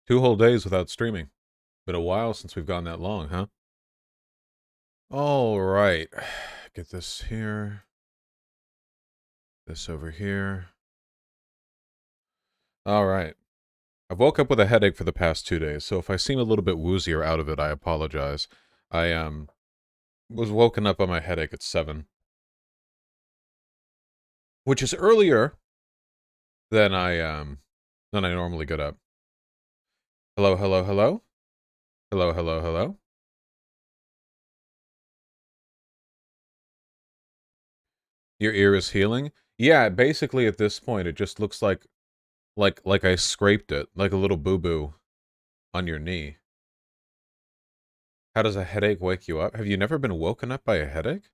2 whole days without streaming. Been a while since we've gone that long, huh? All right. Get this here. This over here. All right. I've woke up with a headache for the past 2 days, so if I seem a little bit woozy or out of it, I apologize. I was woken up by my headache at 7, which is earlier than I normally get up. Hello, hello, hello. Hello, hello, hello. Your ear is healing? Yeah, basically at this point it just looks like I scraped it, like a little boo-boo on your knee. How does a headache wake you up? Have you never been woken up by a headache?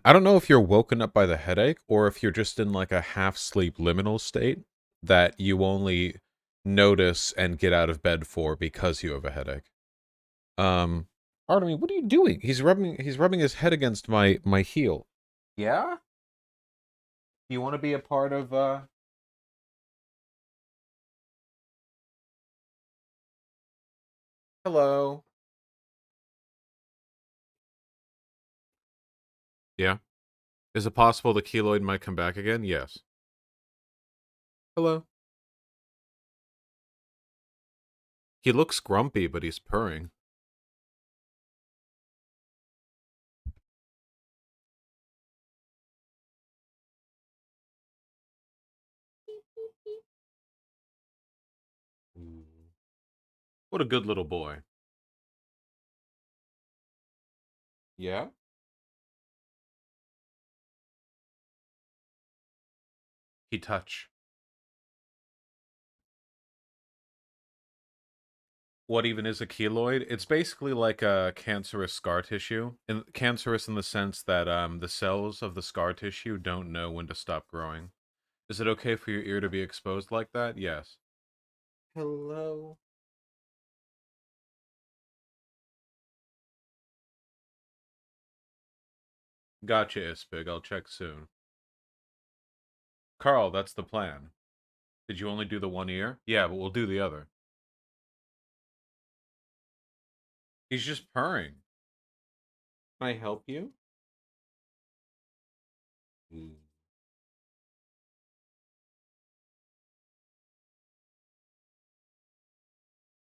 I don't know if you're woken up by the headache or if you're just in like a half-sleep liminal state that you only notice and get out of bed for because you have a headache. Pardon me, what are you doing? He's rubbing his head against my heel. Yeah? You want to be a part of Hello. Yeah. Is it possible the keloid might come back again? Yes. Hello. He looks grumpy, but he's purring. What a good little boy. Yeah? He touch. What even is a keloid? It's basically like a cancerous scar tissue. And cancerous in the sense that the cells of the scar tissue don't know when to stop growing. Is it okay for your ear to be exposed like that? Yes. Hello. Gotcha, Ispig. I'll check soon. Carl, that's the plan. Did you only do the one ear? Yeah, but we'll do the other. He's just purring. Can I help you?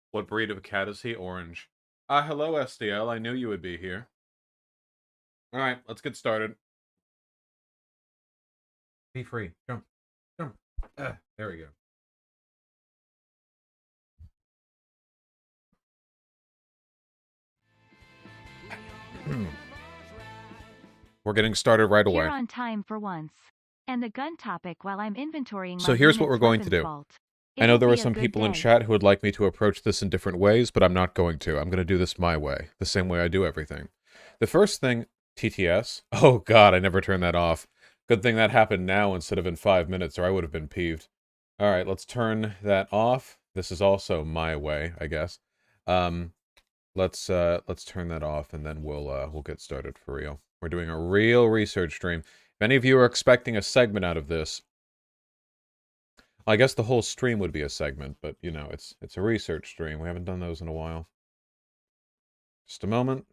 What breed of cat is he? Orange. Hello, SDL. I knew you would be here. Alright, let's get started. Be free. Jump. Jump. There we go. We're getting started right away. You're on time for once. And the gun topic while I'm inventorying So my here's what unit's we're going to do. vault. I know It'll there were be a some good people in day. chat who would like me to approach this in different ways, but I'm not going to. I'm going to do this my way, the same way I do everything. The first thing, TTS. Oh god, I never turned that off. Good thing that happened now instead of in 5 minutes, or I would have been peeved. Alright, let's turn that off. This is also my way, I guess. Let's turn that off, and then we'll get started for real. We're doing a real research stream. If any of you are expecting a segment out of this, I guess the whole stream would be a segment, but you know, it's a research stream. We haven't done those in a while. Just a moment.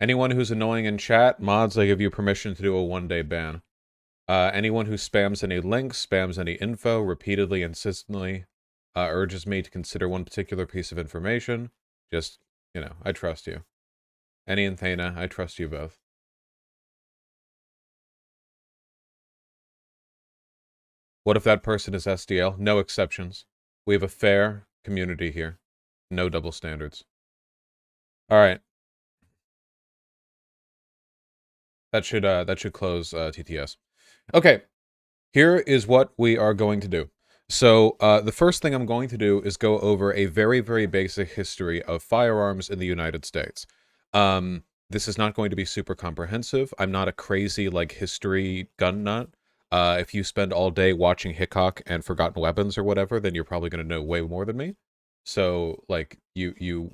Anyone who's annoying in chat, mods, I give you permission to do a 1-day ban. Anyone who spams any links, spams any info, repeatedly, insistently, urges me to consider one particular piece of information, just, you know, I trust you. Any and Thana, I trust you both. What if that person is SDL? No exceptions. We have a fair community here. No double standards. Alright. That should close TTS. Okay. Here is what we are going to do. So, the first thing I'm going to do is go over a very, very basic history of firearms in the United States. This is not going to be super comprehensive. I'm not a crazy, like, history gun nut. If you spend all day watching Hickok and Forgotten Weapons or whatever, then you're probably going to know way more than me. So, like, you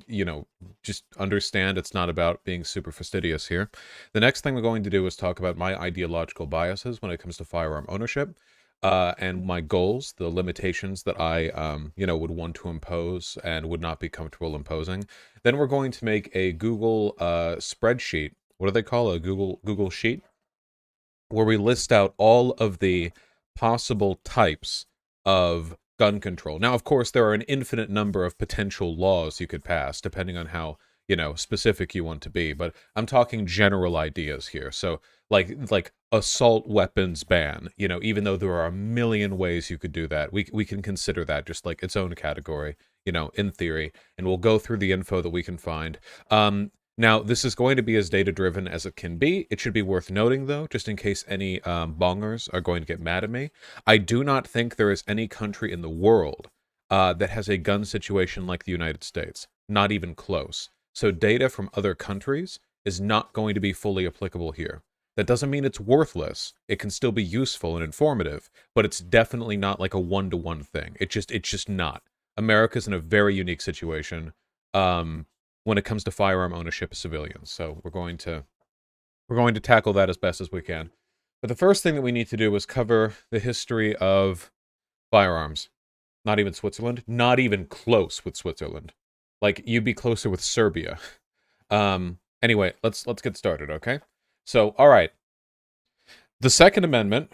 know, just understand it's not about being super fastidious here. The next thing we're going to do is talk about my ideological biases when it comes to firearm ownership. and my goals, the limitations that I, would want to impose and would not be comfortable imposing. Then we're going to make a Google spreadsheet. What do they call a Google Sheet? Where we list out all of the possible types of gun control. Now, of course, there are an infinite number of potential laws you could pass, depending on how, specific you want to be. But I'm talking general ideas here. So, like assault weapons ban. Even though there are a million ways you could do that, we can consider that just like its own category. In theory, and we'll go through the info that we can find. Now, this is going to be as data-driven as it can be. It should be worth noting, though, just in case any bongers are going to get mad at me. I do not think there is any country in the world that has a gun situation like the United States. Not even close. So data from other countries is not going to be fully applicable here. That doesn't mean it's worthless. It can still be useful and informative, but it's definitely not like a one-to-one thing. It's just not. America's in a very unique situation. When it comes to firearm ownership of civilians. So we're going to tackle that as best as we can. But the first thing that we need to do is cover the history of firearms. Not even Switzerland. Not even close with Switzerland. Like, you'd be closer with Serbia. Anyway, let's get started, okay? So, all right. The Second Amendment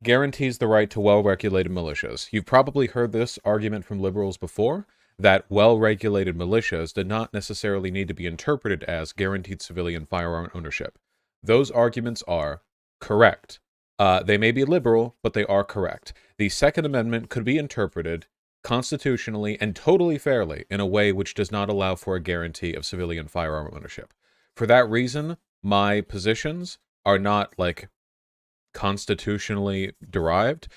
guarantees the right to well-regulated militias. You've probably heard this argument from liberals before, that well-regulated militias did not necessarily need to be interpreted as guaranteed civilian firearm ownership. Those arguments are correct. They may be liberal, but they are correct. The Second Amendment could be interpreted constitutionally and totally fairly in a way which does not allow for a guarantee of civilian firearm ownership. For that reason, my positions are not, constitutionally derived.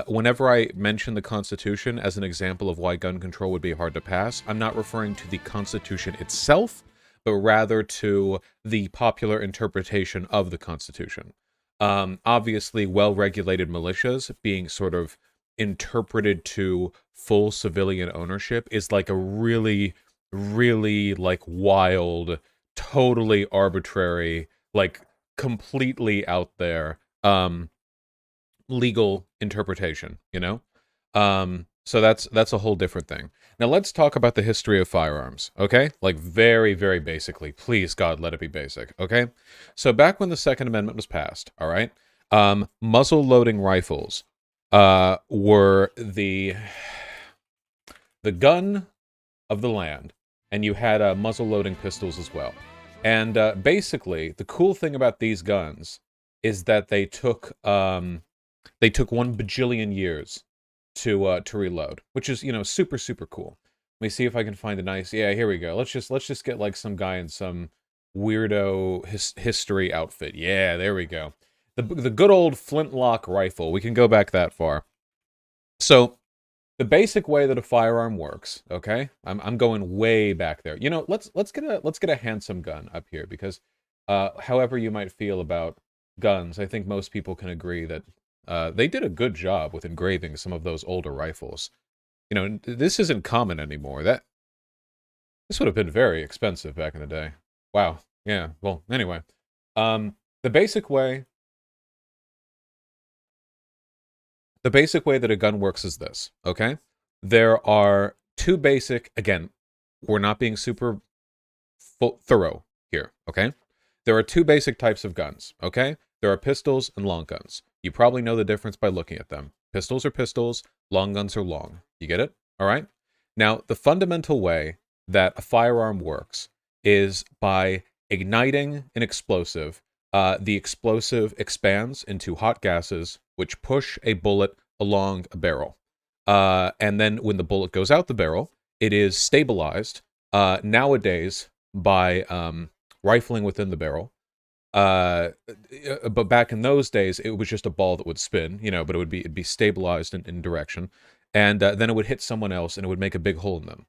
Whenever I mention the Constitution as an example of why gun control would be hard to pass, I'm not referring to the Constitution itself, but rather to the popular interpretation of the Constitution. Obviously, well-regulated militias being sort of interpreted to full civilian ownership is like a really, really, wild, totally arbitrary, completely out there, legal interpretation, So that's a whole different thing. Now let's talk about the history of firearms, okay? Very, very basically. Please, God, let it be basic, okay? So back when the Second Amendment was passed, all right, muzzle-loading rifles were the gun of the land, and you had muzzle-loading pistols as well. And basically, the cool thing about these guns is that they took 1 bajillion years to reload, which is, super, super cool. Let me see if I can find a nice, yeah, here we go. Let's just get some guy in some weirdo history outfit. Yeah, there we go. The good old flintlock rifle. We can go back that far. So the basic way that a firearm works, okay? I'm going way back there. Let's get a handsome gun up here, because however you might feel about guns, I think most people can agree that they did a good job with engraving some of those older rifles. This isn't common anymore. This would have been very expensive back in the day. Wow. Yeah. Well, anyway, the basic way that a gun works is this, okay? There are two basic, again, we're not being super thorough here, okay? There are two basic types of guns, okay? There are pistols and long guns. You probably know the difference by looking at them. Pistols are pistols, long guns are long. You get it? All right? Now, the fundamental way that a firearm works is by igniting an explosive. The explosive expands into hot gases, which push a bullet along a barrel. And then when the bullet goes out the barrel, it is stabilized, nowadays, by rifling within the barrel. But back in those days, it was just a ball that would spin, but it'd be stabilized in direction. And then it would hit someone else, and it would make a big hole in them.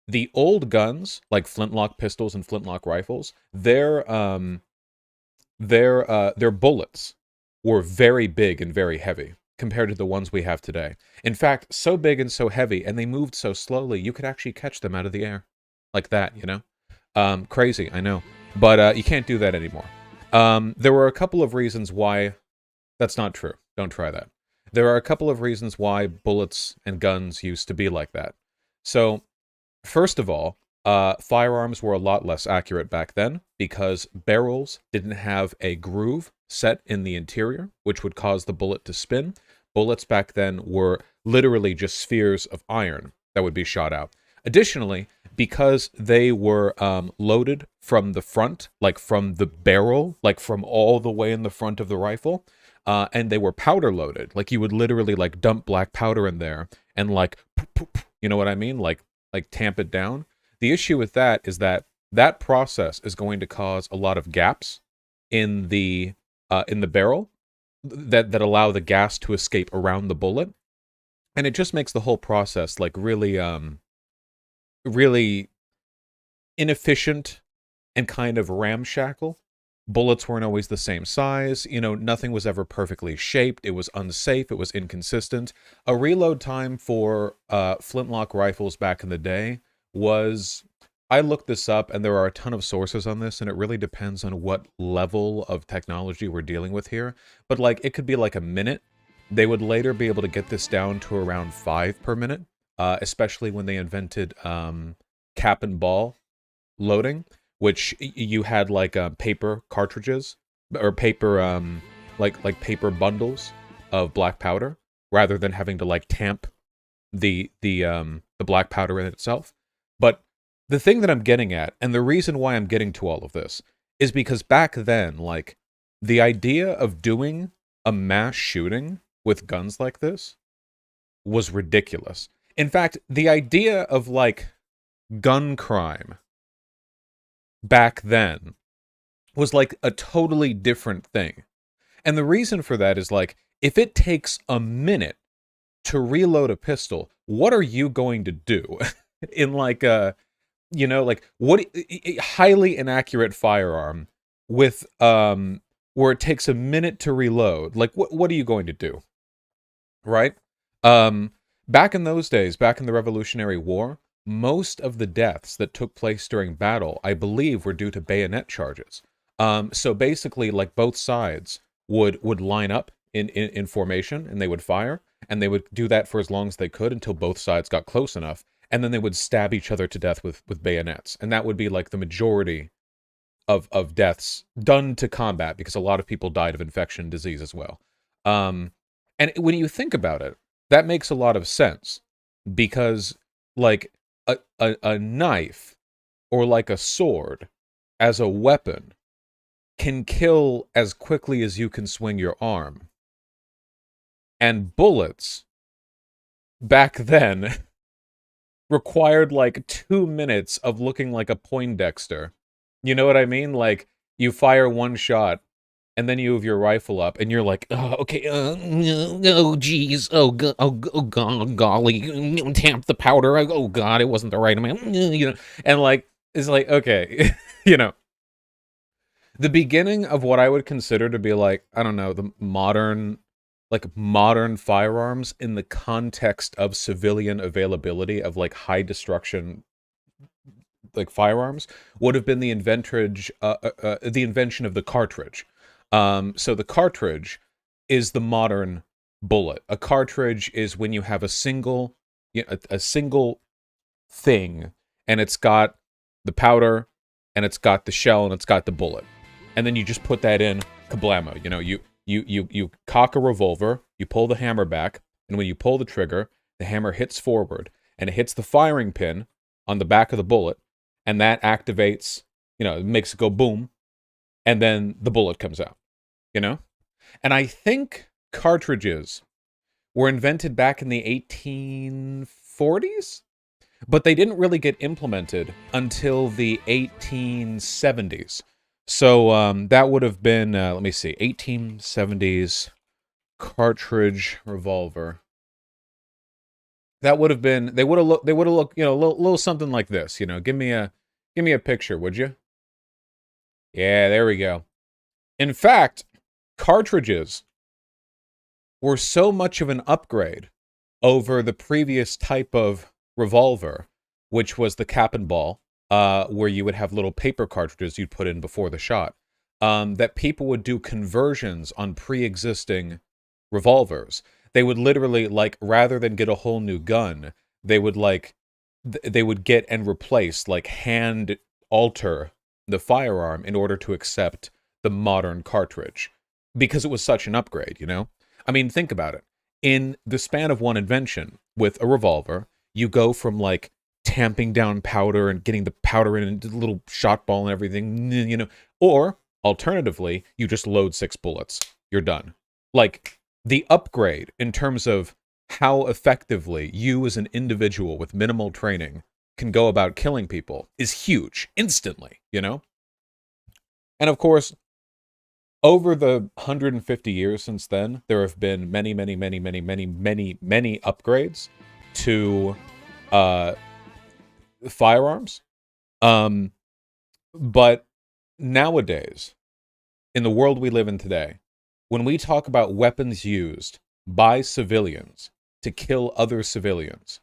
The old guns, like flintlock pistols and flintlock rifles, their bullets were very big and very heavy compared to the ones we have today. In fact, so big and so heavy, and they moved so slowly, you could actually catch them out of the air. Like that, Crazy, I know. But you can't do that anymore. There were a couple of reasons why that's not true. Don't try that. There are a couple of reasons why bullets and guns used to be like that. So, first of all, firearms were a lot less accurate back then because barrels didn't have a groove set in the interior, which would cause the bullet to spin. Bullets back then were literally just spheres of iron that would be shot out. Additionally, because they were loaded from the front, like from the barrel, like from all the way in the front of the rifle, and they were powder loaded, like you would literally like dump black powder in there and like, you know what I mean? Like tamp it down. The issue with that is that that process is going to cause a lot of gaps in the barrel that allow the gas to escape around the bullet, and it just makes the whole process like really inefficient and kind of ramshackle. Bullets weren't always the same size. You know, nothing was ever perfectly shaped. It was unsafe. It was inconsistent. A reload time for flintlock rifles back in the day was... I looked this up, and there are a ton of sources on this, and it really depends on what level of technology we're dealing with here. But, like, it could be like a minute. They would later be able to get this down to around 5 per minute, especially when they invented cap and ball loading, which you had, like, paper cartridges, or paper, like paper bundles of black powder, rather than having to, like, tamp the black powder in itself. But the thing that I'm getting at, and the reason why I'm getting to all of this, is because back then, like, the idea of doing a mass shooting with guns like this was ridiculous. In fact, the idea of, like, gun crime back then was, like, a totally different thing. And the reason for that is, like, if it takes a minute to reload a pistol, what are you going to do in, like, a... You know, like, what a highly inaccurate firearm with where it takes a minute to reload. Like, what are you going to do? Right? Back in those days, back in the Revolutionary War, most of the deaths that took place during battle, I believe, were due to bayonet charges. So basically, like, both sides would line up in formation, and they would fire, and they would do that for as long as they could until both sides got close enough. And then they would stab each other to death with bayonets. And that would be like the majority of deaths done to combat, because a lot of people died of infection disease as well. And when you think about it, that makes a lot of sense. Because, like, a knife or like a sword as a weapon can kill as quickly as you can swing your arm. And bullets, back then... required like 2 minutes of looking like a Poindexter. You know what I mean? Like, you fire one shot, and then you have your rifle up, and you're like, oh, okay, oh, geez, oh, God, golly, tamp the powder, oh, God, it wasn't the right amount, you know, and like, it's like, okay, you know, the beginning of what I would consider to be like, I don't know, the modern firearms in the context of civilian availability of like high destruction like firearms would have been the invention of the cartridge. So the cartridge is the modern bullet. A cartridge is when you have a single thing, and it's got the powder, and it's got the shell, and it's got the bullet, and then you just put that in, kablamo. You know, you cock a revolver, you pull the hammer back, and when you pull the trigger, the hammer hits forward, and it hits the firing pin on the back of the bullet, and that activates, you know, it makes it go boom, and then the bullet comes out, you know? And I think cartridges were invented back in the 1840s, but they didn't really get implemented until the 1870s. So that would have been, let me see, 1870s cartridge revolver. That would have been, they would have looked, you know, a little something like this. You know, give me a picture, would you? Yeah, there we go. In fact, cartridges were so much of an upgrade over the previous type of revolver, which was the cap and ball, where you would have little paper cartridges you'd put in before the shot, that people would do conversions on pre-existing revolvers. They would literally, like, rather than get a whole new gun, they would, like, they would get and replace, like, hand alter the firearm in order to accept the modern cartridge. Because it was such an upgrade, you know? I mean, think about it. In the span of one invention, with a revolver, you go from, like, tamping down powder and getting the powder in a little shot ball and everything, you know, or alternatively, you just load 6 bullets. You're done. Like, the upgrade in terms of how effectively you as an individual with minimal training can go about killing people is huge, instantly, you know? And of course, over the 150 years since then, there have been many upgrades to firearms. But nowadays, in the world we live in today, when we talk about weapons used by civilians to kill other civilians,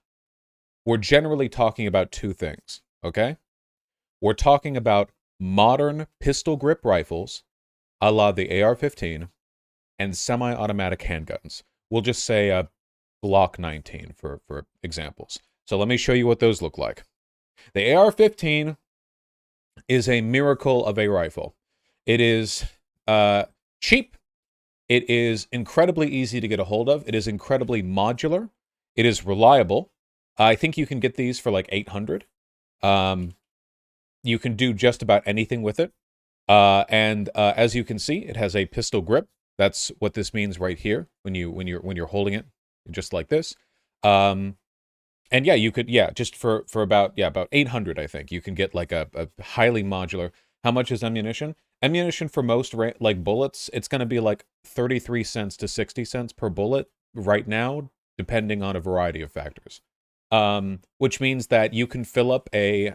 we're generally talking about 2 things, okay? We're talking about modern pistol grip rifles, a la the AR-15, and semi-automatic handguns. We'll just say a Glock 19 for examples. So let me show you what those look like. The AR-15 is a miracle of a rifle. It is cheap. It is incredibly easy to get a hold of. It is incredibly modular. It is reliable. I think you can get these for like $800. You can do just about anything with it. And as you can see, it has a pistol grip. That's what this means right here when you're holding it, just like this. And yeah, you could, just for about 800, I think you can get like a highly modular. How much is ammunition? Ammunition for most like bullets, it's going to be like 33 cents to 60 cents per bullet right now, depending on a variety of factors. Which means that you can fill up a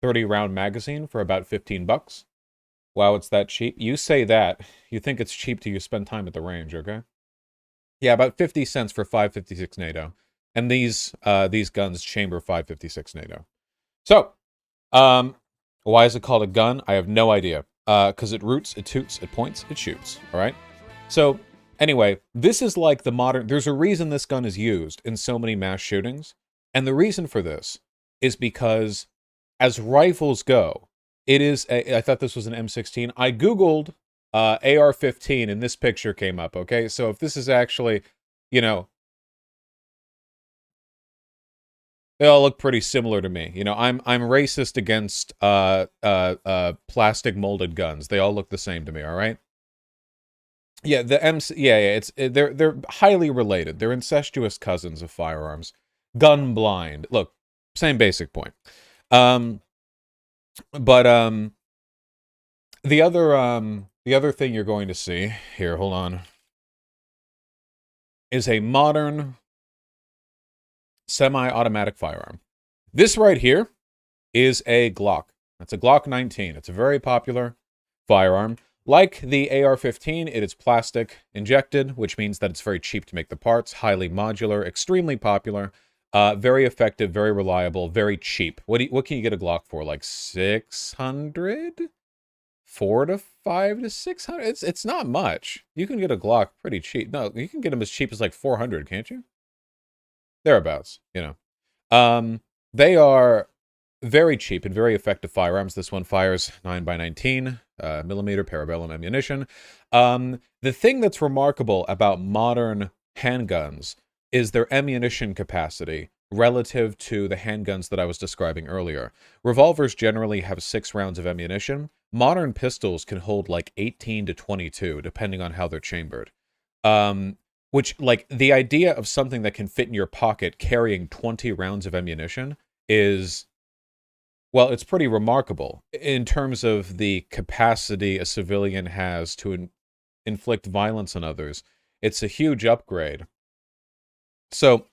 30-round magazine for about $15. Wow, it's that cheap. You say that. You think it's cheap till you spend time at the range, okay? Yeah, about 50 cents for 5.56 NATO. And these guns chamber 5.56 NATO. So, why is it called a gun? I have no idea. Because it roots, it toots, it points, it shoots. All right? So, anyway, this is like the modern... There's a reason this gun is used in so many mass shootings. And the reason for this is because, as rifles go, it is... I thought this was an M16. I Googled AR-15, and this picture came up, okay? So if this is actually, you know... They all look pretty similar to me. You know, I'm racist against plastic molded guns. They all look the same to me, all right? Yeah, they're highly related. They're incestuous cousins of firearms. Gun blind. Look, same basic point. The other thing you're going to see here, hold on, is a modern semi-automatic firearm. This right here is a Glock. That's a Glock 19. It's a very popular firearm. Like the AR-15, it is plastic injected, which means that it's very cheap to make the parts, highly modular, extremely popular, very effective, very reliable, very cheap. What can you get a Glock for? Like 600? 4 to 5 to 600? It's not much. You can get a Glock pretty cheap. No, you can get them as cheap as like 400, can't you? Thereabouts, you know. They are very cheap and very effective firearms. This one fires 9x19 millimeter parabellum ammunition. The thing that's remarkable about modern handguns is their ammunition capacity relative to the handguns that I was describing earlier. Revolvers generally have 6 rounds of ammunition. Modern pistols can hold like 18 to 22, depending on how they're chambered. Which, like, the idea of something that can fit in your pocket carrying 20 rounds of ammunition is, well, it's pretty remarkable in terms of the capacity a civilian has to inflict violence on others. It's a huge upgrade. So,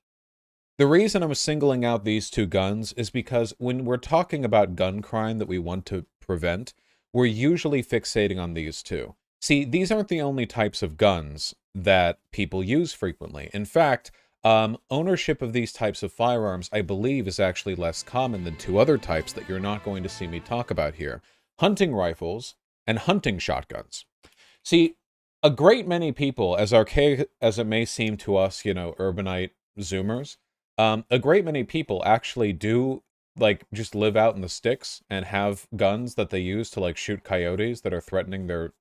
the reason I'm singling out these 2 guns is because when we're talking about gun crime that we want to prevent, we're usually fixating on these 2. See, these aren't the only types of guns that people use frequently. In fact, ownership of these types of firearms, I believe, is actually less common than 2 other types that you're not going to see me talk about here. Hunting rifles and hunting shotguns. See, a great many people, as archaic as it may seem to us, you know, urbanite Zoomers, a great many people actually do like just live out in the sticks and have guns that they use to like shoot coyotes that are threatening their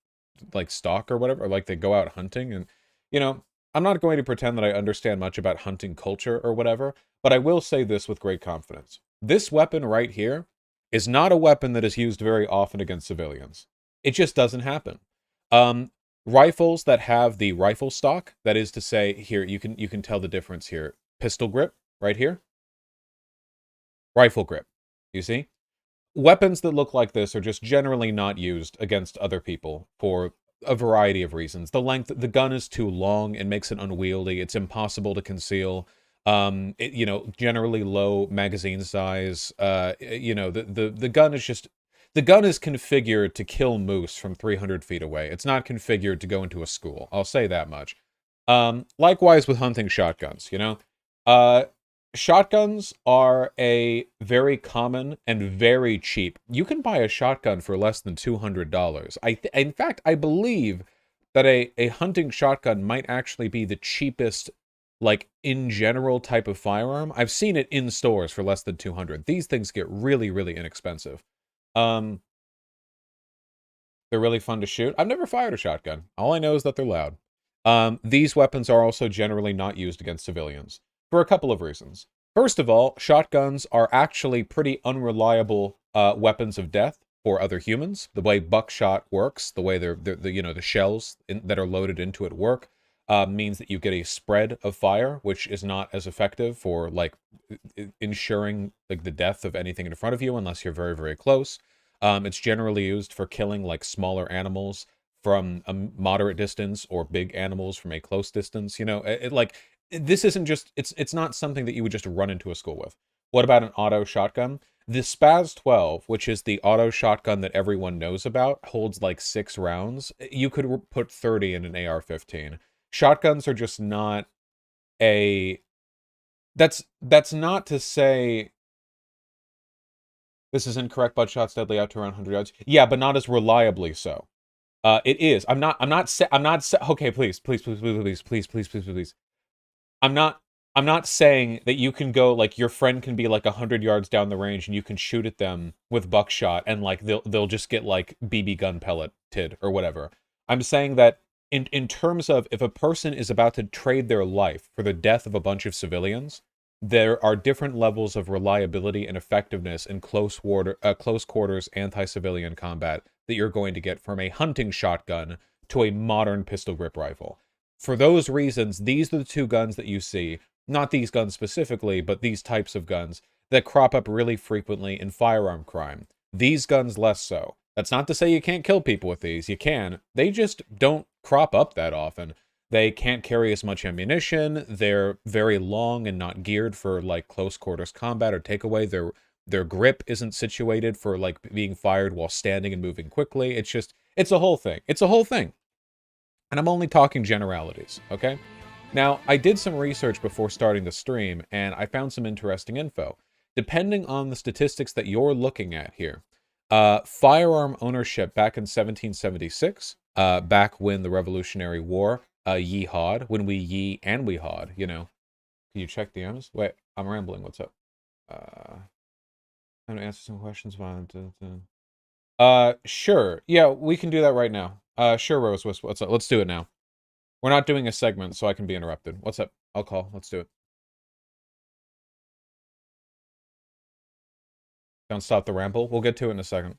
like stock or whatever, or like they go out hunting. And you know, I'm not going to pretend that I understand much about hunting culture or whatever, but I will say this with great confidence. This weapon right here is not a weapon that is used very often against civilians. It just doesn't happen. Um, Rifles that have the rifle stock, that is to say, here you can tell the difference here. Pistol grip right here. Rifle grip. You see? Weapons that look like this are just generally not used against other people for a variety of reasons. The gun is too long, it makes it unwieldy, it's impossible to conceal. You know, generally low magazine size. You know, the gun is just, the gun is configured to kill moose from 300 feet away. It's not configured to go into a school. I'll say that much. Likewise with hunting shotguns, you know? Shotguns are a very common and very cheap. You can buy a shotgun for less than $200. In fact, I believe that a hunting shotgun might actually be the cheapest, like, in general type of firearm. I've seen it in stores for less than 200. These things get really, really inexpensive. They're really fun to shoot. I've never fired a shotgun. All I know is that they're loud. These weapons are also generally not used against civilians for a couple of reasons. First of all, shotguns are actually pretty unreliable weapons of death for other humans. The way buckshot works, the way you know, the shells that are loaded into it work, means that you get a spread of fire, which is not as effective for like ensuring like the death of anything in front of you unless you're very, very close. It's generally used for killing like smaller animals from a moderate distance or big animals from a close distance. You know, this isn't just, it's not something that you would just run into a school with. What about an auto shotgun? The Spaz 12, which is the auto shotgun that everyone knows about, holds like 6 rounds. You could put 30 in an AR-15. Shotguns are just not a... That's not to say... This is incorrect, butt-shots deadly out to around 100 yards. Yeah, but not as reliably so. It is. Okay, please. I'm not saying that you can go, like, your friend can be, like, 100 yards down the range and you can shoot at them with buckshot and, like, they'll just get, like, BB gun pelleted or whatever. I'm saying that in terms of if a person is about to trade their life for the death of a bunch of civilians, there are different levels of reliability and effectiveness in close quarters anti-civilian combat that you're going to get from a hunting shotgun to a modern pistol grip rifle. For those reasons, these are the two guns that you see, not these guns specifically, but these types of guns that crop up really frequently in firearm crime. These guns less so. That's not to say you can't kill people with these. You can. They just don't crop up that often. They can't carry as much ammunition. They're very long and not geared for like close quarters combat or takeaway. Their grip isn't situated for like being fired while standing and moving quickly. It's a whole thing. It's a whole thing. And I'm only talking generalities, okay? Now, I did some research before starting the stream, and I found some interesting info. Depending on the statistics that you're looking at here, firearm ownership back in 1776, back when the Revolutionary War yeehawed, when we yee and we hawed, you know. Can you check DMs? Wait, I'm rambling. What's up? I'm gonna answer some questions about... sure. Yeah, we can do that right now. Sure, Rose, what's up? Let's do it now. We're not doing a segment, so I can be interrupted. What's up? I'll call. Let's do it. Don't stop the ramble. We'll get to it in a second.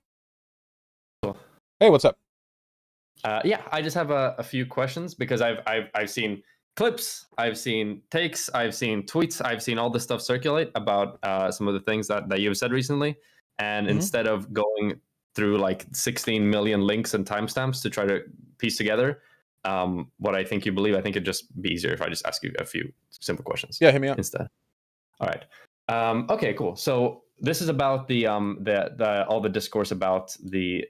Cool. Hey, what's up? Yeah, I just have a few questions because I've seen clips, I've seen takes, I've seen tweets, I've seen all this stuff circulate about some of the things that you've said recently. And instead of going through like 16 million links and timestamps to try to piece together what I think you believe, I think it'd just be easier if I just ask you a few simple questions. Yeah, hit me up. Instead. All right. Okay, cool. So this is about the all the discourse about the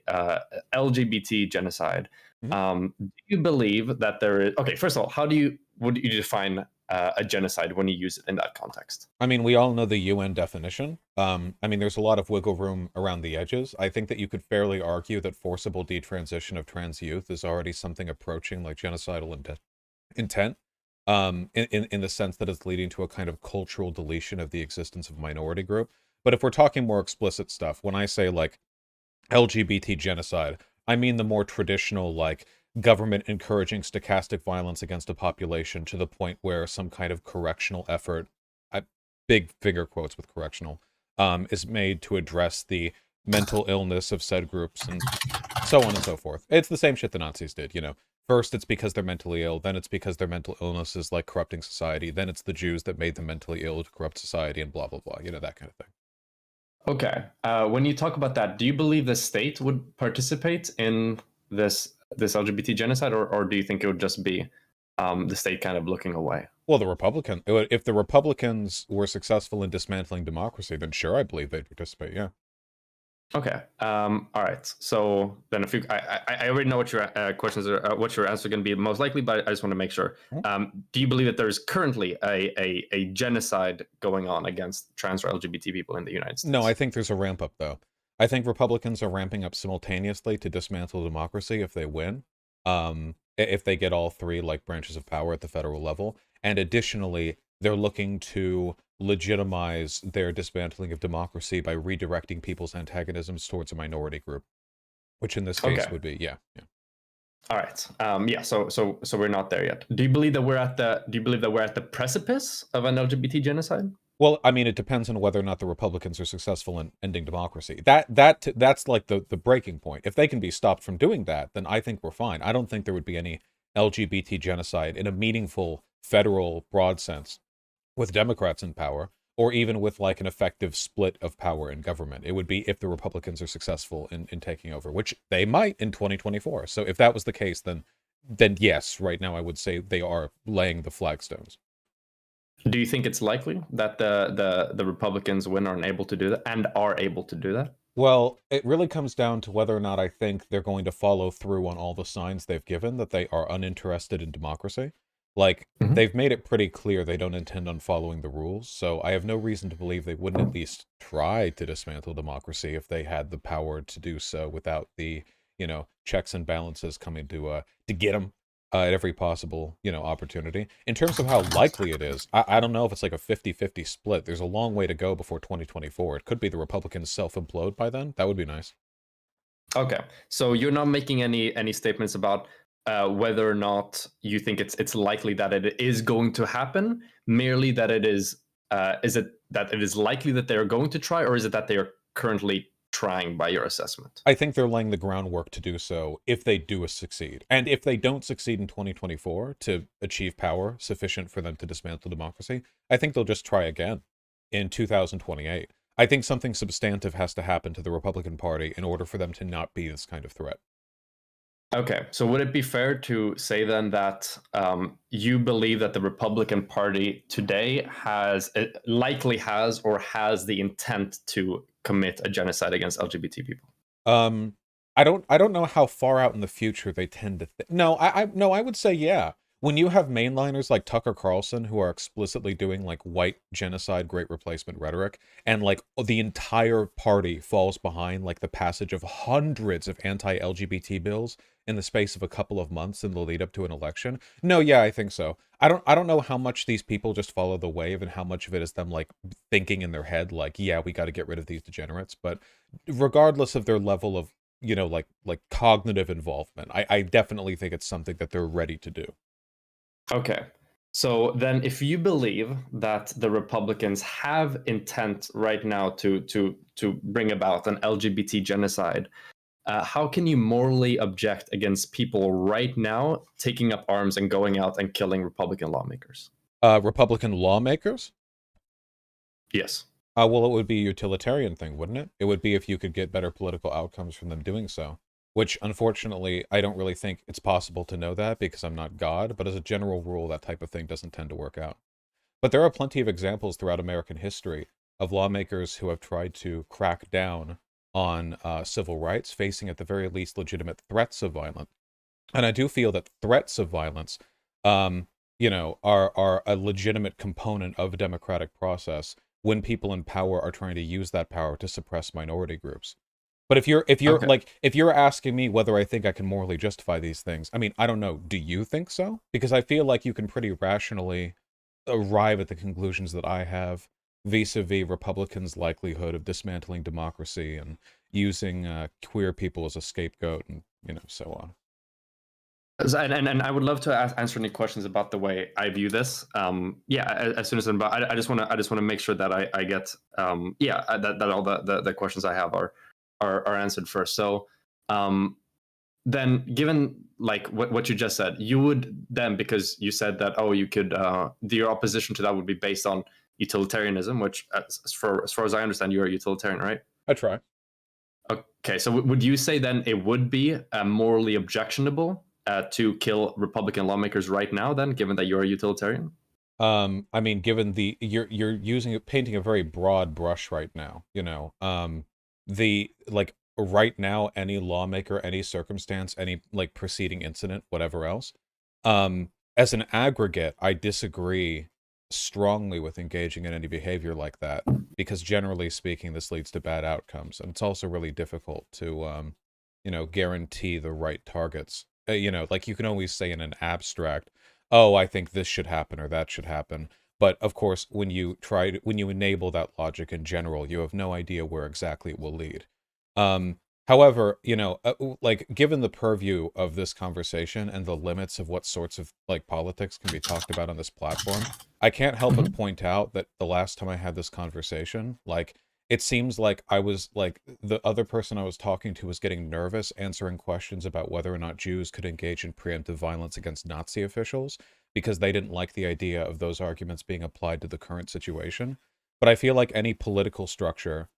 LGBT genocide. Do you believe that there is... Okay, first of all, would you define a genocide when you use it in that context? I mean, we all know the UN definition. I mean, there's a lot of wiggle room around the edges. I think that you could fairly argue that forcible detransition of trans youth is already something approaching like genocidal intent, in the sense that it's leading to a kind of cultural deletion of the existence of minority group. But if we're talking more explicit stuff, when I say like LGBT genocide, I mean the more traditional, like, government encouraging stochastic violence against a population to the point where some kind of correctional effort, big finger quotes with correctional, is made to address the mental illness of said groups and so on and so forth. It's the same shit the Nazis did, you know. First, it's because they're mentally ill. Then it's because their mental illness is like corrupting society. Then it's the Jews that made them mentally ill to corrupt society and blah, blah, blah. You know, that kind of thing. Okay. When you talk about that, do you believe the state would participate in this LGBT genocide, or do you think it would just be the state kind of looking away? Well, if the Republicans were successful in dismantling democracy, then sure, I believe they'd participate, yeah. Okay. All right. So then, I already know what your questions are, what your answer is going to be most likely, but I just want to make sure. Do you believe that there is currently a genocide going on against trans or LGBT people in the United States? No, I think there's a ramp up though. I think Republicans are ramping up simultaneously to dismantle democracy if they win. If they get all three like branches of power at the federal level, and additionally, they're looking to legitimize their dismantling of democracy by redirecting people's antagonisms towards a minority group, which in this case would be, yeah. All right. Yeah. So we're not there yet. Do you believe that we're at the precipice of an LGBT genocide? Well, I mean, it depends on whether or not the Republicans are successful in ending democracy. That's like the breaking point. If they can be stopped from doing that, then I think we're fine. I don't think there would be any LGBT genocide in a meaningful federal broad sense with Democrats in power, or even with like an effective split of power in government. It would be if the Republicans are successful in taking over, which they might in 2024. So if that was the case, then yes, right now I would say they are laying the flagstones. Do you think it's likely that the Republicans win and are able to do that? Well, it really comes down to whether or not I think they're going to follow through on all the signs they've given that they are uninterested in democracy. Like, they've made it pretty clear they don't intend on following the rules, so I have no reason to believe they wouldn't at least try to dismantle democracy if they had the power to do so without the, checks and balances coming to get them at every possible, opportunity. In terms of how likely it is, I don't know if it's like a 50-50 split. There's a long way to go before 2024. It could be the Republicans self-implode by then. That would be nice. Okay, so you're not making any statements about whether or not you think it's likely that it is going to happen, merely that it is it that it is likely that they are going to try, or is it that they are currently trying by your assessment? I think they're laying the groundwork to do so if they do succeed. And if they don't succeed in 2024 to achieve power sufficient for them to dismantle democracy, I think they'll just try again in 2028. I think something substantive has to happen to the Republican Party in order for them to not be this kind of threat. Okay, so would it be fair to say then that you believe that the Republican Party today likely has the intent to commit a genocide against LGBT people? I don't know how far out in the future they tend to No, I would say yeah. When you have mainliners like Tucker Carlson who are explicitly doing like white genocide, great replacement rhetoric, and like the entire party falls behind like the passage of hundreds of anti-LGBT bills in the space of a couple of months in the lead up to an election. No, yeah, I think so. I don't know how much these people just follow the wave and how much of it is them like thinking in their head like, yeah, we got to get rid of these degenerates. But regardless of their level of, like cognitive involvement, I definitely think it's something that they're ready to do. Okay. So then if you believe that the Republicans have intent right now to bring about an LGBT genocide, how can you morally object against people right now taking up arms and going out and killing Republican lawmakers? Republican lawmakers? Yes. Well, it would be a utilitarian thing, wouldn't it? It would be if you could get better political outcomes from them doing so. Which, unfortunately, I don't really think it's possible to know that because I'm not God, but as a general rule, that type of thing doesn't tend to work out. But there are plenty of examples throughout American history of lawmakers who have tried to crack down on civil rights, facing at the very least legitimate threats of violence. And I do feel that threats of violence are a legitimate component of a democratic process when people in power are trying to use that power to suppress minority groups. But Okay. if you're asking me whether I think I can morally justify these things, I mean, I don't know. Do you think so? Because I feel like you can pretty rationally arrive at the conclusions that I have vis-a-vis Republicans' likelihood of dismantling democracy and using queer people as a scapegoat and so on. And I would love to answer any questions about the way I view this. Yeah, as soon as I'm, I just want to make sure that I get that all the questions I have are answered first. So then, given like what you just said, you would then, because you said that, oh, you could your opposition to that would be based on utilitarianism, which as far as I understand, you're a utilitarian, right? I try. Okay, so would you say then it would be morally objectionable to kill Republican lawmakers right now, then, given that you're a utilitarian? I mean, given you're painting a very broad brush right now, the like right now, any lawmaker, any circumstance, any like preceding incident, whatever else, as an aggregate, I disagree strongly with engaging in any behavior like that because generally speaking, this leads to bad outcomes, and it's also really difficult to, guarantee the right targets. Like you can always say in an abstract, oh, I think this should happen or that should happen. But of course, when you enable that logic in general, you have no idea where exactly it will lead. However, like given the purview of this conversation and the limits of what sorts of like politics can be talked about on this platform, I can't help but point out that the last time I had this conversation, like it seems like I was like the other person I was talking to was getting nervous answering questions about whether or not Jews could engage in preemptive violence against Nazi officials because they didn't like the idea of those arguments being applied to the current situation. But I feel like any political structure,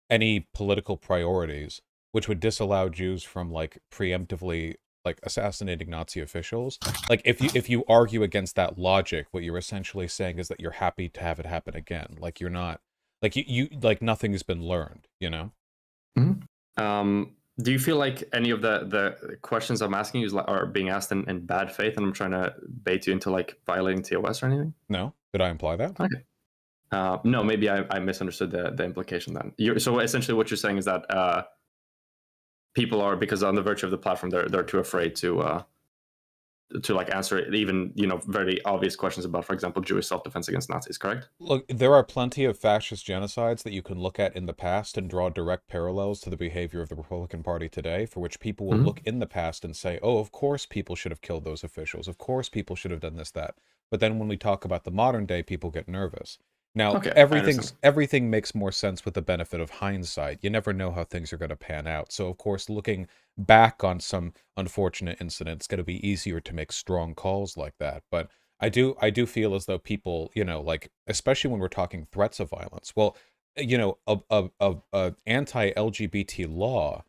any political priorities, which would disallow Jews from like preemptively like assassinating Nazi officials, like if you argue against that logic, what you're essentially saying is that you're happy to have it happen again. Like you're not like you like nothing's been learned, Mhm. Do you feel like any of the questions I'm asking you are being asked in bad faith, and I'm trying to bait you into like violating TOS or anything? No? Did I imply that? Okay. No, maybe I misunderstood the implication then. So essentially, what you're saying is that people are, because on the virtue of the platform, they're too afraid to like answer even very obvious questions about, for example, Jewish self-defense against Nazis. Correct? Look, there are plenty of fascist genocides that you can look at in the past and draw direct parallels to the behavior of the Republican Party today, for which people will Mm-hmm. look in the past and say, oh, of course people should have killed those officials. Of course people should have done this, that. But then when we talk about the modern day, people get nervous. Now, Okay, I understand. everything makes more sense with the benefit of hindsight. You never know how things are going to pan out. So, of course, looking back on some unfortunate incident, it's going to be easier to make strong calls like that. But I do feel as though people, like especially when we're talking threats of violence. Well, a anti-LGBT law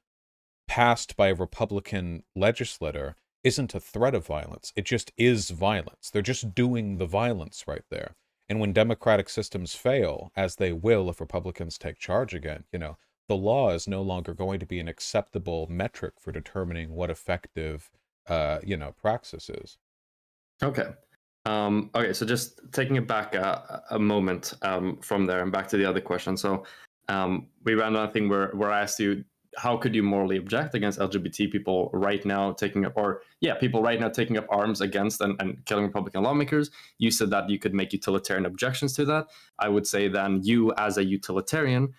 passed by a Republican legislator isn't a threat of violence. It just is violence. They're just doing the violence right there. And when democratic systems fail, as they will if Republicans take charge again, the law is no longer going to be an acceptable metric for determining what effective, praxis is. Okay. Okay, so just taking it back a moment from there and back to the other question. So we ran on a thing where I asked you, how could you morally object against LGBT people right now taking up, or yeah, people right now taking up arms against and killing Republican lawmakers? You said that you could make utilitarian objections to that. I would say then you, as a utilitarian,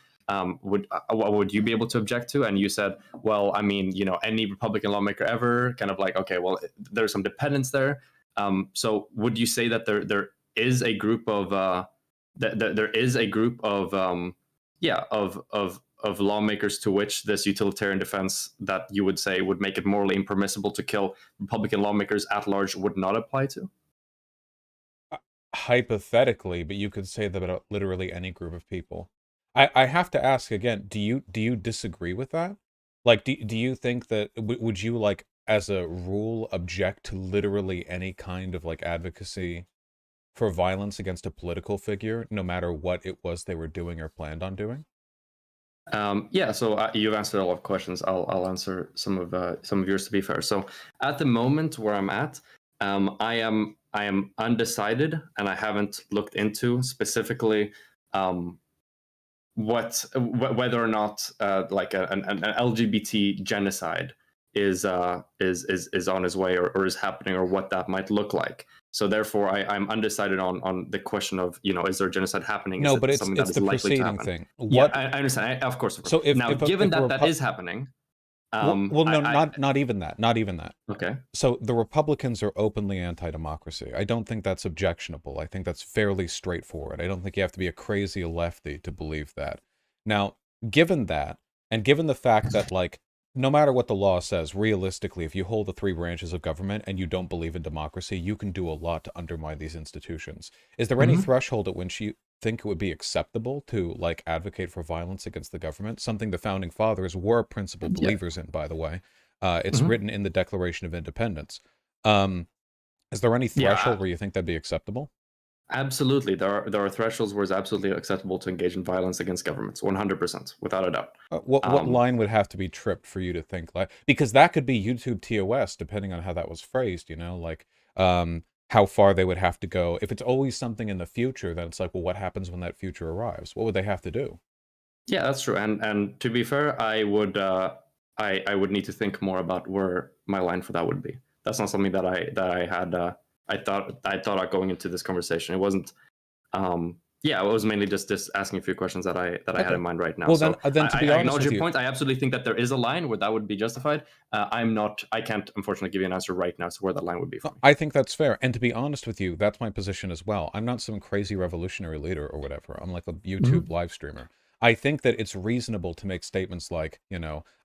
what would you be able to object to? And you said, well, I mean, any Republican lawmaker ever, kind of like, okay, well, there's some dependence there. So would you say that there is a group of there is a group of of lawmakers to which this utilitarian defense that you would say would make it morally impermissible to kill Republican lawmakers at large would not apply to? Hypothetically, but you could say that about literally any group of people. I have to ask again, do you disagree with that? Like, do you think that would you like as a rule object to literally any kind of like advocacy for violence against a political figure, no matter what it was they were doing or planned on doing? Yeah, so you've answered a lot of questions. I'll answer some of yours to be fair. So at the moment where I'm at, I am undecided, and I haven't looked into specifically whether or not like an LGBT genocide is on his way, or is happening, or what that might look like. So therefore, I'm undecided on the question of, is there genocide happening? No, Is it but it's something that is the likely to preceding happen? thing. Yeah, What? I understand. Of course. So if now, if a, given if a that Repu- is happening, well, no, I not even that, not even that. okay. So the Republicans are openly anti-democracy. I don't think that's objectionable. I think that's fairly straightforward. I don't think you have to be a crazy lefty to believe that. Now, given that, and given the fact that, like, no matter what the law says, realistically, if you hold the three branches of government and you don't believe in democracy, you can do a lot to undermine these institutions. Is there any Mhm. threshold at which you think it would be acceptable to, like, advocate for violence against the government? Something the founding fathers were principal Yeah. believers in, by the way. It's Mhm. written in the Declaration of Independence. Is there any Yeah, threshold where you think that'd be acceptable? absolutely. There are thresholds where it's absolutely acceptable to engage in violence against governments, 100%, without a doubt. What Um, line would have to be tripped for you to think like, because that could be YouTube TOS depending on how that was phrased, like how far they would have to go. If it's always something in the future, then it's like, well, what happens when that future arrives? What would they have to do? Yeah, that's true. And to be fair, I would I would need to think more about where my line for that would be. That's not something that I had I thought about going into this conversation. It wasn't yeah, it was mainly just asking a few questions that I had Okay. in mind right now. Well, So then to be I honest acknowledge with your you, point. I absolutely think that there is a line where that would be justified. I can't unfortunately give you an answer right now as to where that line would be for me. I think that's fair. And to be honest with you, that's my position as well. I'm not some crazy revolutionary leader or whatever. I'm like a YouTube live streamer. I think that it's reasonable to make statements like,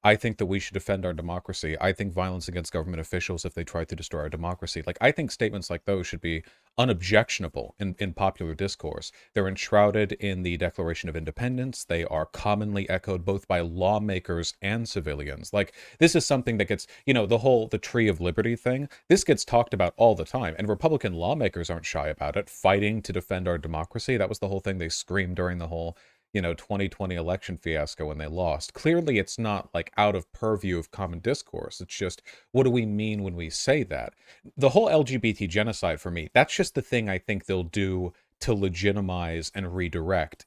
I think that we should defend our democracy. I think violence against government officials if they try to destroy our democracy. Like, I think statements like those should be unobjectionable in popular discourse. They're enshrouded in the Declaration of Independence. They are commonly echoed both by lawmakers and civilians. Like, this is something that gets, the tree of liberty thing. This gets talked about all the time. And Republican lawmakers aren't shy about it, fighting to defend our democracy. That was the whole thing they screamed during the whole 2020 election fiasco when they lost. Clearly, it's not like out of purview of common discourse. It's just, what do we mean when we say that? The whole LGBT genocide for me, that's just the thing I think they'll do to legitimize and redirect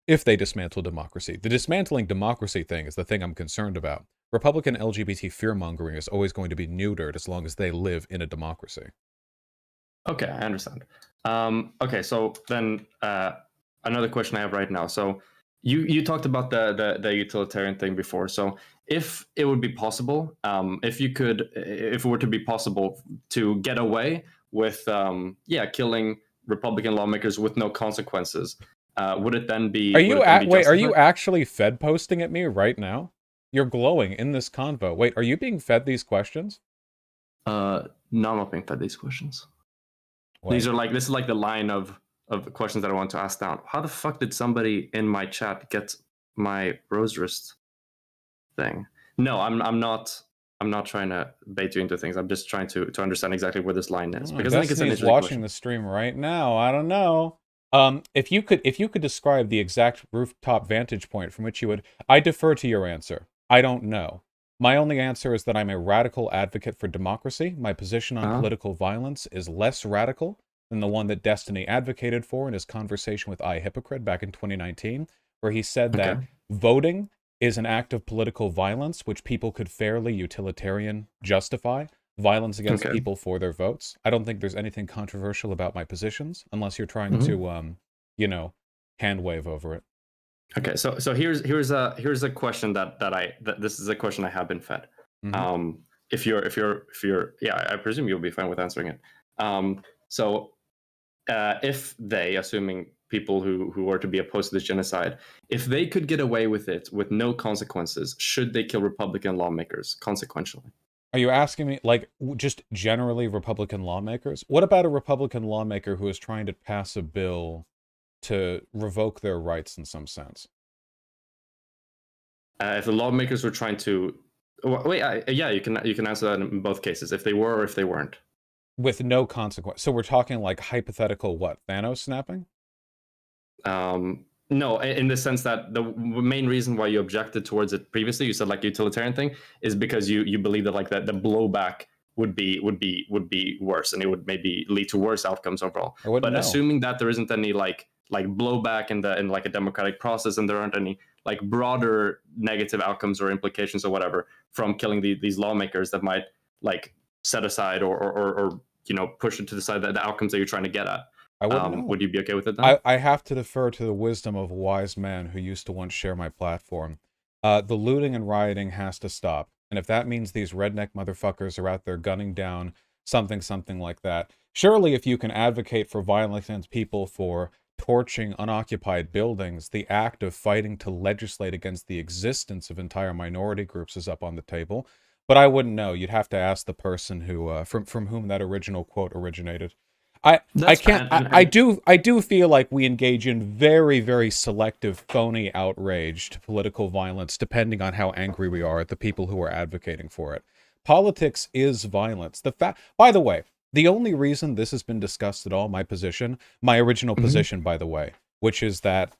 if they dismantle democracy. The dismantling democracy thing is the thing I'm concerned about. Republican LGBT fear-mongering is always going to be neutered as long as they live in a democracy. Okay, I understand. Okay, so then another question I have right now. So you talked about the utilitarian thing before. So if it would be possible, if it were to be possible to get away with killing Republican lawmakers with no consequences, would it then be? Are you are you justified? actually Fed posting at me right now? You're glowing in this convo. Wait, are you being fed these questions? No, I'm not being fed these questions. Wait. This is like the line of questions that I want to ask down. How the fuck did somebody in my chat get my rose wrist thing? No, I'm not trying to bait you into things. I'm just trying to understand exactly where this line is, because I think it's an Destiny's interesting watching question. the stream right now. I don't know. If you could describe the exact rooftop vantage point from which you would, I defer to your answer. I don't know. My only answer is that I'm a radical advocate for democracy. My position on political violence is less radical than the one that Destiny advocated for in his conversation with iHypocrite back in 2019, where he said that voting is an act of political violence, which people could fairly utilitarian justify. Violence against people for their votes. I don't think there's anything controversial about my positions, unless you're trying to, hand wave over it. Okay, so here's a question that this is a question I have been fed. If you're I presume you'll be fine with answering it. So if they, assuming people who are to be opposed to this genocide, if they could get away with it with no consequences, should they kill Republican lawmakers consequentially? Are you asking me, like, just generally Republican lawmakers? What about a Republican lawmaker who is trying to pass a bill to revoke their rights in some sense? If the lawmakers were trying to, you can answer that in both cases, if they were or if they weren't. With no consequence. So we're talking like hypothetical what? Thanos snapping? No, in the sense that the main reason why you objected towards it previously, you said like utilitarian thing, is because you believe that like that the blowback would be worse, and it would maybe lead to worse outcomes overall. I wouldn't But know. assuming that there isn't any like blowback in like a democratic process, and there aren't any like broader negative outcomes or implications or whatever from killing these lawmakers that might like set aside or push it to the side that the outcomes that you're trying to get at. I wouldn't know. Would you be okay with it then? I have to defer to the wisdom of a wise man who used to once share my platform. The looting and rioting has to stop. And if that means these redneck motherfuckers are out there gunning down something like that, surely if you can advocate for violence against people for torching unoccupied buildings, the act of fighting to legislate against the existence of entire minority groups is up on the table. But I wouldn't know. You'd have to ask the person who from whom that original quote originated. I That's can't fine. I do feel like we engage in very, very selective phony outrage to political violence depending on how angry we are at the people who are advocating for it. Politics is violence. By the way, the only reason this has been discussed at all, my original position, by the way, which is that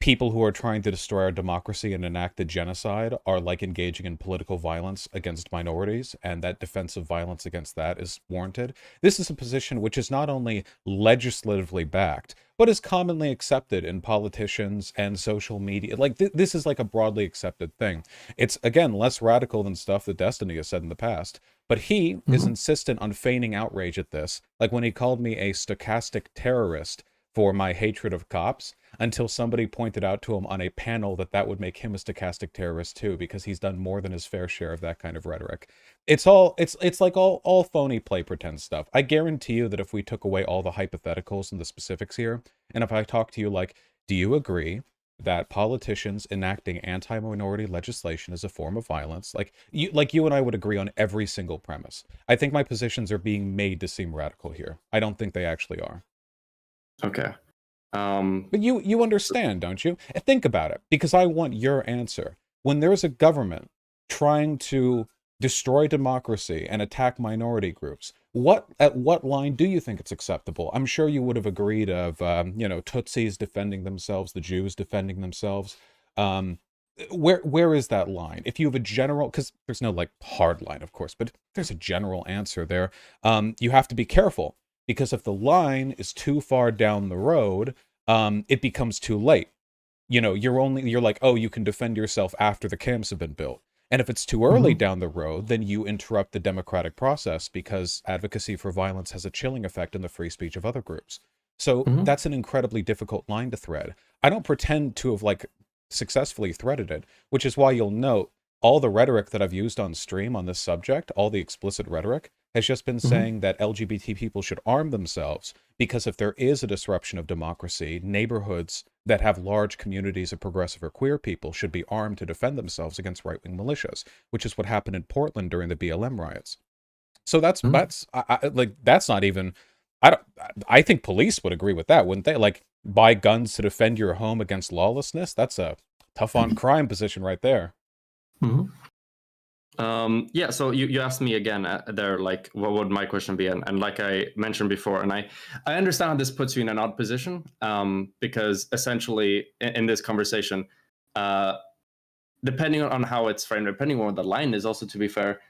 people who are trying to destroy our democracy and enact a genocide are like engaging in political violence against minorities, and that defensive violence against that is warranted. This is a position which is not only legislatively backed, but is commonly accepted in politicians and social media. Like, this is like a broadly accepted thing. It's, again, less radical than stuff that Destiny has said in the past, but he is insistent on feigning outrage at this, like when he called me a stochastic terrorist for my hatred of cops, until somebody pointed out to him on a panel that would make him a stochastic terrorist too, because he's done more than his fair share of that kind of rhetoric. It's like all phony play pretend stuff. I guarantee you that if we took away all the hypotheticals and the specifics here, and if I talk to you like, do you agree that politicians enacting anti-minority legislation is a form of violence? Like you and I would agree on every single premise. I think my positions are being made to seem radical here. I don't think they actually are. Okay. But you understand, don't you? And think about it, because I want your answer. When there's a government trying to destroy democracy and attack minority groups, at what line do you think it's acceptable? I'm sure you would have agreed of, Tutsis defending themselves, the Jews defending themselves. Where is that line? If you have a general, because there's no like hard line, of course, but if there's a general answer there, you have to be careful. Because if the line is too far down the road, it becomes too late. You're like, oh, you can defend yourself after the camps have been built. And if it's too early down the road, then you interrupt the democratic process, because advocacy for violence has a chilling effect on the free speech of other groups. So that's an incredibly difficult line to thread. I don't pretend to have like successfully threaded it, which is why you'll note all the rhetoric that I've used on stream on this subject, all the explicit rhetoric, has just been saying that LGBT people should arm themselves, because if there is a disruption of democracy, neighborhoods that have large communities of progressive or queer people should be armed to defend themselves against right-wing militias, which is what happened in Portland during the BLM riots. So that's not even. I think police would agree with that, wouldn't they? Like, buy guns to defend your home against lawlessness. That's a tough on crime position right there. Yeah, so you asked me again there, like, what would my question be? And like I mentioned before, and I understand how this puts you in an odd position, because essentially in this conversation, depending on how it's framed, depending on what the line is, also, to be fair,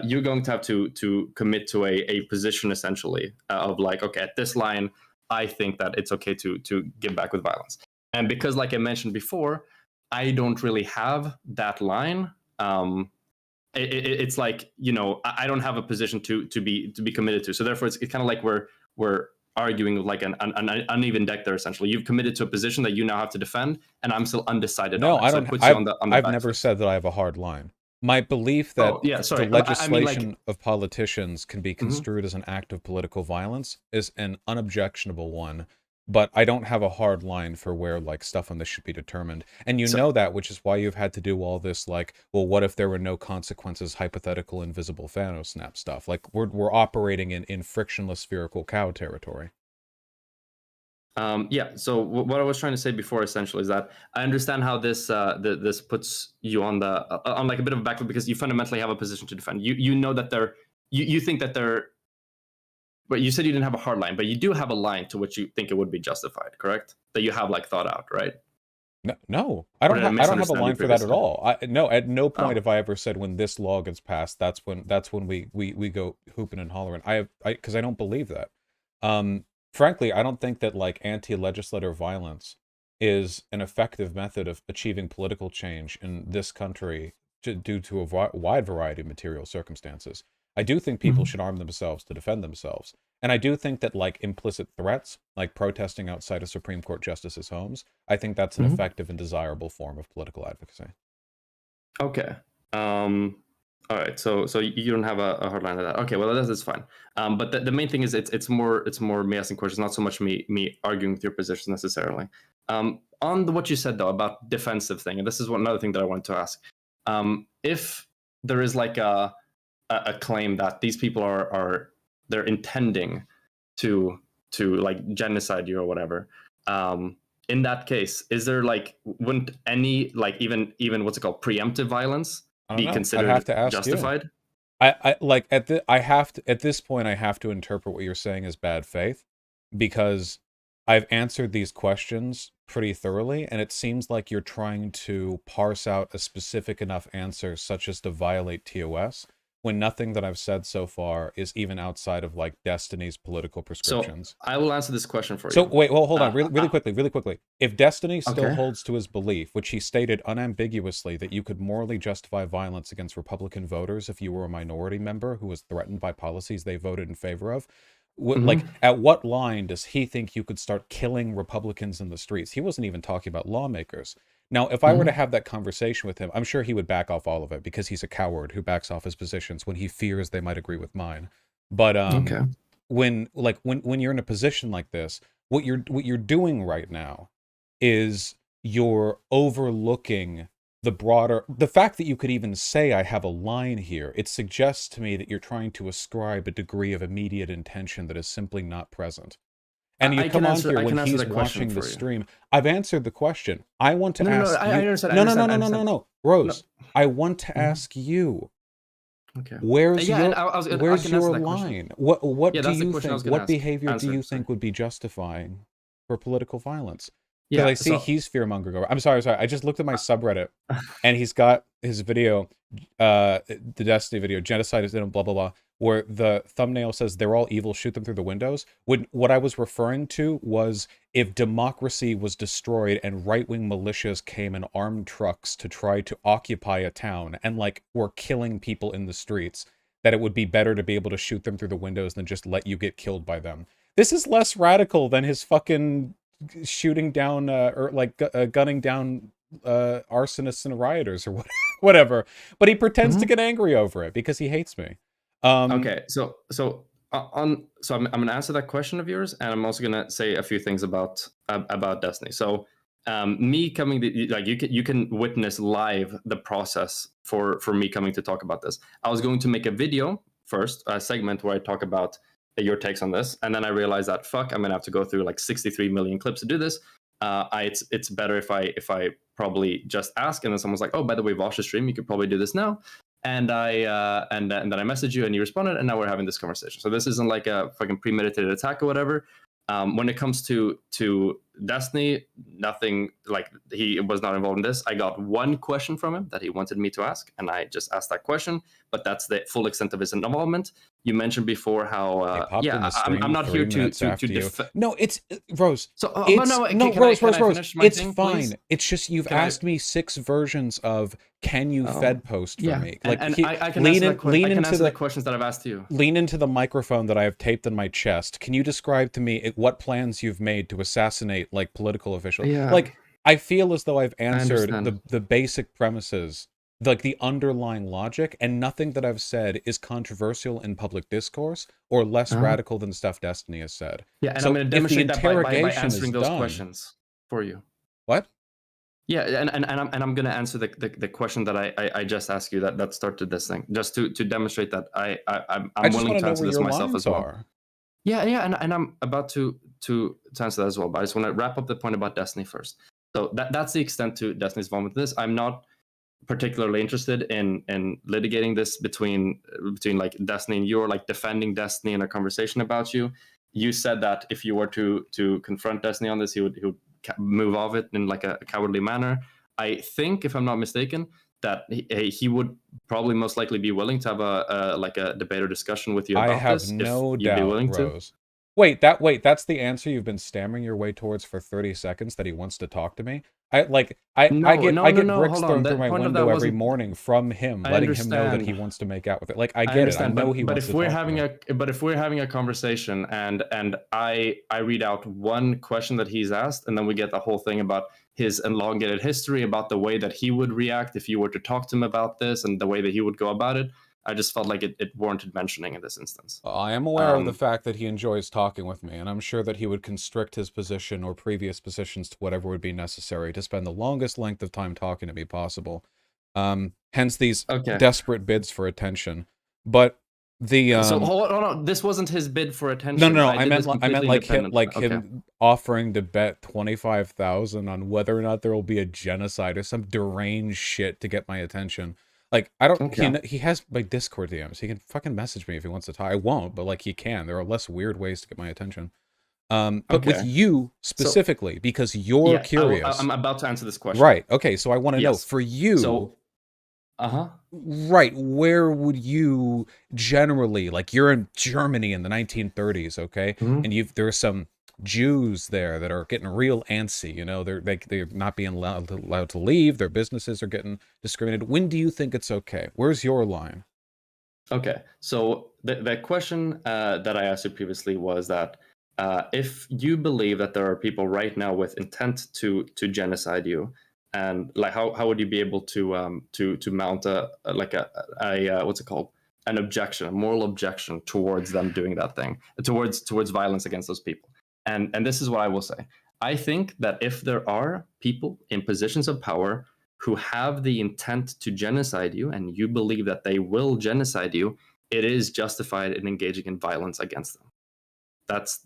you're going to have to commit to a position, essentially, of like, okay, at this line, I think that it's okay to give back with violence. And because, like I mentioned before, I don't really have that line. It's like, I don't have a position to be committed to. So therefore, it's kind of like we're arguing like an uneven deck there. Essentially, you've committed to a position that you now have to defend, and I'm still undecided. No, on it. I So don't. it puts you on the I've never said that I have a hard line. My belief that the legislation of politicians can be construed as an act of political violence is an unobjectionable one. But I don't have a hard line for where like stuff on this should be determined. And know that, which is why you've had to do all this like, well, what if there were no consequences, hypothetical invisible Thanos snap stuff? Like we're operating in frictionless spherical cow territory. Yeah. So what I was trying to say before, essentially, is that I understand how this this puts you on on like a bit of a backfoot, because you fundamentally have a position to defend. You know that you think that they're. But you said you didn't have a hard line, but you do have a line to which you think it would be justified, correct? That you have like thought out, right? No, I Or don't did I have I don't have a misunderstand you line for that at previously? all. No, at no point Oh, have I ever said when this law gets passed, that's when we go hooping and hollering. Because I don't believe that. Frankly, I don't think that like anti-legislative violence is an effective method of achieving political change in this country due to a wide variety of material circumstances. I do think people mhm. should arm themselves to defend themselves. And I do think that like implicit threats, like protesting outside of Supreme Court justices' homes, I think that's an Mhm. effective and desirable form of political advocacy. Okay. Um, all right. So you don't have a hard line to that. Okay. Well, that's fine. But the main thing is it's more me asking questions, not so much me arguing with your position necessarily. On what you said though about defensive thing, and this is another thing that I wanted to ask. If there is like a claim that these people are they're intending to like genocide you or whatever. In that case, is there like wouldn't any like even what's it called preemptive violence I don't be know. I'd have considered to ask you. justified? I like I have to at this point I have to interpret what you're saying as bad faith because I've answered these questions pretty thoroughly and it seems like you're trying to parse out a specific enough answer such as to violate TOS when nothing that I've said so far is even outside of like Destiny's political So prescriptions. I will answer this question for So you. wait, well, hold on, Uh, really quickly. If Destiny still okay. holds to his belief, which he stated unambiguously that you could morally justify violence against Republican voters if you were a minority member who was threatened by policies they voted in favor of, like, Mhm. at what line does he think you could start killing Republicans in the streets? He wasn't even talking about lawmakers. Now, if I were to Mhm. have that conversation with him, I'm sure he would back off all of it because he's a coward who backs off his positions when he fears they might agree with mine. But Okay. when you're in a position like this, what you're doing right now is you're overlooking the fact that you could even say I have a line here. It suggests to me that you're trying to ascribe a degree of immediate intention that is simply not present. And you I come can on answer. here I when can answer he's that question watching the for you. stream. I've answered the question. I want to No, no, no. ask I you. understand. I No, no, no, understand. I no, no, no, understand. no. No. Rose, I want to Mhm. ask you. Okay. Where's Yeah, and your I where's can answer your that question. line? What Yeah, do that's the you question I think? was going to What ask. behavior do Answer. you Sorry. think would be justifying for political violence? Because Yeah. I see So. he's fear mongering. I'm sorry. I just looked at my subreddit and he's got his video, the Destiny video, genocide is in blah blah blah, where the thumbnail says they're all evil, shoot them through the windows. What I was referring to was if democracy was destroyed and right-wing militias came in armed trucks to try to occupy a town and like were killing people in the streets, that it would be better to be able to shoot them through the windows than just let you get killed by them. This is less radical than his fucking shooting down or like gunning down arsonists and rioters or whatever. But he pretends to Mhm. get angry over it because he hates me. Um, Okay. So I'm gonna answer that question of yours, and I'm also gonna say a few things about Destiny. So me coming like you can witness live the process for me coming to talk about this. I was going to make a video first, a segment where I talk about your takes on this, and then I realized that fuck, I'm gonna have to go through like 63 million clips to do this. It's better if I probably just ask, and then someone's like, oh, by the way, watch the stream. You could probably do this now. And and then I messaged you and you responded, and now we're having this conversation. So this isn't like a fucking premeditated attack or whatever. When it comes to Destiny, nothing, like, he was not involved in this. I got one question from him that he wanted me to ask, and I just asked that question. But that's the full extent of his involvement. You mentioned before how I popped in the I'm stream not here 3 minutes to after you. defend. No, it's Rose. So but It's no, no can I Rose, can Rose, I Rose. finish my It's thing, please? fine. It's just you've Can I? asked me 6 versions of can you Oh, Fed post for yeah, me? and Like and he, I can answer that question. lean I can into answer the the questions that I've asked you. lean into the microphone that I have taped on my chest. Can you describe to me what plans you've made to assassinate like political officials? Yeah, Like I feel as though I've I answered understand. the basic premises, like the underlying logic, and nothing that I've said is controversial in public discourse or less Uh-huh. radical than stuff Destiny has said. Yeah, and I'm So going to if the demonstrate that by interrogation is answering those done, questions for you. what? Yeah, and I'm going to answer the question that I just asked you that started this thing, just to demonstrate that I'm I I'm just willing want to to know answer where this your myself lines as well. are. Yeah, and I'm about to answer that as well. But I just want to wrap up the point about Destiny first. So that's the extent to Destiny's involvement in this. I'm not particularly interested in litigating this between like Destiny and you, or like defending Destiny in a conversation about you. You said that if you were to confront Destiny on this, he would move off it in like a cowardly manner. I think, if I'm not mistaken, that he would probably most likely be willing to have a debate or discussion with you I about have this. no if you'd be doubt, willing to. Rose. Wait, that's the answer you've been stammering your way towards for 30 seconds, that he wants to talk to me? I No, get no, I no, get no. bricks Hold on. thrown The through my point of that window every wasn't. morning from him, I letting him know that he understand. wants to make out with it. Like, I I get it. I understand, know he but wants if to we're talk to having me. if we're having a conversation and I read out one question that he's asked, and then we get the whole thing about his elongated history, about the way that he would react if you were to talk to him about this, and the way that he would go about it, I just felt like it warranted mentioning in this instance. I am aware of the Um, fact that he enjoys talking with me, and I'm sure that he would constrict his position or previous positions to whatever would be necessary to spend the longest length of time talking to me possible. Hence these okay. desperate bids for attention. But the So hold on, this wasn't his bid for attention. no, I I did this meant completely like him, independently. Okay. him offering to bet 25,000 on whether or not there will be a genocide or some deranged shit to get my attention. Like, I don't. Okay. He has my Discord DMs. He can fucking message me if he wants to talk. I won't, but like he can. There are less weird ways to get my attention. But with Okay. you specifically, because you're Yeah, curious, I'm about to answer this question. right? Okay, so I want to know Yes. for you. So, Right, where would you generally, like, you're in Germany in the 1930s, okay? Mhm. And there's some Jews there that are getting real antsy, you know, they're not being allowed to leave, their businesses are getting discriminated. When do you think it's okay? Where's your line? Okay, so the question that I asked you previously was that if you believe that there are people right now with intent to genocide you, and like how would you be able to mount a what's it called, an objection, a moral objection towards them doing that thing, towards violence against those people? And this is what I will say. I think that if there are people in positions of power who have the intent to genocide you, and you believe that they will genocide you, it is justified in engaging in violence against them. That's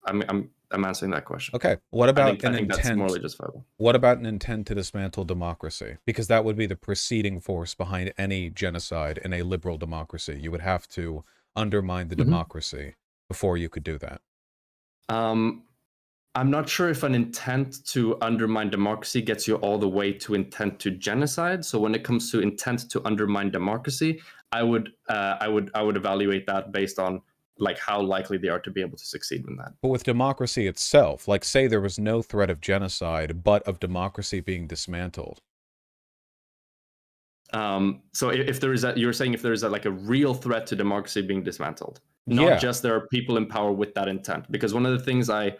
I'm answering that question. Okay, what about I an think that's intent? morally justifiable. What about an intent to dismantle democracy? Because that would be the preceding force behind any genocide in a liberal democracy. You would have to undermine the democracy before you could do that. I'm not sure if an intent to undermine democracy gets you all the way to intent to genocide. So when it comes to intent to undermine democracy, I would evaluate that based on like how likely they are to be able to succeed in that. But with democracy itself, like say there was no threat of genocide, but of democracy being dismantled. So if there is you're saying if there is like a real threat to democracy being dismantled, not just there are people in power with that intent. Because one of the things I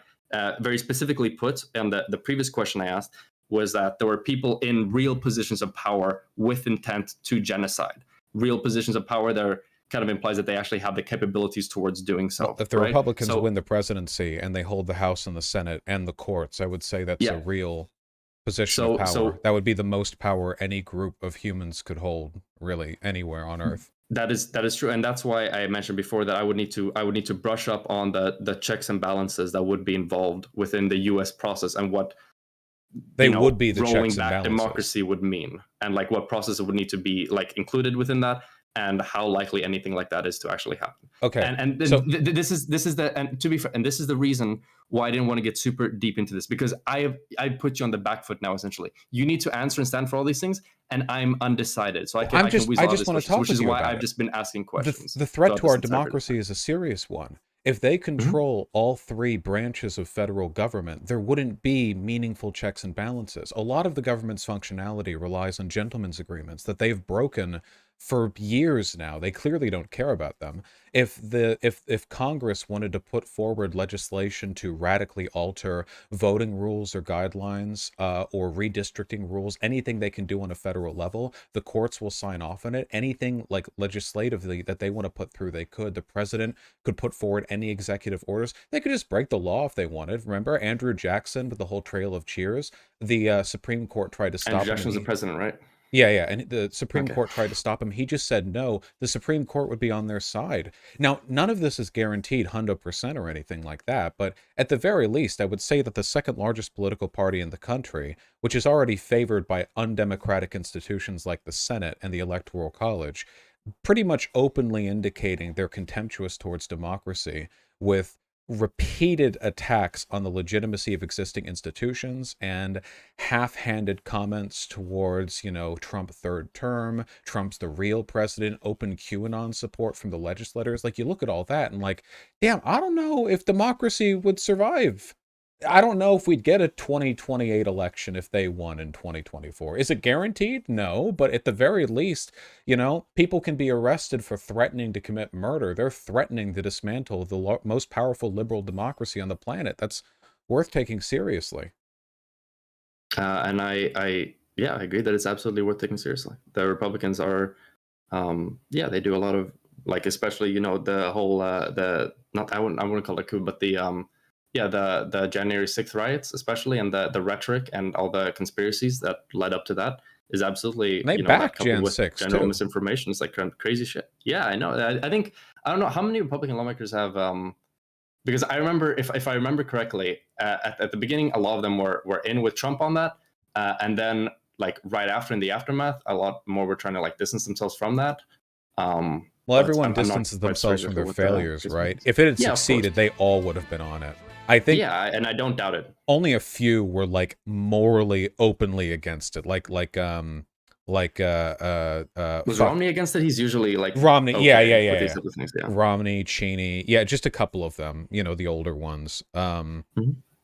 very specifically put on the previous question I asked was that there were people in real positions of power with intent to genocide. Real positions of power there kind of implies that they actually have the capabilities towards doing so. Well, if the Republicans win the presidency and they hold the House and the Senate and the courts, I would say that's a real position of power. That would be the most power any group of humans could hold, really, anywhere on Earth. That is true, and that's why I mentioned before that I would need to brush up on the checks and balances that would be involved within the U.S. process, and what they would be the rolling checks and back balances. Democracy would mean, and like what process would need to be like included within that, and how likely anything like that is to actually happen. Okay, and so this is the, and to be fair, and this is the reason why I didn't want to get super deep into this, because I put you on the back foot now. Essentially, you need to answer and stand for all these things, and I'm undecided. So I just want to talk, which is why I've just been asking questions. The threat to our democracy is a serious one. If they control all three branches of federal government, there wouldn't be meaningful checks and balances. A lot of the government's functionality relies on gentlemen's agreements that they've broken for years now. They clearly don't care about them. If Congress wanted to put forward legislation to radically alter voting rules or guidelines or redistricting rules, anything they can do on a federal level, the courts will sign off on it. Anything like legislatively that they want to put through, they could. The president could put forward any executive orders. They could just break the law if they wanted. Remember Andrew Jackson with the whole trail of cheers? The Supreme Court tried to stop him. Andrew Jackson was the president, right? Yeah, and the Supreme Court tried to stop him. He just said no. The Supreme Court would be on their side. Now, none of this is guaranteed 100% or anything like that, but at the very least, I would say that the second largest political party in the country, which is already favored by undemocratic institutions like the Senate and the Electoral College, pretty much openly indicating they're contemptuous towards democracy with repeated attacks on the legitimacy of existing institutions and half-handed comments towards, Trump third term, Trump's the real president, open QAnon support from the legislators. Like, you look at all that and like, damn, I don't know if democracy would survive. I don't know if we'd get a 2028 election if they won in 2024. Is it guaranteed? No, but at the very least, people can be arrested for threatening to commit murder. They're threatening to dismantle the most powerful liberal democracy on the planet. That's worth taking seriously. And I agree that it's absolutely worth taking seriously. The Republicans are, they do a lot of, like, especially, the whole, I wouldn't call it a coup, but the January 6th riots, especially, and the rhetoric and all the conspiracies that led up to that is absolutely, And they back Jan 6 general too. misinformation. It's like crazy shit. Yeah, I know. I think, I don't know how many Republican lawmakers have, because I remember, if I remember correctly, at the beginning, a lot of them were in with Trump on that, and then like right after, in the aftermath, a lot more were trying to like distance themselves from that. Well, everyone distances themselves from their failures, right? If it had succeeded, they all would have been on it. I think. Yeah, and I don't doubt it. Only a few were like morally, openly against it. Was Romney against it? He's usually like Romney. Okay Yeah. these type of things, yeah. Romney, Cheney. Yeah, just a couple of them. The older ones. Mhm.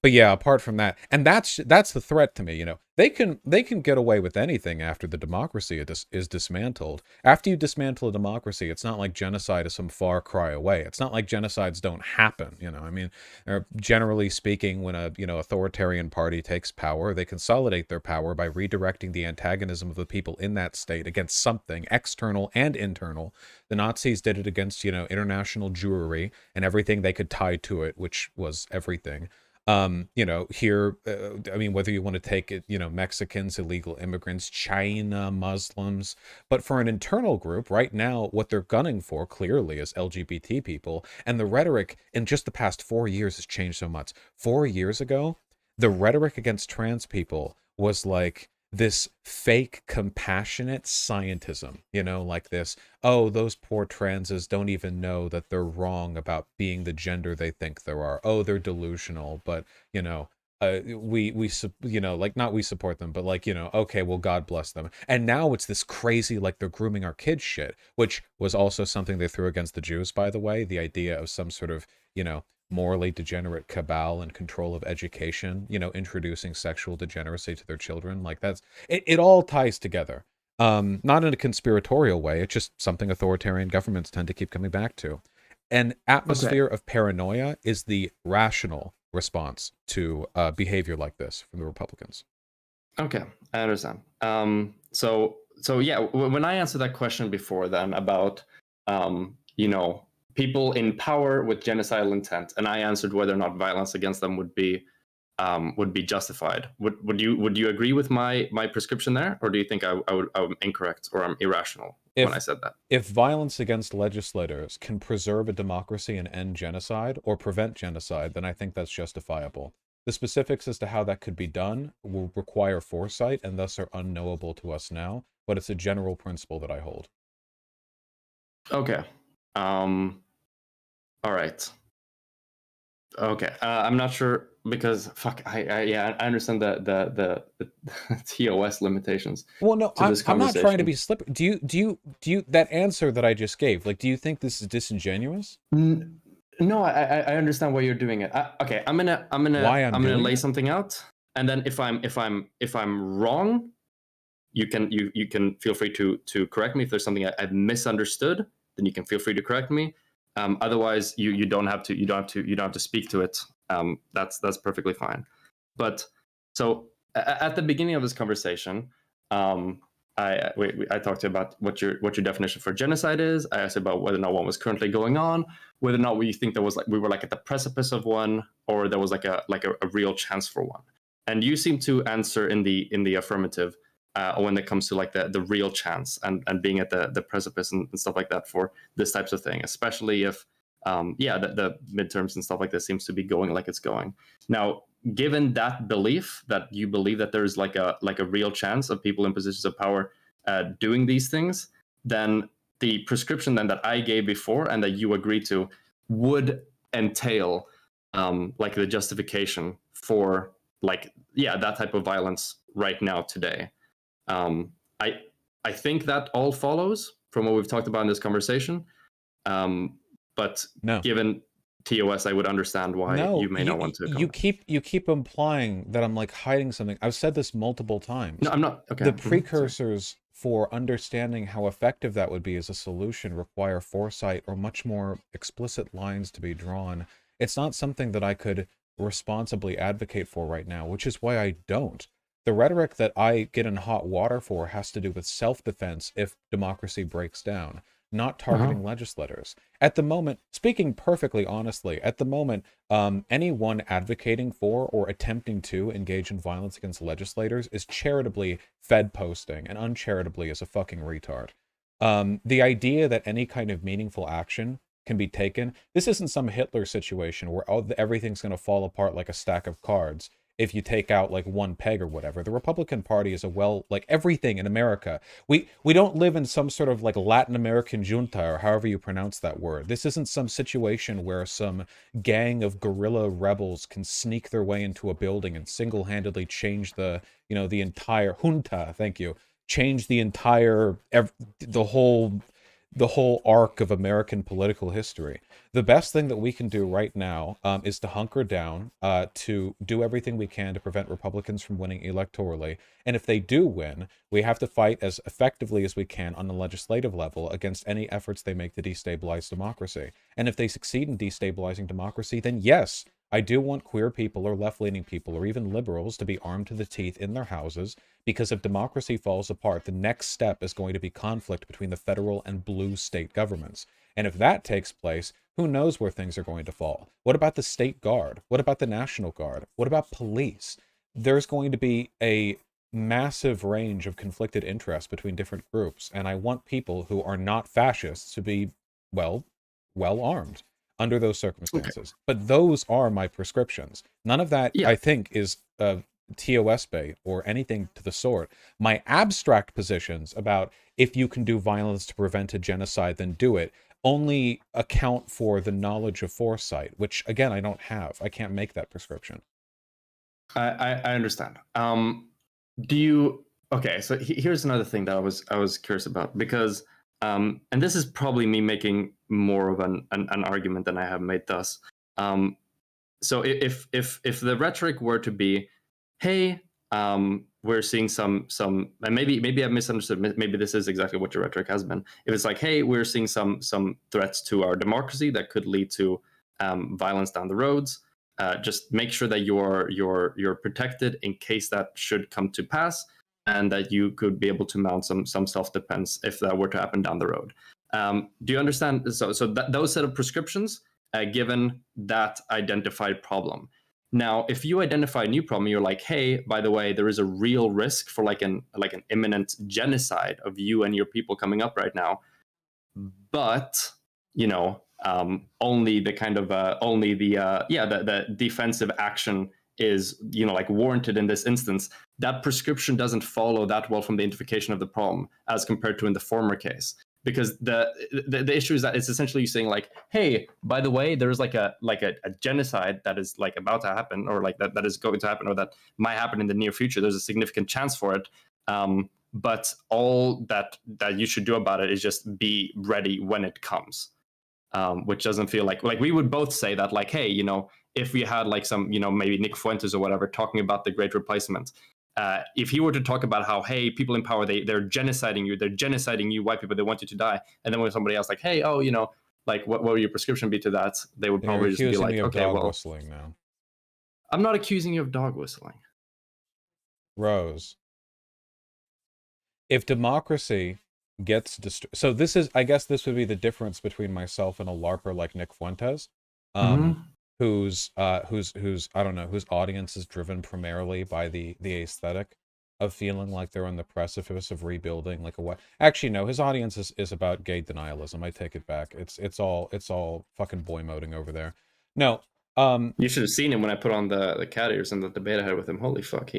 But yeah, apart from that, and that's the threat to me. They can get away with anything after the democracy is dismantled. After you dismantle a democracy, it's not like genocide is some far cry away. It's not like genocides don't happen. I mean, generally speaking, when a authoritarian party takes power, they consolidate their power by redirecting the antagonism of the people in that state against something external and internal. The Nazis did it against international Jewry and everything they could tie to it, which was everything. Here, I mean, whether you want to take it, Mexicans, illegal immigrants, China, Muslims, but for an internal group right now, what they're gunning for clearly is LGBT people. And the rhetoric in just the past 4 years has changed so much. 4 years ago, the rhetoric against trans people was like this fake compassionate scientism, like this, oh, those poor transes don't even know that they're wrong about being the gender they think they are. Oh, they're delusional, but we like, not we support them, but like, okay, well, God bless them. And now it's this crazy, like, they're grooming our kids shit, which was also something they threw against the Jews, by the way, the idea of some sort of, morally degenerate cabal and control of education, introducing sexual degeneracy to their children. Like, that's it all ties together. Not in a conspiratorial way. It's just something authoritarian governments tend to keep coming back to. An atmosphere of paranoia is the rational response to behavior like this from the Republicans. Okay, I understand. So yeah, when I answered that question before, then about people in power with genocidal intent, and I answered whether or not violence against them would be justified. Would you agree with my prescription there, or do you think I'm incorrect or I'm irrational when I said that? If violence against legislators can preserve a democracy and end genocide or prevent genocide, then I think that's justifiable. The specifics as to how that could be done will require foresight and thus are unknowable to us now, but it's a general principle that I hold. Okay. All right. Okay. I'm not sure because I understand the TOS limitations. Well, no, I'm not trying to be slippery. Do you that answer that I just gave, like, do you think this is disingenuous? No, I understand why you're doing it. Okay, I'm gonna lay something out, and then if I'm wrong, you can feel free to correct me. If there's something I've misunderstood, then you can feel free to correct me. Otherwise, you don't have to speak to it. That's perfectly fine. But so at the beginning of this conversation, I talked about what your definition for genocide is. I asked about whether or not one was currently going on, whether or not we think there was we were like at the precipice of one, or there was like a real chance for one. And you seem to answer in the affirmative when it comes to like the real chance and being at the precipice and stuff like that for this types of thing, especially if the midterms and stuff like this seems to be going like it's going. Now, given that belief, that you believe that there's like a real chance of people in positions of power doing these things, then the prescription then that I gave before and that you agreed to would entail like the justification for like that type of violence right now today. Um, I I think that all follows from what we've talked about in this conversation. But No. given TOS, I would understand why No, you may not want to you comment. keep implying that I'm like hiding something. I've said this multiple times. No, I'm not. Okay. The Sorry. precursors for understanding how effective that would be as a solution require foresight or much more explicit lines to be drawn. It's not something that I could responsibly advocate for right now, which is why I don't. The rhetoric that I get in hot water for has to do with self-defense if democracy breaks down, not targeting legislators. At the moment, speaking perfectly honestly, at the moment, anyone advocating for or attempting to engage in violence against legislators is charitably fed posting, and uncharitably is a fucking retard. The idea that any kind of meaningful action can be taken, this isn't some Hitler situation where everything's going to fall apart like a stack of cards if you take out like one peg or whatever. The Republican Party is like everything in America. We don't live in some sort of like Latin American junta or however you pronounce that word. This isn't some situation where some gang of guerrilla rebels can sneak their way into a building and single-handedly change the entire junta, thank you, change the entire the whole arc of American political history. The best thing that we can do right now is to hunker down, to do everything we can to prevent Republicans from winning electorally. And if they do win, we have to fight as effectively as we can on the legislative level against any efforts they make to destabilize democracy. And if they succeed in destabilizing democracy, then yes, I do want queer people or left-leaning people or even liberals to be armed to the teeth in their houses, because if democracy falls apart, the next step is going to be conflict between the federal and blue state governments. And if that takes place, who knows where things are going to fall? What about the state guard? What about the National Guard? What about police? There's going to be a massive range of conflicted interests between different groups, and I want people who are not fascists to be, well armed under those circumstances. But those are my prescriptions. None of that, I think, is TOS bait or anything to the sort. My abstract positions about if you can do violence to prevent a genocide, then do it, only account for the knowledge of foresight, which, again, I don't have. I can't make that prescription. I understand. Do you... Okay, so here's another thing that I was curious about, because and this is probably me making more of an argument than I have made thus. So if the rhetoric were to be, hey, we're seeing some, and maybe I've misunderstood. Maybe this is exactly what your rhetoric has been. If it's like, hey, we're seeing some threats to our democracy that could lead to violence down the roads. Just make sure that you're protected in case that should come to pass, and that you could be able to mount some self-defense if that were to happen down the road. Do you understand? So those set of prescriptions, given that identified problem. Now, if you identify a new problem, you're like, hey, by the way, there is a real risk for like an imminent genocide of you and your people coming up right now. But, only the kind of the defensive action is like warranted in this instance. That prescription doesn't follow that well from the identification of the problem as compared to in the former case, because the issue is that it's essentially you saying like, hey, by the way, there's like a genocide that is like about to happen, or like that is going to happen, or that might happen in the near future. There's a significant chance for it, but all that you should do about it is just be ready when it comes. Which doesn't feel like we would both say that, like, hey, if we had like some, maybe Nick Fuentes or whatever talking about the Great Replacement, if he were to talk about how, hey, people in power, they're genociding you, white people, they want you to die, and then when somebody else like, hey, oh, like what would your prescription be to that? They would probably just be like, okay, well, whistling now. I'm not accusing you of dog whistling. Rose, if democracy gets so this is, I guess this would be the difference between myself and a LARPer like Nick Fuentes, whose I don't know, whose audience is driven primarily by the aesthetic of feeling like they're on the precipice of rebuilding like a what. Actually, no, his audience is about gay denialism. I take it back. It's all fucking boy moding over there. No. You should have seen him when I put on the cat ears and the debate I had with him. Holy fuck,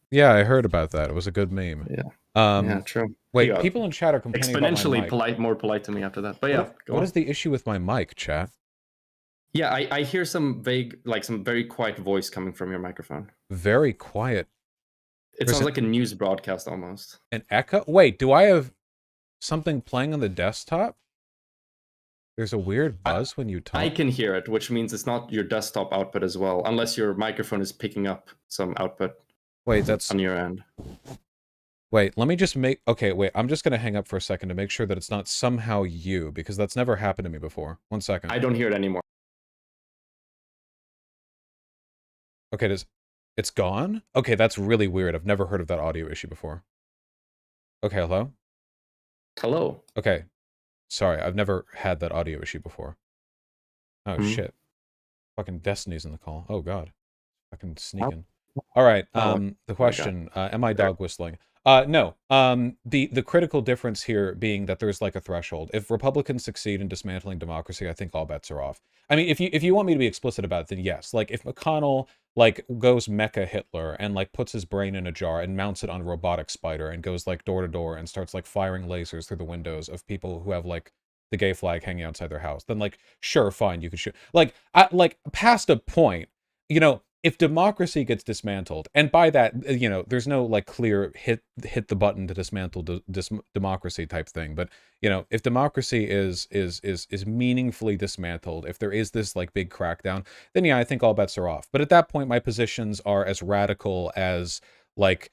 yeah, I heard about that. It was a good meme. Yeah, true. Wait, people in chat are complaining exponentially about my mic. more polite to me after that. But yeah, what is the issue with my mic, chat? Yeah, I hear some vague, like some very quiet voice coming from your microphone. Very quiet. It There's sounds like a news broadcast almost. an echo. Wait, do I have something playing on the desktop? There's a weird I, buzz when you I talk. can hear it, which means it's not your desktop output as well, unless your microphone is picking up some output Wait, that's... on your end. Wait, let me just make... Okay, wait, I'm just gonna hang up for a second to make sure that it's not somehow you, because that's never happened to me before. 1 second. I don't hear it anymore. Okay, it's gone? Okay, that's really weird. I've never heard of that audio issue before. Okay, hello? Hello. Okay. Sorry, I've never had that audio issue before. Oh, shit. Fucking Destiny's in the call. Oh, God. Fucking sneaking. All right, the question, am I dog whistling? No. The critical difference here being that there's like a threshold. If Republicans succeed in dismantling democracy, I think all bets are off. I mean, if you want me to be explicit about it, then yes. Like, if McConnell, like, goes Mecha Hitler and, like, puts his brain in a jar and mounts it on a robotic spider and goes, like, door to door and starts, like, firing lasers through the windows of people who have, like, the gay flag hanging outside their house, then, like, sure, fine, you could shoot. Like, past a point, you know, if democracy gets dismantled, and by that, you know, there's no like clear hit the button to dismantle democracy type thing, but you know, if democracy is meaningfully dismantled, if there is this like big crackdown, then yeah, I think all bets are off. But at that point, my positions are as radical as like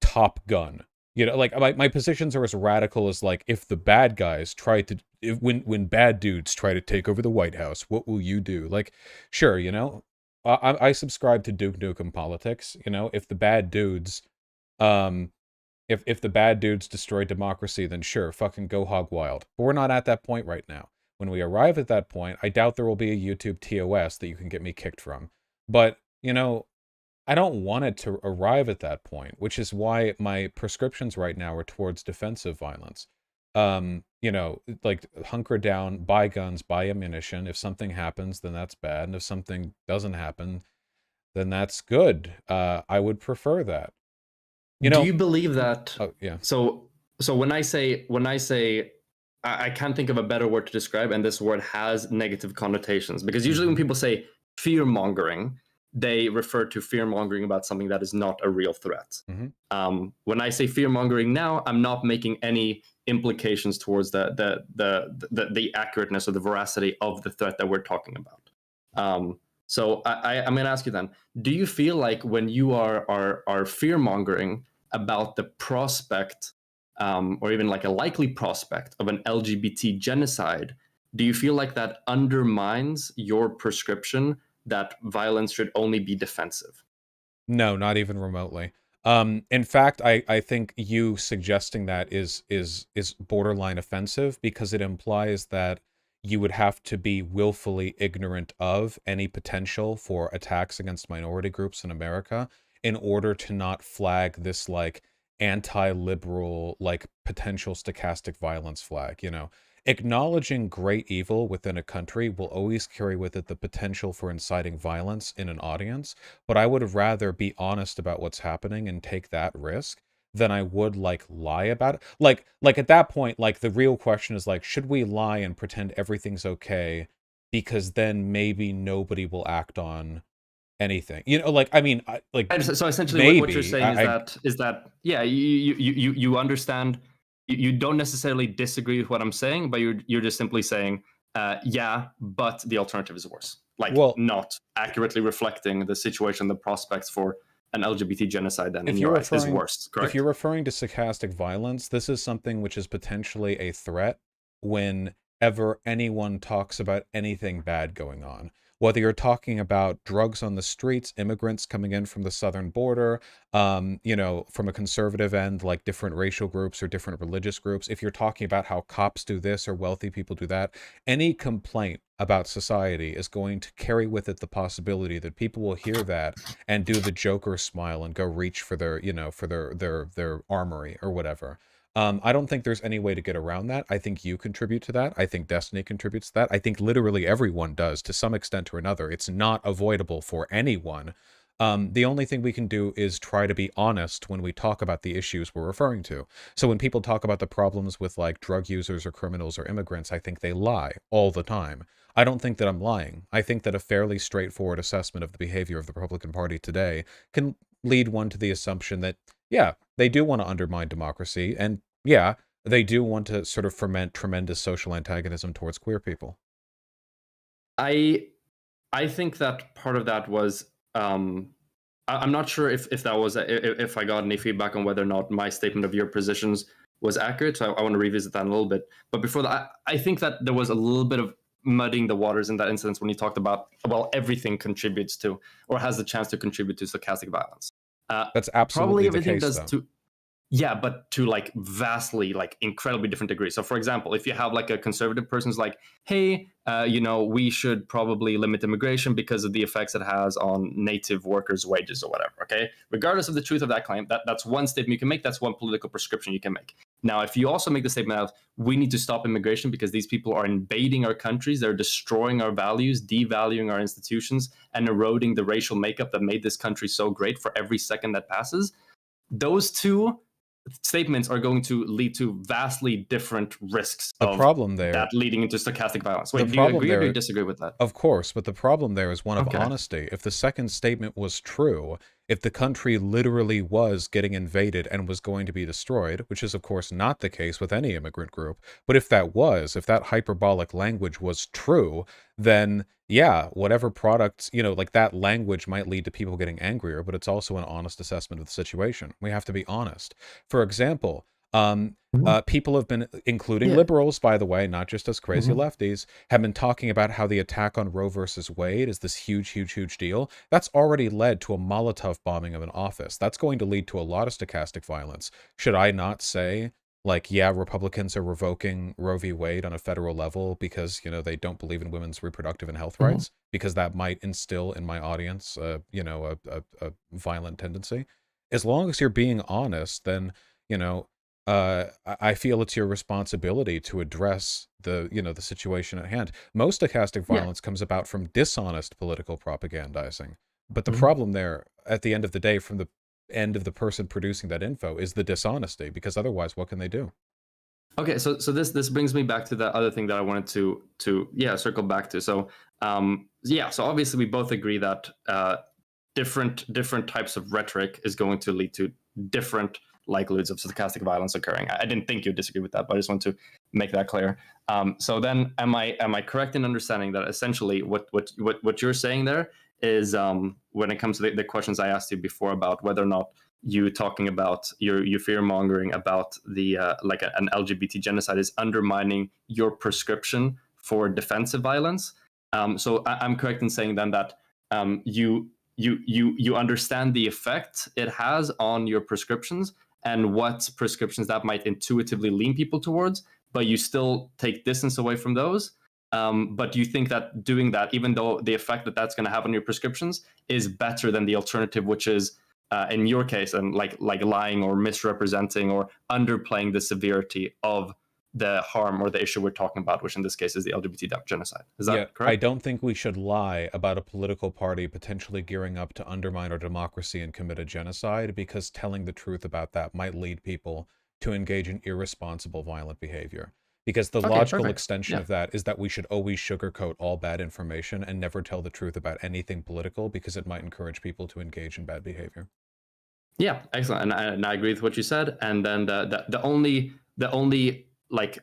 Top Gun. You know, like my positions are as radical as like if the bad guys try to when bad dudes try to take over the White House, what will you do? Like, sure, you know. I subscribe to Duke Nukem politics. You know, if the bad dudes, if the bad dudes destroy democracy, then sure, fucking go hog wild. But we're not at that point right now. When we arrive at that point, I doubt there will be a YouTube TOS that you can get me kicked from. But you know, I don't want it to arrive at that point, which is why my prescriptions right now are towards defensive violence. You know, like hunker down, buy guns, buy ammunition. If something happens, then that's bad. And if something doesn't happen, then that's good. I would prefer that. You know, do you believe that? Oh, yeah. So when I say I can't think of a better word to describe, and this word has negative connotations because usually when people say fear mongering, they refer to fear mongering about something that is not a real threat. When I say fear mongering now, I'm not making any implications towards the accurateness or the veracity of the threat that we're talking about. So I'm going to ask you then: do you feel like when you are fear mongering about the prospect, or even like a likely prospect of an LGBT genocide, do you feel like that undermines your prescription that violence should only be defensive? No, not even remotely. In fact, I think you suggesting that is borderline offensive because it implies that you would have to be willfully ignorant of any potential for attacks against minority groups in America in order to not flag this like anti-liberal, like potential stochastic violence flag, you know. Acknowledging great evil within a country will always carry with it the potential for inciting violence in an audience, but I would rather be honest about what's happening and take that risk than I would like lie about it. Like at that point, like the real question is like, should we lie and pretend everything's okay because then maybe nobody will act on anything? You know, like I mean, like so essentially, maybe, what you're saying is that yeah, you understand. You don't necessarily disagree with what I'm saying, but you're just simply saying, yeah, but the alternative is worse. Like, well, not accurately reflecting the situation, the prospects for an LGBT genocide then in your eyes is worse, correct? If you're referring to stochastic violence, this is something which is potentially a threat whenever anyone talks about anything bad going on. Whether you're talking about drugs on the streets, immigrants coming in from the southern border, you know, from a conservative end, like different racial groups or different religious groups, if you're talking about how cops do this or wealthy people do that, any complaint about society is going to carry with it the possibility that people will hear that and do the Joker smile and go reach for their, you know, for their armory or whatever. I don't think there's any way to get around that. I think you contribute to that. I think Destiny contributes to that. I think literally everyone does to some extent or another. It's not avoidable for anyone. The only thing we can do is try to be honest when we talk about the issues we're referring to. So when people talk about the problems with like drug users or criminals or immigrants, I think they lie all the time. I don't think that I'm lying. I think that a fairly straightforward assessment of the behavior of the Republican Party today can lead one to the assumption that, yeah, they do want to undermine democracy, and yeah, they do want to sort of foment tremendous social antagonism towards queer people. I think that part of that was I'm not sure if that was if I got any feedback on whether or not my statement of your positions was accurate. So I want to revisit that in a little bit. But before that, I think that there was a little bit of muddying the waters in that instance when you talked about, well, everything contributes to or has the chance to contribute to stochastic violence. That's absolutely Probably the everything case, does though. to. Yeah, but to like vastly, like incredibly different degrees. So, for example, if you have like a conservative person who's like, "Hey, we should probably limit immigration because of the effects it has on native workers' wages or whatever." Okay, regardless of the truth of that claim, that's one statement you can make. That's one political prescription you can make. Now, if you also make the statement of we need to stop immigration because these people are invading our countries, they're destroying our values, devaluing our institutions, and eroding the racial makeup that made this country so great for every second that passes, those two statements are going to lead to vastly different risks The of problem there, that leading into stochastic violence. Wait, the do you problem agree or do you there, disagree with that? of course, but the problem there is one of Okay. honesty. If the second statement was true, if the country literally was getting invaded and was going to be destroyed, which is of course not the case with any immigrant group, but if that hyperbolic language was true, then yeah, whatever products, like that language might lead to people getting angrier, but it's also an honest assessment of the situation. We have to be honest. For example, people have been, including Yeah. liberals, by the way, not just us crazy Mhm. lefties, have been talking about how the attack on Roe versus Wade is this huge, huge, huge deal. That's already led to a Molotov bombing of an office. That's going to lead to a lot of stochastic violence. Should I not say, like, yeah, Republicans are revoking Roe v. Wade on a federal level because, they don't believe in women's reproductive and health Mhm. rights? Because that might instill in my audience, a violent tendency. As long as you're being honest, then, you know, I feel it's your responsibility to address the situation at hand. Most stochastic Yeah. violence comes about from dishonest political propagandizing. But the Mhm. problem there, at the end of the day, from the end of the person producing that info, is the dishonesty, because otherwise, what can they do? Okay, so this brings me back to the other thing that I wanted to circle back to. So so obviously we both agree that different types of rhetoric is going to lead to different likelihoods of stochastic violence occurring. I didn't think you'd disagree with that, but I just want to make that clear. So then, am I correct in understanding that essentially what you're saying there is when it comes to the questions I asked you before about whether or not you talking about your fear mongering about the an LGBT genocide is undermining your prescription for defensive violence. So I'm correct in saying then that you understand the effect it has on your prescriptions and what prescriptions that might intuitively lean people towards, but you still take distance away from those. But you think that doing that, even though the effect that that's going to have on your prescriptions is better than the alternative, which is in your case, and like lying or misrepresenting or underplaying the severity of the harm or the issue we're talking about, which in this case is the LGBT genocide. Is Yeah, that I correct? don't think we should lie about a political party potentially gearing up to undermine our democracy and commit a genocide, because telling the truth about that might lead people to engage in irresponsible violent behavior. Because the Okay, logical perfect. extension Yeah. of that is that we should always sugarcoat all bad information and never tell the truth about anything political, because it might encourage people to engage in bad behavior. Yeah, excellent, and I agree with what you said. And then the only like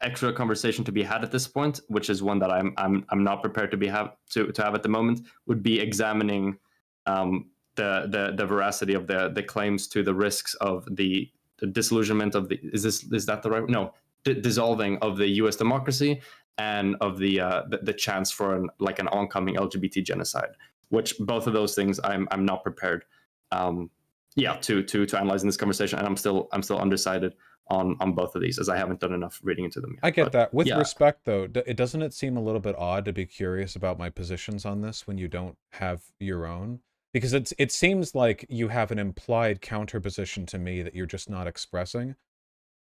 extra conversation to be had at this point, which is one that I'm not prepared to have at the moment, would be examining the veracity of the claims to the risks of the disillusionment of the is that the right no dissolving of the U.S. democracy and of the chance for an oncoming LGBT genocide, which both of those things I'm not prepared um, to analyze in this conversation, and I'm still undecided on both of these as I haven't done enough reading into them yet. I get But that. With yeah, respect, though, doesn't it seem a little bit odd to be curious about my positions on this when you don't have your own? Because it seems like you have an implied counterposition to me that you're just not expressing,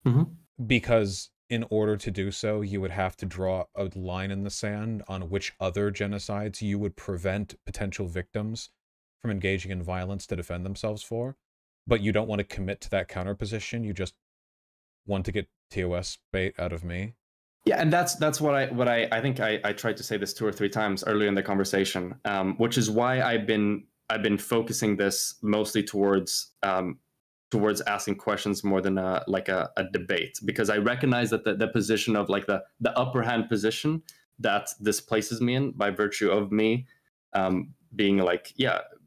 Mhm. because in order to do so, you would have to draw a line in the sand on which other genocides you would prevent potential victims from engaging in violence to defend themselves for, but you don't want to commit to that counter position. You just want to get TOS bait out of me. Yeah, and that's what I think I tried to say this 2 or 3 times earlier in the conversation, which is why I've been focusing this mostly towards asking questions more than a debate, because I recognize that the position of like the upper hand position that this places me in by virtue of me being like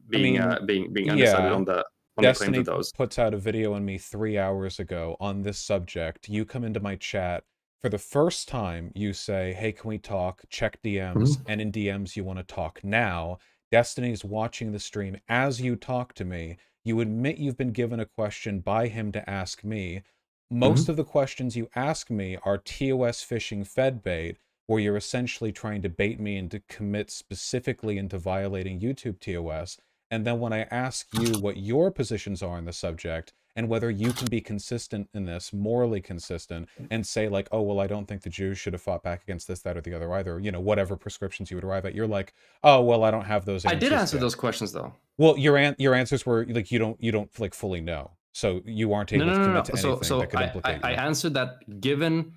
being undecided on the Destiny claims of those. puts out a video on me 3 hours ago on this subject. You come into my chat. For the first time, you say, hey, can we talk? Check DMs. And in DMs, you want to talk now. Destiny's watching the stream as you talk to me. You admit you've been given a question by him to ask me. Most of the questions you ask me are TOS phishing fed bait, where you're essentially trying to bait me into commit specifically into violating YouTube TOS. And then when I ask you what your positions are on the subject, and whether you can be consistent in this, morally consistent, and say like, oh, well, I don't think the Jews should have fought back against this, that, or the other either, you know, whatever prescriptions you would arrive at, you're like, oh, well, I don't have those answers. I did answer yet. those questions though. Well, your answers were like, you don't like fully know. So you aren't able to commit to anything that could implicate I you. answered that given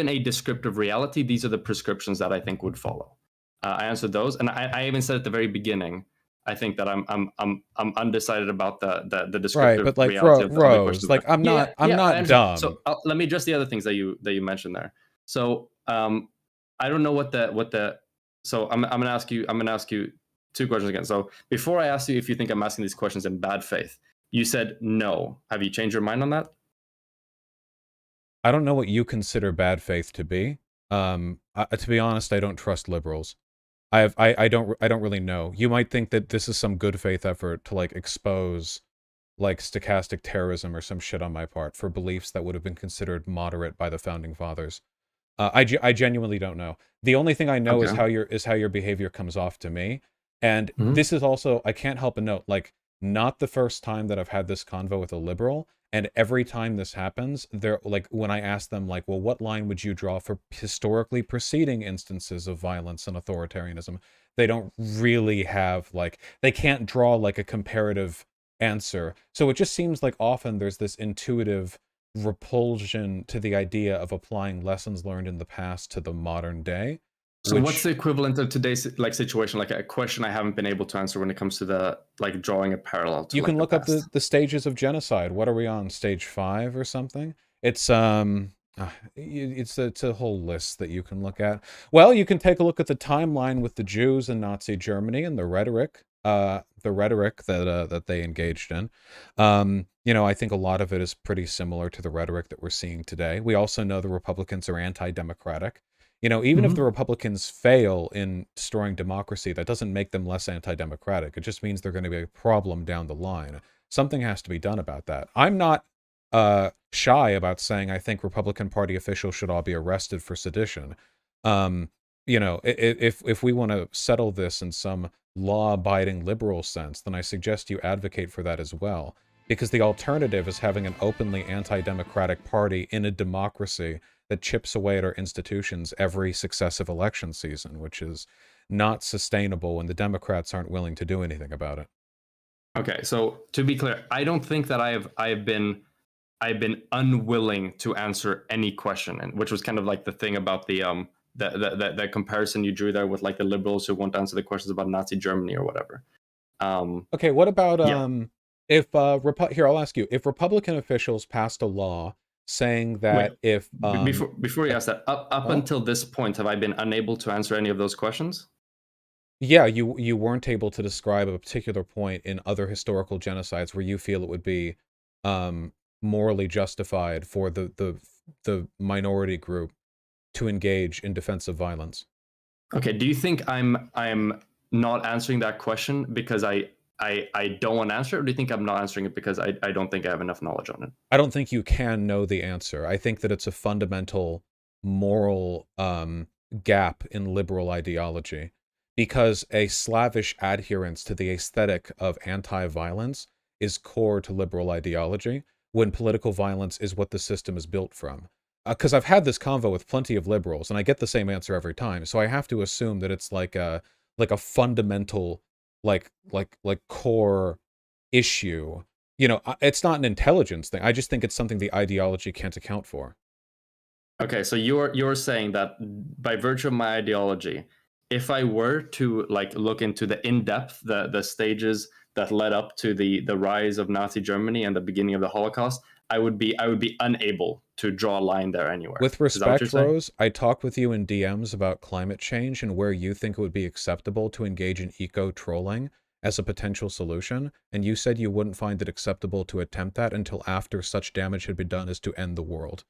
a descriptive reality, these are the prescriptions that I think would follow. I answered those, and I even said at the very beginning, I think that I'm undecided about the descriptive right, but like reality of the other Rose, questions. like I'm not dumb. So let me address the other things that you mentioned there. So I don't know what the so I'm gonna ask you 2 questions again. So before I asked you if you think I'm asking these questions in bad faith, you said no. Have you changed your mind on that? I don't know what you consider bad faith to be. To be honest, I don't trust liberals. I don't really know. You might think that this is some good faith effort to like expose like stochastic terrorism or some shit on my part for beliefs that would have been considered moderate by the founding fathers. I genuinely don't know. The only thing I know is how your behavior comes off to me. And this is also, I can't help but note, like, not the first time that I've had this convo with a liberal. And every time this happens, they're like, when I ask them, like, well, what line would you draw for historically preceding instances of violence and authoritarianism? They don't really have, like, they can't draw, like, a comparative answer. So it just seems like often there's this intuitive repulsion to the idea of applying lessons learned in the past to the modern day. So what's the equivalent of today's like situation, like a question I haven't been able to answer when it comes to the like drawing a parallel to you can look up the the stages of genocide. What are we on, stage 5 or something? It's it's a whole list that you can look at. Well, you can take a look at the timeline with the Jews in Nazi Germany and the rhetoric that they engaged in. You know, I think a lot of it is pretty similar to the rhetoric that we're seeing today. We also know the Republicans are anti-democratic. You know, even if the Republicans fail in destroying democracy, that doesn't make them less anti-democratic. It just means they're going to be a problem down the line. Something has to be done about that. I'm not shy about saying I think Republican Party officials should all be arrested for sedition. You know, if we want to settle this in some law-abiding liberal sense, then I suggest you advocate for that as well. Because the alternative is having an openly anti-democratic party in a democracy that chips away at our institutions every successive election season, which is not sustainable when the Democrats aren't willing to do anything about it. Okay, so to be clear, I don't think that I've been unwilling to answer any question, and which was kind of like the thing about the comparison you drew there with like the liberals who won't answer the questions about Nazi Germany or whatever. Okay, what about if here I'll ask you, if Republican officials passed a law saying that before you ask that, up until this point, have I been unable to answer any of those questions? Yeah, you weren't able to describe a particular point in other historical genocides where you feel it would be morally justified for the minority group to engage in defensive violence. Okay, do you think I'm not answering that question because I don't want to answer it, or do you think I'm not answering it because I don't think I have enough knowledge on it? I don't think you can know the answer. I think that it's a fundamental moral gap in liberal ideology, because a slavish adherence to the aesthetic of anti-violence is core to liberal ideology, when political violence is what the system is built from. Because I've had this convo with plenty of liberals, and I get the same answer every time, so I have to assume that it's like a fundamental core issue. You know, it's not an intelligence thing. I just think it's something the ideology can't account for. Okay, so you're saying that by virtue of my ideology, if I were to like look into the in-depth, the stages that led up to the rise of Nazi Germany and the beginning of the Holocaust, I would be unable to draw a line there anywhere. With respect, Rose, I talked with you in DMs about climate change and where you think it would be acceptable to engage in eco-trolling as a potential solution, and you said you wouldn't find it acceptable to attempt that until after such damage had been done as to end the world.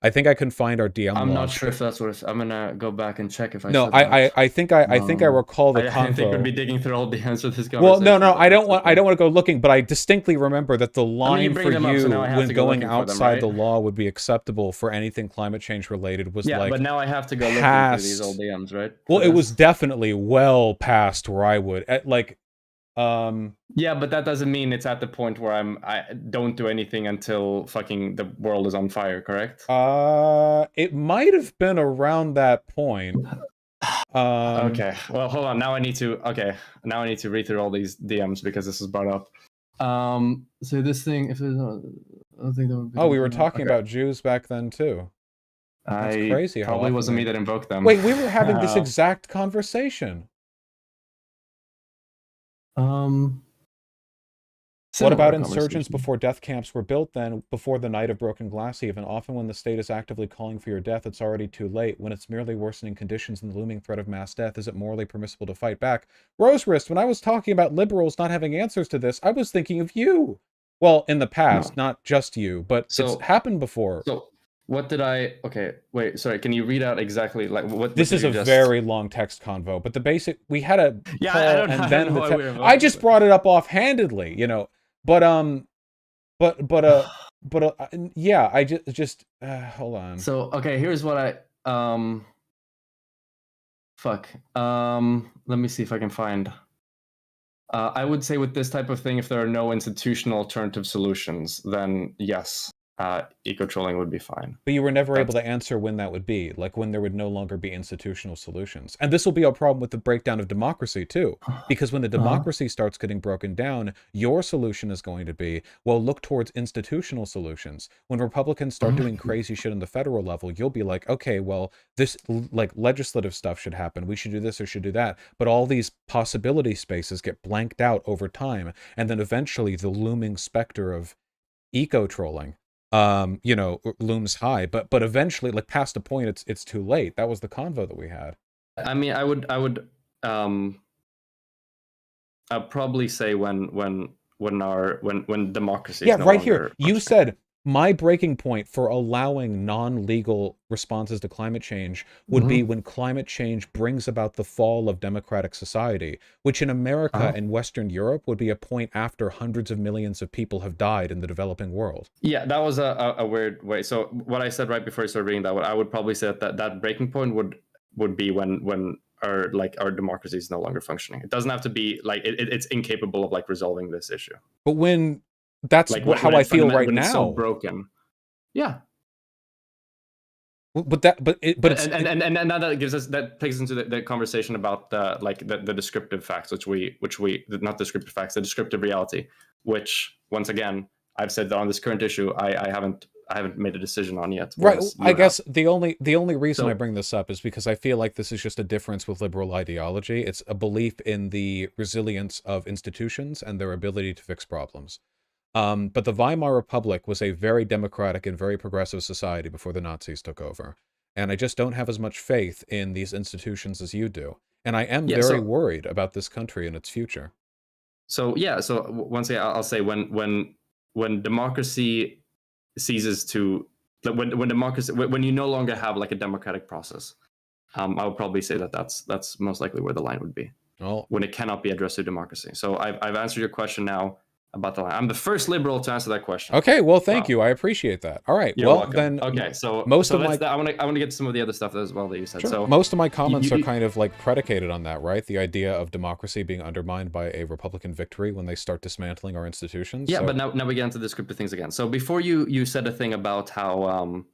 I think I can find our DM. I'm not sure if that's what I'm gonna go back and check if I. No, I think I recall the convo. I think we'd be digging through all the answers to this Well, conversation. no, I don't want to go looking, but I distinctly remember that the line for you when going outside the law would be acceptable for anything climate change related was like. Yeah, but now I have to go looking through these old DMs, right? Well, it was definitely well past where I would Yeah, but that doesn't mean it's at the point where I don't do anything until fucking the world is on fire, correct? It might have been around that point. Okay. Well, hold on. Now I need to read through all these DMs because this is brought up. So this thing, if there's I don't think that would be. Oh, we were talking about Jews back then too. That's crazy. Probably wasn't me that invoked them. Wait, we were having this exact conversation. What about insurgents before death camps were built then, before the night of broken glass even? Often when the state is actively calling for your death, it's already too late. When it's merely worsening conditions and the looming threat of mass death, is it morally permissible to fight back? Rosewrist, when I was talking about liberals not having answers to this, I was thinking of you. Well, in the past, not just you, but it's happened before. So what did I... Okay, wait, sorry, can you read out exactly, like, what... This is a very long text convo, but the basic... We had a call, and then I just brought it up offhandedly, you know, yeah, I just hold on. So, okay, here's what I... let me see if I can find... I would say with this type of thing, if there are no institutional alternative solutions, then yes, eco-trolling would be fine. But you were never able to answer when that would be, like when there would no longer be institutional solutions. And this will be a problem with the breakdown of democracy too, because when the democracy starts getting broken down, your solution is going to be, well, look towards institutional solutions. When Republicans start doing crazy shit on the federal level, you'll be like, okay, well, this like legislative stuff should happen. We should do this or should do that. But all these possibility spaces get blanked out over time. And then eventually the looming specter of eco-trolling you know, looms high, but eventually, like past a point, it's too late. That was the convo that we had. I mean, I'd probably say when democracy. Yeah, right here. You said my breaking point for allowing non-legal responses to climate change would be when climate change brings about the fall of democratic society, which in America and Western Europe would be a point after hundreds of millions of people have died in the developing world. Yeah, that was a weird way. So what I said right before I started reading that, I would probably say that breaking point would be when our democracy is no longer functioning. It doesn't have to be like it's incapable of like resolving this issue. But when that's like how I feel right now. It's so broken. Yeah. But now that takes us into the conversation about the descriptive facts, the descriptive reality, which once again I've said that on this current issue I haven't made a decision on yet. Right. I guess the only reason I bring this up is because I feel like this is just a difference with liberal ideology. It's a belief in the resilience of institutions and their ability to fix problems. But the Weimar Republic was a very democratic and very progressive society before the Nazis took over. And I just don't have as much faith in these institutions as you do. And I am very worried about this country and its future. So once again, I'll say when democracy ceases to, when you no longer have like a democratic process, I would probably say that's most likely where the line would be. Oh. When it cannot be addressed through democracy. So I've answered your question now about the line. I'm the first liberal to answer that question. Okay, well, thank you. I appreciate that. All right, You're welcome. Then. Okay, so I want to get to some of the other stuff as well that you said. Sure. So most of my comments are kind of like predicated on that, right? The idea of democracy being undermined by a Republican victory when they start dismantling our institutions. Yeah, but now we get into the descriptive things again. So before you said a thing about how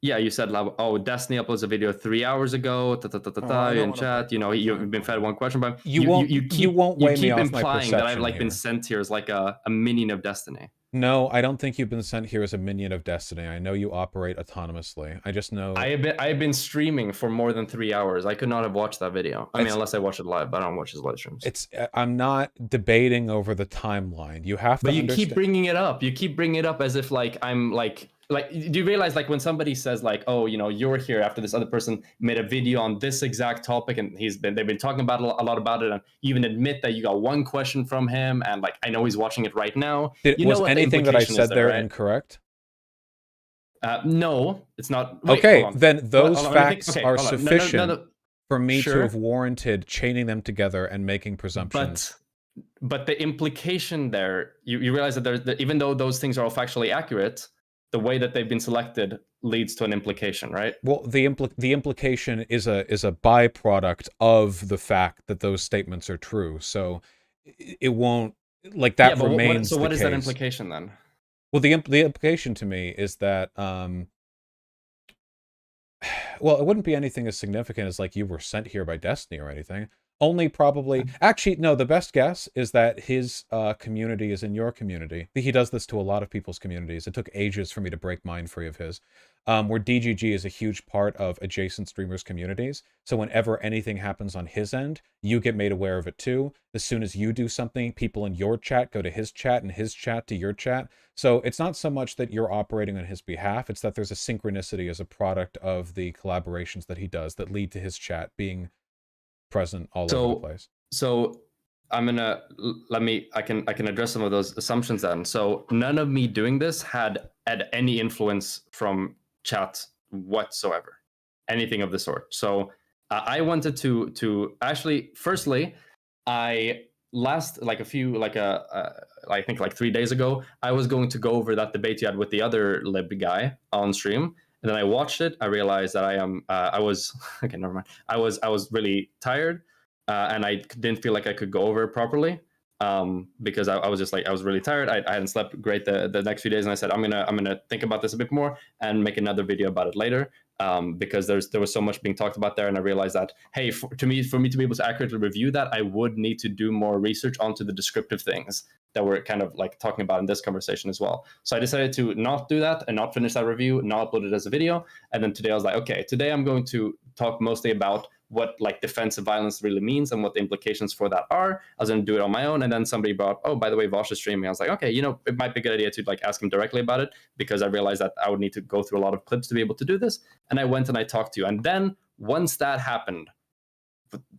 Yeah, you said like, oh, Destiny uploads a video 3 hours ago. I don't In want to break chat, you know, my you've been fed timeline. one question, but You won't you won't you weigh me keep off my implying that I've perception like been here. sent here as like a minion of Destiny. No, I don't think you've been sent here as a minion of Destiny. I know you operate autonomously. I just know I have been streaming for more than 3 hours. I could not have watched that video. I mean, it's unless I watch it live, but I don't watch his live streams. I'm not debating over the timeline. You have to But you keep understand. bringing it up. You keep bringing it up as if like I'm like do you realize like when somebody says like, oh, you know, you're here after this other person made a video on this exact topic and they've been talking about a lot about it, and you even admit that you got one question from him, and like I know he's watching it right now. You know Was what anything that I said there right? incorrect? No, it's not. Wait, Okay, hold on. then those Hold on, facts okay, are hold on. sufficient for me to Sure. have warranted chaining them together and making presumptions. But the implication there, you realize that even though those things are all factually accurate, the way that they've been selected leads to an implication, right? Well, the implication is a byproduct of the fact that those statements are true. So it won't like that remains. So what is that case. implication then? Well, the implication to me is that well, it wouldn't be anything as significant as like you were sent here by Destiny or anything. Only probably actually no, the best guess is that his community is in your community. He does this to a lot of people's communities. It took ages for me to break mine free of his. Where DGG is a huge part of adjacent streamers' communities. So whenever anything happens on his end, you get made aware of it too. As soon as you do something, people in your chat go to his chat and his chat to your chat. So it's not so much that you're operating on his behalf, it's that there's a synchronicity as a product of the collaborations that he does that lead to his chat being present all over the place. So I'm gonna I can address some of those assumptions then. So none of me doing this had any influence from chat whatsoever, anything of the sort. So I wanted to actually, firstly, I last like a few like I think like 3 days ago, I was going to go over that debate you had with the other lib guy on stream. And then I watched it. I realized that I was okay. Never mind. I was really tired, and I didn't feel like I could go over it properly because I was just like I was really tired. I hadn't slept great the next few days, and I said I'm gonna think about this a bit more and make another video about it later. Because there was so much being talked about there, and I realized that hey, for me to be able to accurately review that, I would need to do more research onto the descriptive things that we're kind of like talking about in this conversation as well. So I decided to not do that and not finish that review, not upload it as a video. And then today I was like, okay, today I'm going to talk mostly about what like defensive violence really means and what the implications for that are. I was going to do it on my own. And then somebody brought, oh, by the way, Vosh is streaming. I was like, okay, you know, it might be a good idea to like ask him directly about it, because I realized that I would need to go through a lot of clips to be able to do this. And I went and I talked to you. And then once that happened,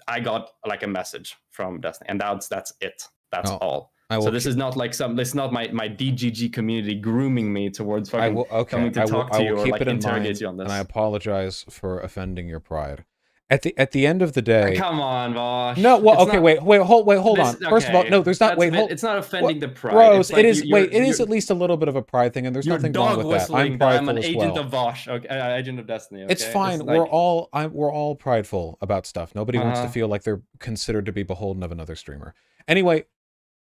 I got like a message from Destiny, and that's it. That's all. So this is not like this is not my DGG community grooming me towards fucking coming to talk to you or like interrogate you on this. And I apologize for offending your pride. At the end of the day, come on, Vosh. No, well, okay, wait, hold on. First of all, no, there's not. Wait, hold. It's not offending the pride. Bros, it is. Wait, it is at least a little bit of a pride thing, and there's nothing wrong with that. I'm prideful I'm an as agent well. of Vosh, okay, agent of Destiny. Okay? It's fine. We're all prideful about stuff. Nobody wants to feel like they're considered to be beholden of another streamer. Anyway,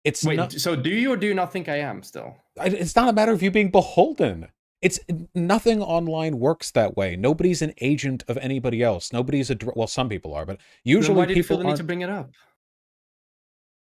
it's wait. So do you or do you not think I am still? It's not a matter of you being beholden. It's nothing online works that way. Nobody's an agent of anybody else. Nobody's well, some people are, but usually why do you people feel the need to bring it up?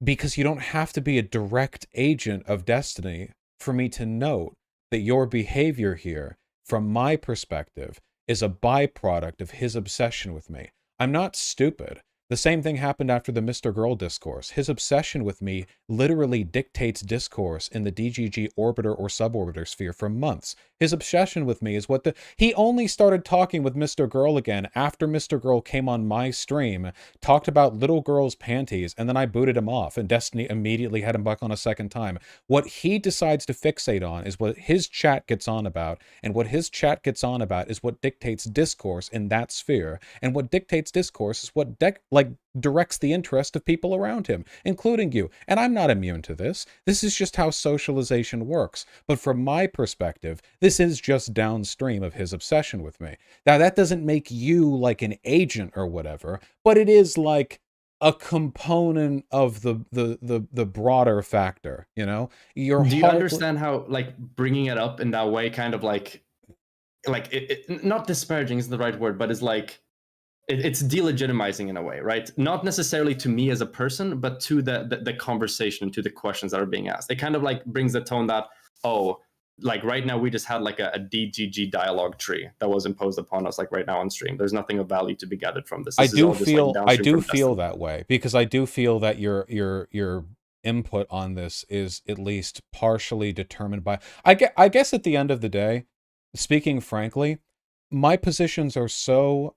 Because you don't have to be a direct agent of Destiny for me to note that your behavior here, from my perspective, is a byproduct of his obsession with me. I'm not stupid. The same thing happened after the Mr. Girl discourse. His obsession with me literally dictates discourse in the DGG orbiter or suborbiter sphere for months. His obsession with me is he only started talking with Mr. Girl again after Mr. Girl came on my stream, talked about little girl's panties, and then I booted him off, and Destiny immediately had him back on a second time. What he decides to fixate on is what his chat gets on about, and what his chat gets on about is what dictates discourse in that sphere, and what dictates discourse is what directs the interest of people around him, including you. And I'm not immune to this. This is just how socialization works. But from my perspective, this is just downstream of his obsession with me. Now, that doesn't make you like an agent or whatever, but it is like a component of the broader factor, you know? Do you understand how like bringing it up in that way kind of like like not disparaging isn't the right word, but it's like it's delegitimizing in a way, right? Not necessarily to me as a person, but to the conversation, to the questions that are being asked. It kind of like brings the tone that, oh, like right now we just had like a DGG dialogue tree that was imposed upon us, like right now on stream. There's nothing of value to be gathered from this. I This is do all just, like, feel I downstream do from feel Destiny. that way, because I do feel that your input on this is at least partially determined by I guess at the end of the day, speaking frankly, my positions are so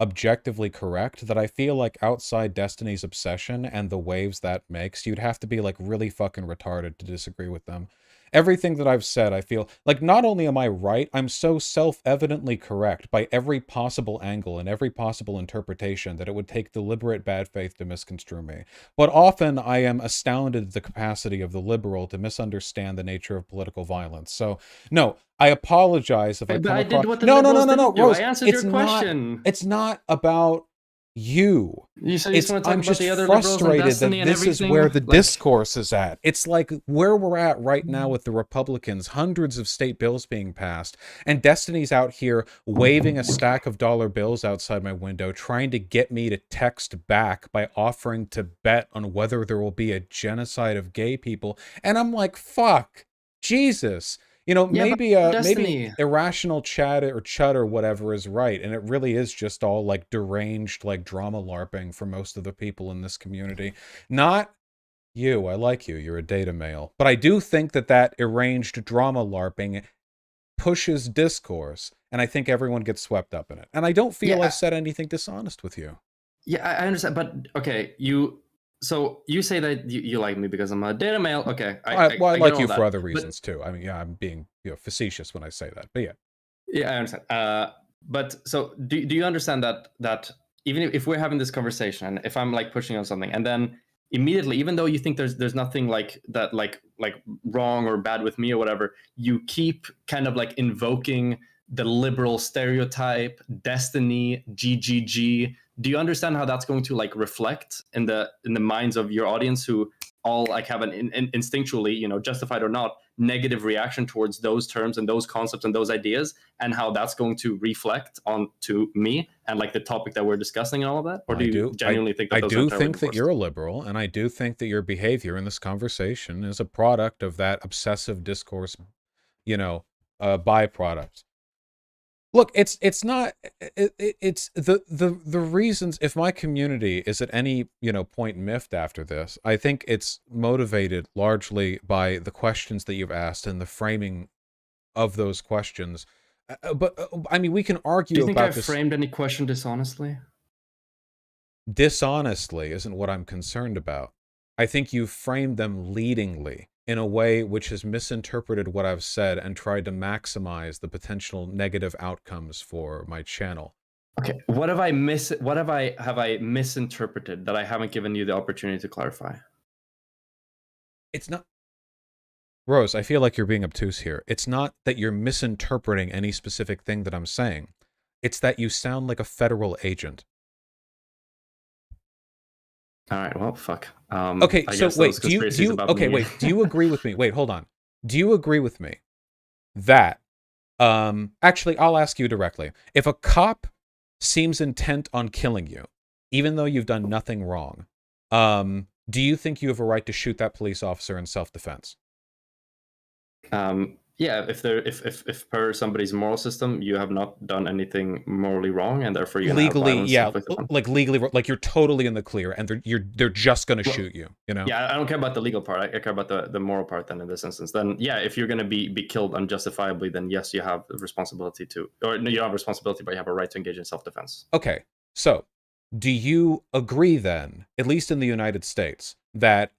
objectively correct that I feel like outside Destiny's obsession and the waves that makes, you'd have to be like really fucking retarded to disagree with them. Everything that I've said, I feel like not only am I right, I'm so self-evidently correct by every possible angle and every possible interpretation that it would take deliberate bad faith to misconstrue me. But often I am astounded at the capacity of the liberal to misunderstand the nature of political violence. So, no, I apologize if I But come I across... did what the No, liberals no, didn't do. Rose, I answered it's your not, question. it's not about you. You said you just want to talk I'm about just the other liberals and frustrated that Destiny and this is everything. where the Like, discourse is at. It's like where we're at right now with the Republicans, hundreds of state bills being passed, and Destiny's out here waving a stack of dollar bills outside my window, trying to get me to text back by offering to bet on whether there will be a genocide of gay people. And I'm like, fuck, Jesus. You know, Yeah, but maybe Destiny. irrational chat or chud or whatever is right, and it really is just all like deranged, like drama LARPing for most of the people in this community. Not you. I like you. You're a data male, but I do think that that arranged drama LARPing pushes discourse, and I think everyone gets swept up in it. And I don't feel Yeah. I've said anything dishonest with you. Yeah, I understand, but okay, so you say that you like me because I'm a data male. Okay, I get like all you that. for other But reasons too. I mean, yeah, I'm being facetious when I say that, but yeah. yeah, I understand. But so do you understand that even if we're having this conversation, and if I'm like pushing on something, and then immediately, even though you think there's nothing like that, like wrong or bad with me or whatever, you keep kind of like invoking the liberal stereotype, Destiny, GGG. Do you understand how that's going to like reflect in the minds of your audience, who all like have an instinctually, you know, justified or not, negative reaction towards those terms and those concepts and those ideas, and how that's going to reflect onto me and like the topic that we're discussing and all of that? Or do you genuinely think that I those do are think that entirely you're a liberal, and I do think that your behavior in this conversation is a product of that obsessive discourse, you know, byproduct. Look, it's not it's the reasons. If my community is at any, you know, point miffed after this, I think it's motivated largely by the questions that you've asked and the framing of those questions. But I mean, we can argue Do you think about I've this. framed any question dishonestly? Dishonestly isn't what I'm concerned about. I think you framed them leadingly in a way which has misinterpreted what I've said and tried to maximize the potential negative outcomes for my channel. Okay, what have I misinterpreted that I haven't given you the opportunity to clarify? It's not... Rose, I feel like you're being obtuse here. It's not that you're misinterpreting any specific thing that I'm saying. It's that you sound like a federal agent. All right, well, fuck. Okay, I so guess wait, those conspiracies do you about okay, me- wait, do you agree with me? Wait, hold on. Do you agree with me that actually, I'll ask you directly. If a cop seems intent on killing you, even though you've done nothing wrong, do you think you have a right to shoot that police officer in self-defense? Yeah, if per somebody's moral system, you have not done anything morally wrong, and therefore you Legally, yeah, self-defense. like legally, like you're totally in the clear, and they're just gonna shoot you. You know? Yeah, I don't care about the legal part. I care about the moral part. Then in this instance, then yeah, if you're gonna be killed unjustifiably, then yes, you have a responsibility to, or no, you don't have a responsibility, but you have a right to engage in self-defense. Okay, so do you agree then, at least in the United States, that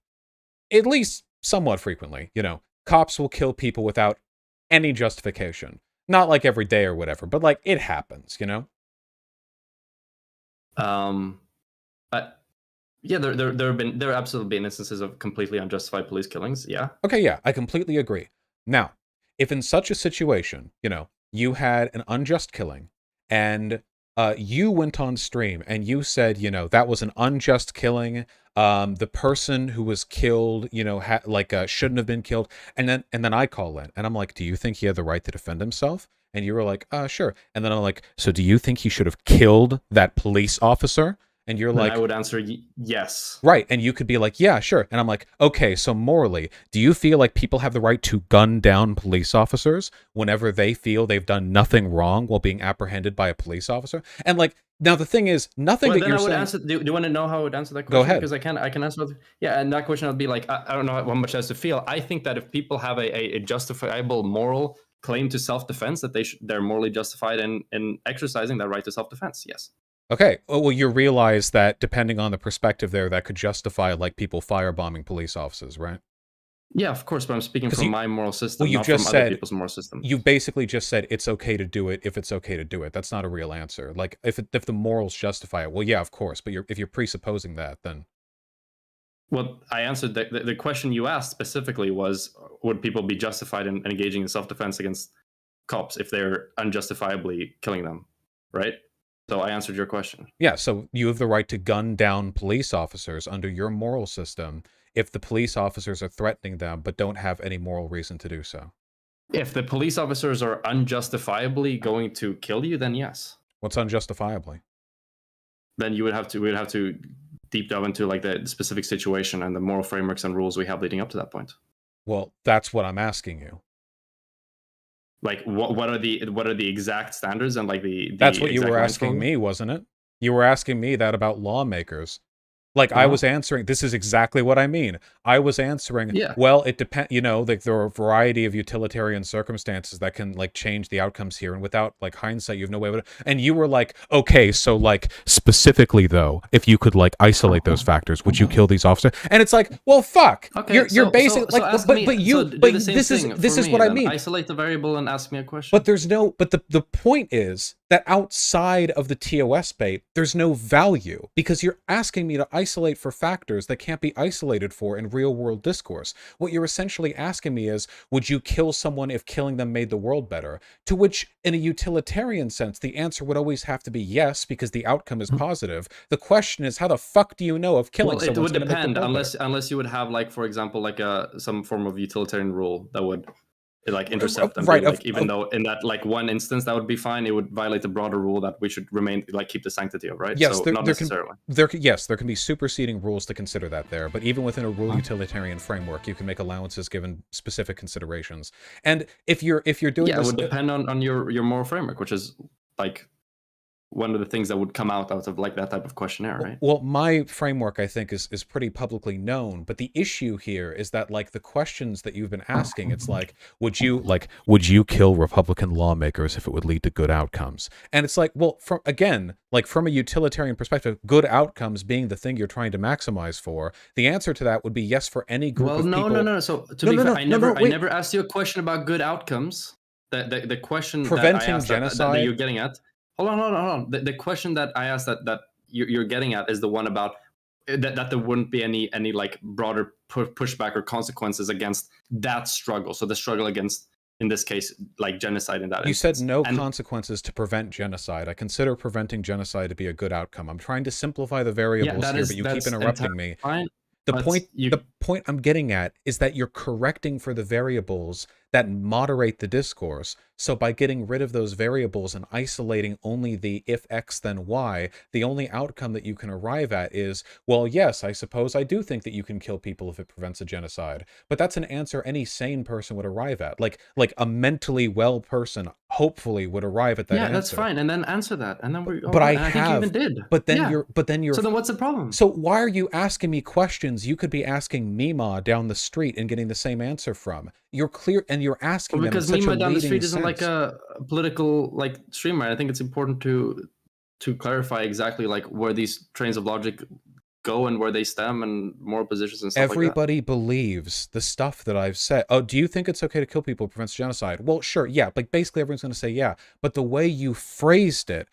at least somewhat frequently, you know, cops will kill people without any justification? Not like every day or whatever, but like it happens, you know? Yeah, there have absolutely been instances of completely unjustified police killings. Yeah. Okay, yeah, I completely agree. Now, if in such a situation, you know, you had an unjust killing and you went on stream and you said, you know, that was an unjust killing. The person who was killed, you know, shouldn't have been killed. And then I call in and I'm like, do you think he had the right to defend himself? And you were like, sure. And then I'm like, so do you think he should have killed that police officer? And you're Then like, I would answer yes. right. And you could be like, yeah, sure. And I'm like, okay, so morally, do you feel like people have the right to gun down police officers whenever they feel they've done nothing wrong while being apprehended by a police officer? And like, now the thing is, nothing Well, that then you're I would saying. answer. Do you want to know how I would answer that question? Go ahead. Because I can answer. Yeah, and that question would be like, I don't know how much has to feel. I think that if people have a justifiable moral claim to self-defense, that they're morally justified in exercising that right to self-defense. Yes. Okay. Well, you realize that depending on the perspective there, that could justify like people firebombing police officers, right? Yeah, of course, but I'm speaking 'Cause from you- my moral system, well, you not just from other said- people's moral system. You basically just said it's okay to do it if it's okay to do it. That's not a real answer. Like if the morals justify it, well, yeah, of course. But if you're presupposing that, then Well, I answered the question you asked specifically was, would people be justified in engaging in self-defense against cops if they're unjustifiably killing them, right? So I answered your question. yeah. So you have the right to gun down police officers under your moral system if the police officers are threatening them but don't have any moral reason to do so. If the police officers are unjustifiably going to kill you, then yes. What's unjustifiably? Then we would have to deep dive into like the specific situation and the moral frameworks and rules we have leading up to that point. Well, that's what I'm asking you. Like what are the exact standards and like the That's what you exact were lines asking for them? me, wasn't it? You were asking me that about lawmakers. Like I Uh-huh. was answering, this is exactly what I mean. I was answering, Yeah. well, it depends, like there are a variety of utilitarian circumstances that can like change the outcomes here. And without like hindsight, you have no way of it. And you were like, okay, so like specifically though, if you could like isolate those factors, would you kill these officers? And it's like, well, fuck. Okay, You're basically so like, ask but me- but you, so do but the same this is thing this for is me what I then. mean. Isolate the variable and ask me a question. But there's no, but the point is that outside of the TOS bait, there's no value because you're asking me to isolate for factors that can't be isolated for in real world discourse. What you're essentially asking me is, would you kill someone if killing them made the world better? To which, in a utilitarian sense, the answer would always have to be yes because the outcome is positive. The question is, how the fuck do you know if killing Well, it someone's would going to make the depend world unless you would have like, for example, like some form of utilitarian rule that would like intercept them. right, Like, even though in that like one instance that would be fine, it would violate the broader rule that we should keep the sanctity of, right? Yes, so there not can necessarily. there can be superseding rules to consider that there, but even within a rule utilitarian framework, you can make allowances given specific considerations. And if you're doing Yeah, it this, would depend on your moral framework, which is like one of the things that would come out of like that type of questionnaire, right? well, my framework I think is pretty publicly known, but the issue here is that like the questions that you've been asking, it's like, would you kill Republican lawmakers if it would lead to good outcomes? And it's like, well, from a utilitarian perspective, good outcomes being the thing you're trying to maximize for, the answer to that would be yes for any group Well, of people. no. So to be fair, I never asked you a question about good outcomes. The question Preventing that I asked genocide? that you're getting at. Hold on. The question that I asked that you're getting at is the one about that there wouldn't be any like broader pushback or consequences against that struggle. So the struggle against, in this case, like genocide in that You instance. said no consequences to prevent genocide. I consider preventing genocide to be a good outcome. I'm trying to simplify the variables here, but you keep interrupting me. Fine. The point I'm getting at is that you're correcting for the variables that moderate the discourse. So by getting rid of those variables and isolating only the if X then Y, the only outcome that you can arrive at is, well, yes, I suppose I do think that you can kill people if it prevents a genocide. But that's an answer any sane person would arrive at. Like a mentally well person hopefully would arrive at that answer. Yeah, that's fine. And then answer that. And then But I think you even did. But then you're So then what's the problem? So why are you asking me questions you could be asking Mima down the street and getting the same answer from? You're clear, and you're asking them in because such Mima a down the leading street isn't sense. like a political like streamer. I think it's important to clarify exactly like where these trains of logic go and where they stem and moral positions and stuff Everybody believes the stuff that I've said. Oh, do you think it's okay to kill people prevents genocide? Well, sure, yeah. Like basically everyone's going to say yeah. But the way you phrased it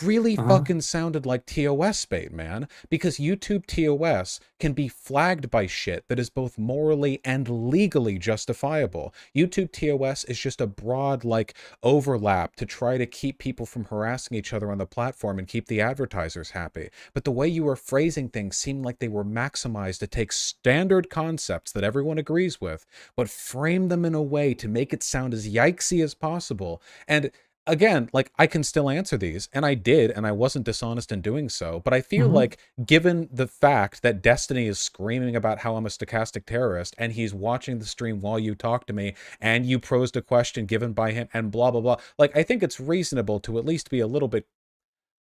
really fucking sounded like TOS bait, man. Because YouTube TOS can be flagged by shit that is both morally and legally justifiable. YouTube TOS is just a broad, like, overlap to try to keep people from harassing each other on the platform and keep the advertisers happy. But the way you were phrasing things seemed like they were maximized to take standard concepts that everyone agrees with, but frame them in a way to make it sound as yikesy as possible. And again, like, I can still answer these, and I did, and I wasn't dishonest in doing so, but I feel Mhm. like, given the fact that Destiny is screaming about how I'm a stochastic terrorist, and he's watching the stream while you talk to me, and you posed a question given by him, and blah, blah, blah, like, I think it's reasonable to at least be a little bit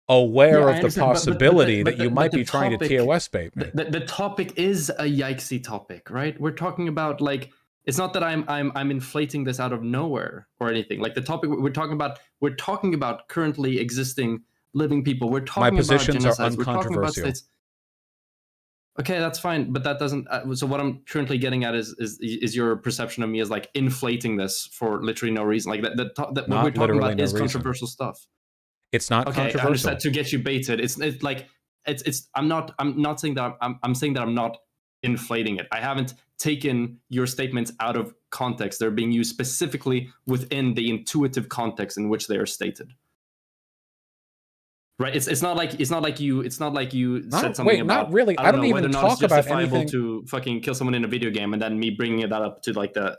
Yeah, aware I of the understand, possibility that you but might the be trying to topic, TOS bait me. the topic is a yikesy topic, right? We're talking about, like, it's not that I'm inflating this out of nowhere or anything. Like, the topic we're talking about currently existing living people. We're My talking about positions are genocides. We're talking about uncontroversial. states. Okay, that's fine, but that doesn't. So what I'm currently getting at is your perception of me as, like, inflating this for literally no reason. Like, what we're Not talking literally about no is reason. controversial stuff. It's not Okay, I controversial. understand, to get you baited. It's like it's. I'm not saying that I'm saying that I'm not inflating it. I haven't taken your statements out of context. They're being used specifically within the intuitive context in which they are stated. Right? It's not like you said something Wait, about, not really. I don't know, whether even or not it's talk about justifiable anything. to fucking kill someone in a video game, and then me bringing that up to like the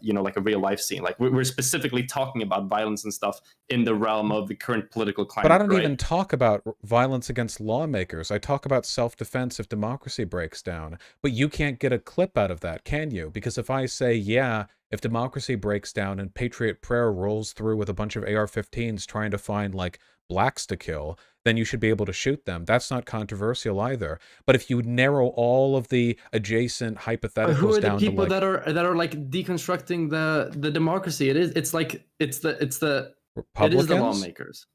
you know, like a real life scene. Like, we're specifically talking about violence and stuff in the realm of the current political climate. But I don't right? even talk about violence against lawmakers. I talk about self-defense if democracy breaks down. But you can't get a clip out of that, can you? Because if I say, yeah, if democracy breaks down and Patriot Prayer rolls through with a bunch of AR-15s trying to find, like, blacks to kill, then you should be able to shoot them. That's not controversial either. But if you narrow all of the adjacent hypotheticals who are the down people to, like, that are like deconstructing the democracy? It's the Republicans, lawmakers.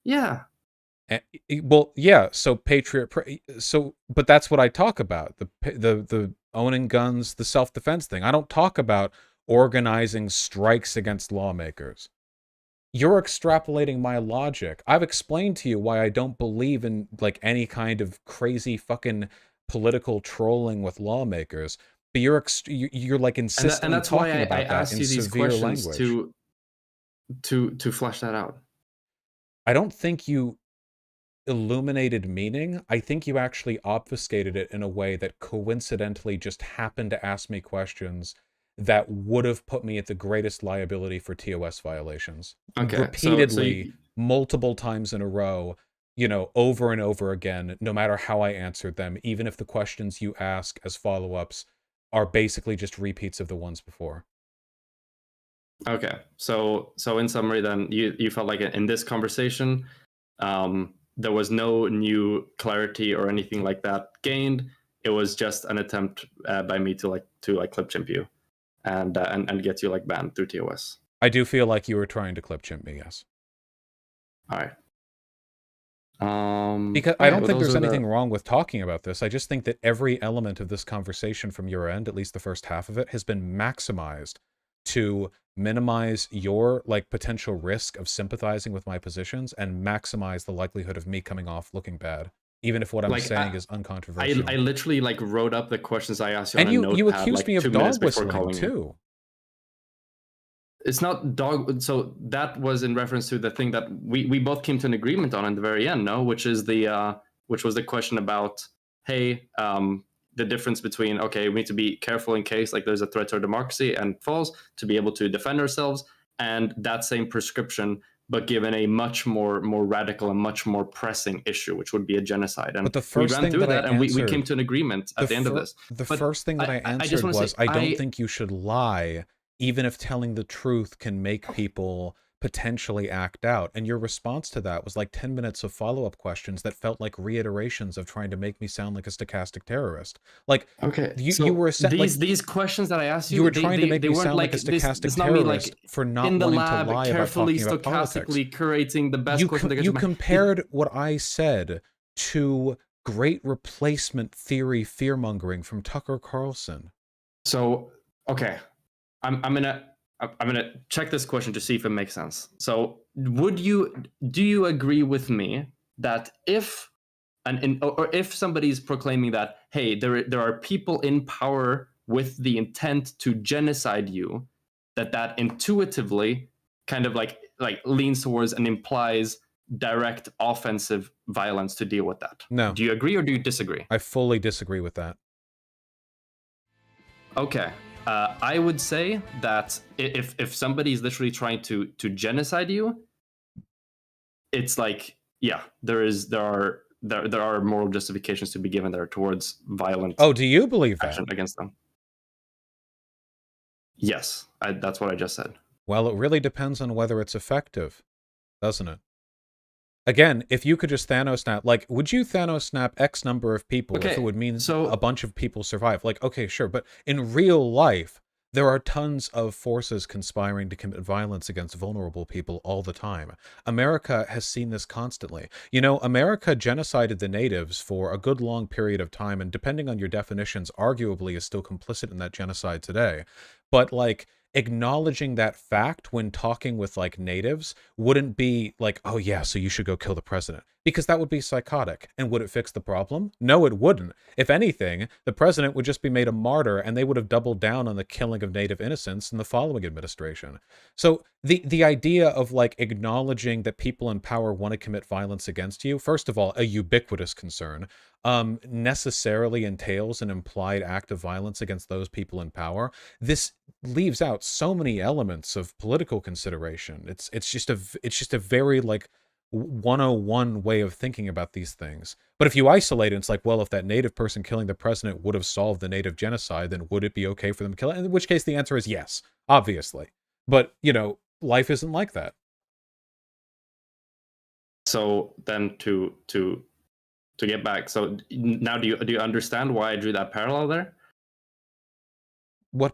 Yeah. Well, yeah. So but that's what I talk about: the owning guns, the self-defense thing. I don't talk about organizing strikes against lawmakers. You're extrapolating my logic. I've explained to you why I don't believe in, like, any kind of crazy fucking political trolling with lawmakers. But you're like insisting and that's talking why I about that asked in you these severe questions language. to flesh that out. I don't think you illuminated meaning. I think you actually obfuscated it in a way that coincidentally just happened to ask me questions that would have put me at the greatest liability for TOS violations. Okay, Repeatedly, multiple times in a row, you know, over and over again, no matter how I answered them, even if the questions you ask as follow-ups are basically just repeats of the ones before. Okay, so in summary, then you felt like in this conversation, there was no new clarity or anything like that gained. It was just an attempt by me to clip chimp you, and get you, like, banned through TOS. I do feel like you were trying to clip chimp me, yes. All right. Because I don't think there's anything wrong with talking about this. I just think that every element of this conversation from your end, at least the first half of it, has been maximized to minimize your, like, potential risk of sympathizing with my positions and maximize the likelihood of me coming off looking bad, even if what I'm saying is uncontroversial. I literally, like, wrote up the questions I asked you and on a notepad, you accused like, me of 2 minutes dog before whistling calling too. you. It's not dog. So that was in reference to the thing that we both came to an agreement on in the very end, no? Which was the question about, hey, the difference between, okay, we need to be careful in case, like, there's a threat to our democracy and falls, to be able to defend ourselves, and that same prescription, but given a much more radical and much more pressing issue, which would be a genocide. And but the first we ran through that, and we came to an agreement at the end of this. The first thing that I answered was, I don't think you should lie, even if telling the truth can make people potentially act out. And your response to that was like 10 minutes of follow-up questions that felt like reiterations of trying to make me sound like a stochastic terrorist. Like, okay, you were these questions that I asked you, you were trying to make me sound like a stochastic terrorist for not wanting to lie about talking about politics. Curating the best you compared what I said to Great Replacement Theory fear-mongering from Tucker Carlson. So, okay, I'm gonna check this question to see if it makes sense. So, do you agree with me that if somebody's proclaiming that, hey, there are people in power with the intent to genocide you, that intuitively kind of like leans towards and implies direct offensive violence to deal with that? No. Do you agree or do you disagree? I fully disagree with that. Okay. I would say that if somebody is literally trying to genocide you, it's like, yeah, there are moral justifications to be given there towards violent Oh, do you believe that? action against them. Yes, that's what I just said. Well, it really depends on whether it's effective, doesn't it? Again, if you could just Thanos snap, like, would you Thanos snap X number of people if Okay, it would mean so- a bunch of people survive? Like, okay, sure, but in real life, there are tons of forces conspiring to commit violence against vulnerable people all the time. America has seen this constantly. You know, America genocided the natives for a good long period of time, and depending on your definitions, arguably is still complicit in that genocide today. But, like, acknowledging that fact when talking with like natives wouldn't be like, oh yeah, so you should go kill the president, because that would be psychotic. And would it fix the problem? No, it wouldn't. If anything, the president would just be made a martyr, and they would have doubled down on the killing of native innocents in the following administration. So the idea of like acknowledging that people in power want to commit violence against you, first of all, a ubiquitous concern, necessarily entails an implied act of violence against those people in power. This leaves out so many elements of political consideration. It's just a very like 101 way of thinking about these things. But if you isolate it, it's like, well, if that native person killing the president would have solved the native genocide, then would it be okay for them to kill it? In which case the answer is yes, obviously. But, you know, life isn't like that. So then to get back, so now do you understand why I drew that parallel there?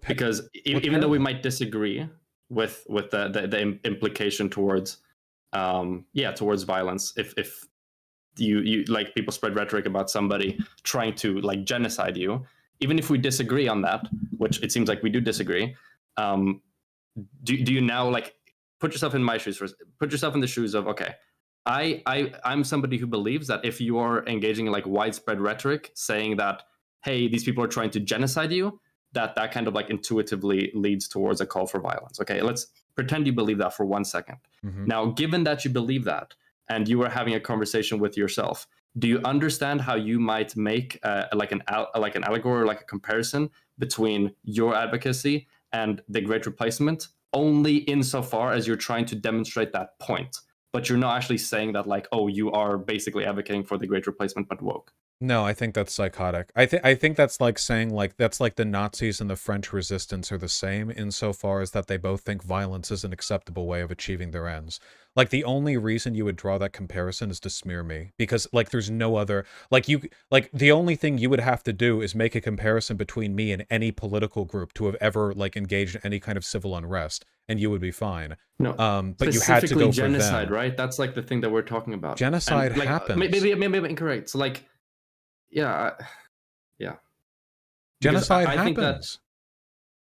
Because even though we might disagree with the implication towards towards violence, if you like people spread rhetoric about somebody trying to like genocide you, even if we disagree on that, which it seems like we do disagree, do you now like put yourself in my shoes first, put yourself in the shoes of, okay, I'm somebody who believes that if you are engaging in like widespread rhetoric saying that, hey, these people are trying to genocide you, that kind of like intuitively leads towards a call for violence. Okay, let's pretend you believe that for 1 second. Mhm. Now, given that you believe that and you are having a conversation with yourself, do you understand how you might make like an allegory or like a comparison between your advocacy and the Great Replacement, only insofar as you're trying to demonstrate that point, but you're not actually saying that like, oh, you are basically advocating for the Great Replacement but woke? No, I think that's psychotic. I think that's like saying like that's like the Nazis and the French Resistance are the same insofar as that they both think violence is an acceptable way of achieving their ends. Like the only reason you would draw that comparison is to smear me, because like there's no other, like you, like the only thing you would have to do is make a comparison between me and any political group to have ever like engaged in any kind of civil unrest, and you would be fine. No, but you had to go for genocide, them. right? That's like the thing that we're talking about. Genocide and, like, happens. Maybe I'm incorrect. So like, yeah. Genocide I think happens.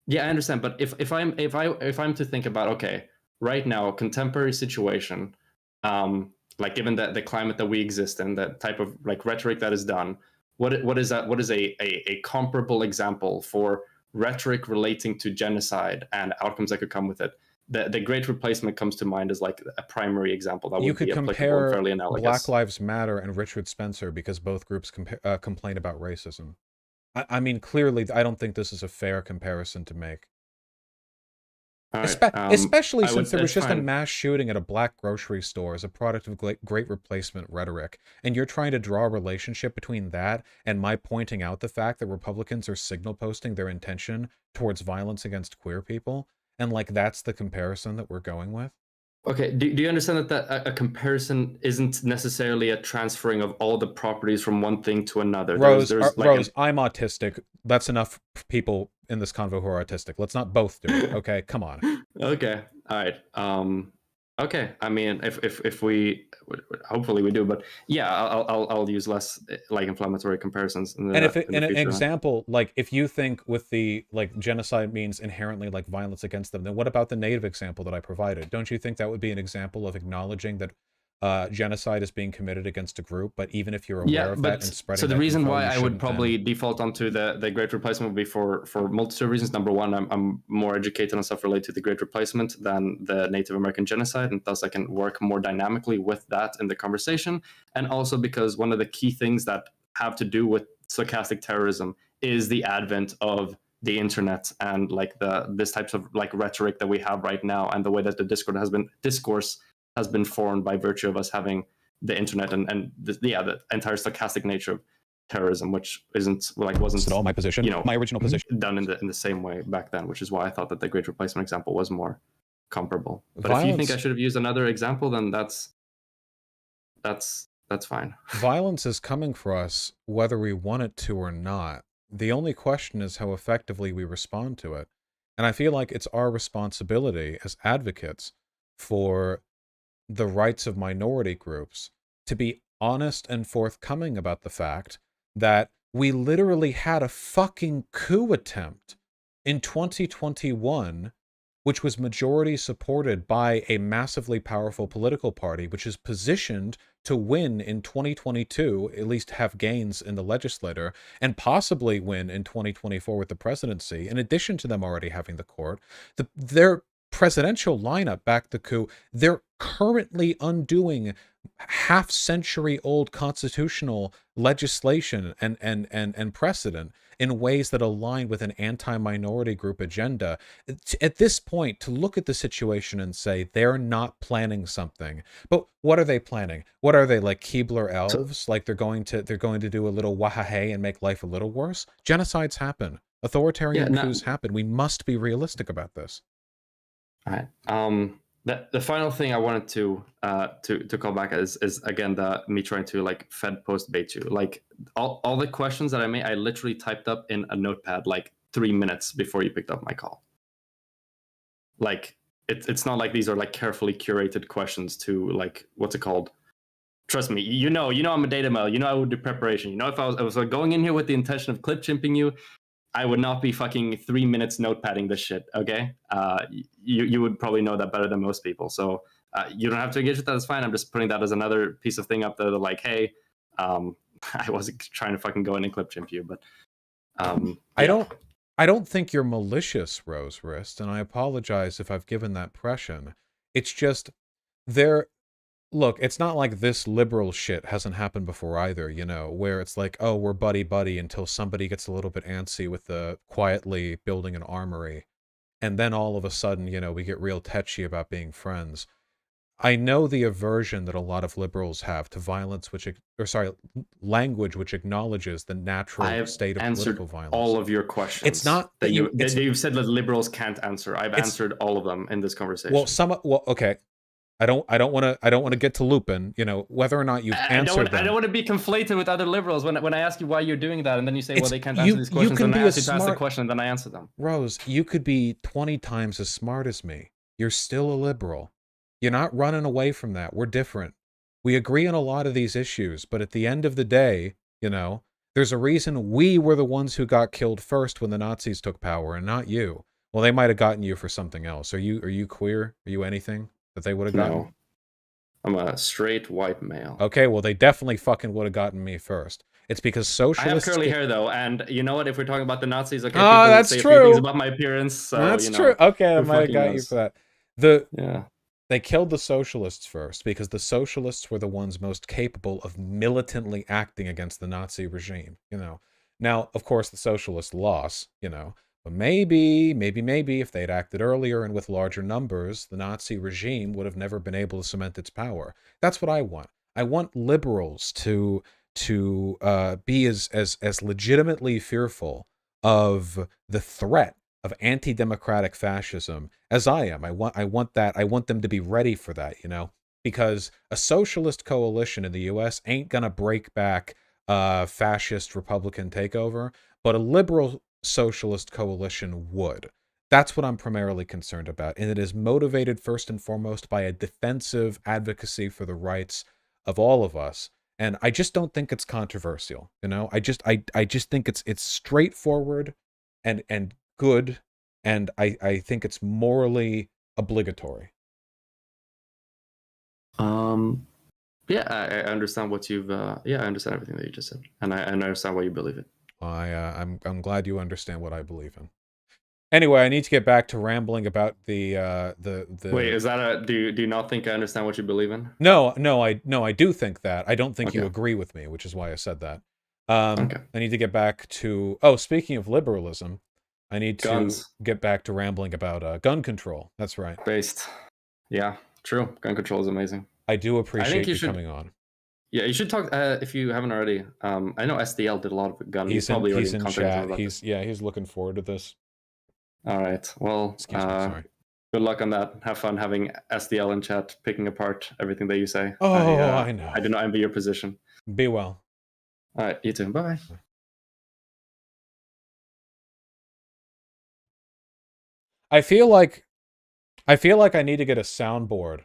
Yeah, I understand. But if I'm to think about, okay, right now, contemporary situation, like given the climate that we exist in, that type of like rhetoric that is done, what is that? What is a comparable example for rhetoric relating to genocide and outcomes that could come with it? The Great Replacement comes to mind as like a primary example that You would could be applicable and compare fairly analogous. Black Lives Matter and Richard Spencer because both groups complain about racism. I mean, clearly, I don't think this is a fair comparison to make. Especially since there was just a mass shooting at a black grocery store as a product of Great Replacement rhetoric, and you're trying to draw a relationship between that and my pointing out the fact that Republicans are signal posting their intention towards violence against queer people, and like that's the comparison that we're going with. Okay, do you understand that a comparison isn't necessarily a transferring of all the properties from one thing to another? Rose, I'm autistic. That's enough people in this convo who are autistic. Let's not both do it, okay? Come on. Okay, all right. Okay, I mean, if we, hopefully we do, but yeah, I'll use less like inflammatory comparisons. And if an example, like if you think with the like genocide means inherently like violence against them, then what about the native example that I provided? Don't you think that would be an example of acknowledging that genocide is being committed against a group, but even if you're aware of that and spreading so the that reason info, why I would probably default onto the Great Replacement would be for multiple reasons. Number one, I'm more educated on stuff related to the Great Replacement than the Native American genocide, and thus I can work more dynamically with that in the conversation. And also because one of the key things that have to do with stochastic terrorism is the advent of the internet and like this types of like rhetoric that we have right now, and the way that the discourse has been formed by virtue of us having the internet and the entire stochastic nature of terrorism, which wasn't at all my position, my original position, done in the same way back then, which is why I thought that the Great Replacement example was more comparable. But if you think I should have used another example, then that's fine. Violence is coming for us whether we want it to or not. The only question is how effectively we respond to it. And I feel like it's our responsibility as advocates for the rights of minority groups to be honest and forthcoming about the fact that we literally had a fucking coup attempt in 2021, which was majority supported by a massively powerful political party, which is positioned to win in 2022, at least have gains in the legislature, and possibly win in 2024 with the presidency, in addition to them already having the court. Their presidential lineup backed the coup. They're currently undoing half-century-old constitutional legislation and precedent in ways that align with an anti-minority group agenda. At this point, to look at the situation and say they're not planning something, but what are they planning? What are they, like Keebler elves? Like they're going to do a little wahahe and make life a little worse? Genocides happen. Authoritarian coups happen. We must be realistic about this. All right. The final thing I wanted to call back is again me trying to like Fed post bait you. Like all the questions that I made, I literally typed up in a notepad like 3 minutes before you picked up my call. Like it's not like these are like carefully curated questions to like what's it called? Trust me, you know I'm a data male. You know I would do preparation. You know if I was like going in here with the intention of clip chimping you, I would not be fucking 3 minutes notepadding this shit, okay? You would probably know that better than most people. So you don't have to engage with that, that's fine. I'm just putting that as another piece of thing up there that like, hey, I wasn't trying to fucking go in and clip chimp you, but... I don't think you're malicious, Rose Wrist, and I apologize if I've given that impression. It's just, look, it's not like this liberal shit hasn't happened before either, where it's like, oh, we're buddy-buddy until somebody gets a little bit antsy with quietly building an armory. And then all of a sudden, we get real tetchy about being friends. I know the aversion that a lot of liberals have to violence, language which acknowledges the natural state of political violence. All of your questions. It's not that you've said that liberals can't answer. I've answered all of them in this conversation. Okay. I don't want to get to Lupin, whether or not you've answered them. I don't want to be conflated with other liberals when I ask you why you're doing that, and then you say, well, they can't answer these questions, and I ask you to ask the question, and then I answer them. Rose, you could be 20 times as smart as me. You're still a liberal. You're not running away from that. We're different. We agree on a lot of these issues, but at the end of the day, there's a reason we were the ones who got killed first when the Nazis took power, and not you. Well, they might have gotten you for something else. Are you queer? Are you anything that they would have gotten? No. I'm a straight white male. Okay, well, they definitely fucking would have gotten me first. It's because socialists... I have curly hair, though, and you know what? If we're talking about the Nazis, okay, people that's say true. A few things about my appearance, so, that's true. Okay, I might have got you for that. Yeah. They killed the socialists first because the socialists were the ones most capable of militantly acting against the Nazi regime, Now, of course, the socialists lost, but maybe if they'd acted earlier and with larger numbers, the Nazi regime would have never been able to cement its power. That's what I want. I want liberals to be as legitimately fearful of the threat of anti-democratic fascism as I am. I want them to be ready for that, because a socialist coalition in the US ain't gonna break back fascist Republican takeover, but a liberal socialist coalition would. That's what I'm primarily concerned about, and it is motivated first and foremost by a defensive advocacy for the rights of all of us. And I just don't think it's controversial, I just think it's straightforward and good, and I think it's morally obligatory. Yeah, I understand what you've I understand everything that you just said, and I understand why you believe it. I'm glad you understand what I believe in. Anyway, I need to get back to rambling about the Wait, is that do you not think I understand what you believe in? No, I do think that. I don't think you agree with me, which is why I said that. I need to get back to... Oh, speaking of liberalism, I need to Guns. get back to rambling about gun control. That's right. Based. Yeah, true. Gun control is amazing. I do I appreciate think you coming on. Yeah, you should talk if you haven't already. I know SDL did a lot of gun. He's probably in already chat. About He's looking forward to this. All right. Well, Excuse me, sorry. Good luck on that. Have fun having SDL in chat, picking apart everything that you say. Oh, I know. I do not envy your position. Be well. All right, you too. Bye. I feel like I need to get a soundboard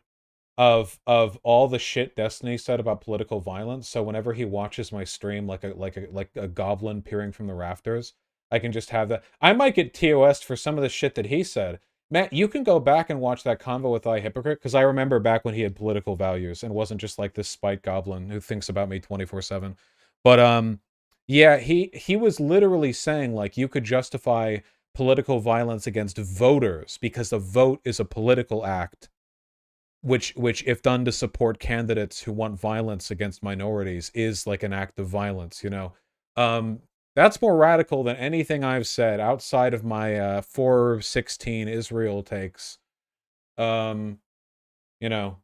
of all the shit Destiny said about political violence. So whenever he watches my stream, like a goblin peering from the rafters, I can just have that. I might get TOS'd for some of the shit that he said. Matt, you can go back and watch that convo with iHypocrite, because I remember back when he had political values and wasn't just like this spite goblin who thinks about me 24/7. But yeah, he was literally saying like you could justify political violence against voters because the vote is a political act, which if done to support candidates who want violence against minorities is like an act of violence, you know. That's more radical than anything I've said outside of my 416 Israel takes. You know,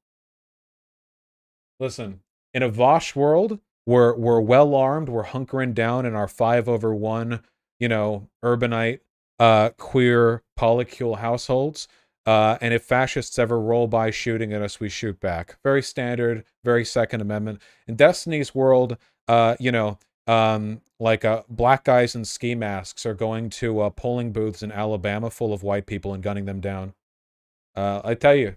listen, in a Vosh world, we're well armed, we're hunkering down in our 5/1, you know, urbanite, queer polycule households. And if fascists ever roll by shooting at us, we shoot back. Very standard, very Second Amendment. In Destiny's world, you know, black guys in ski masks are going to polling booths in Alabama full of white people and gunning them down. I tell you,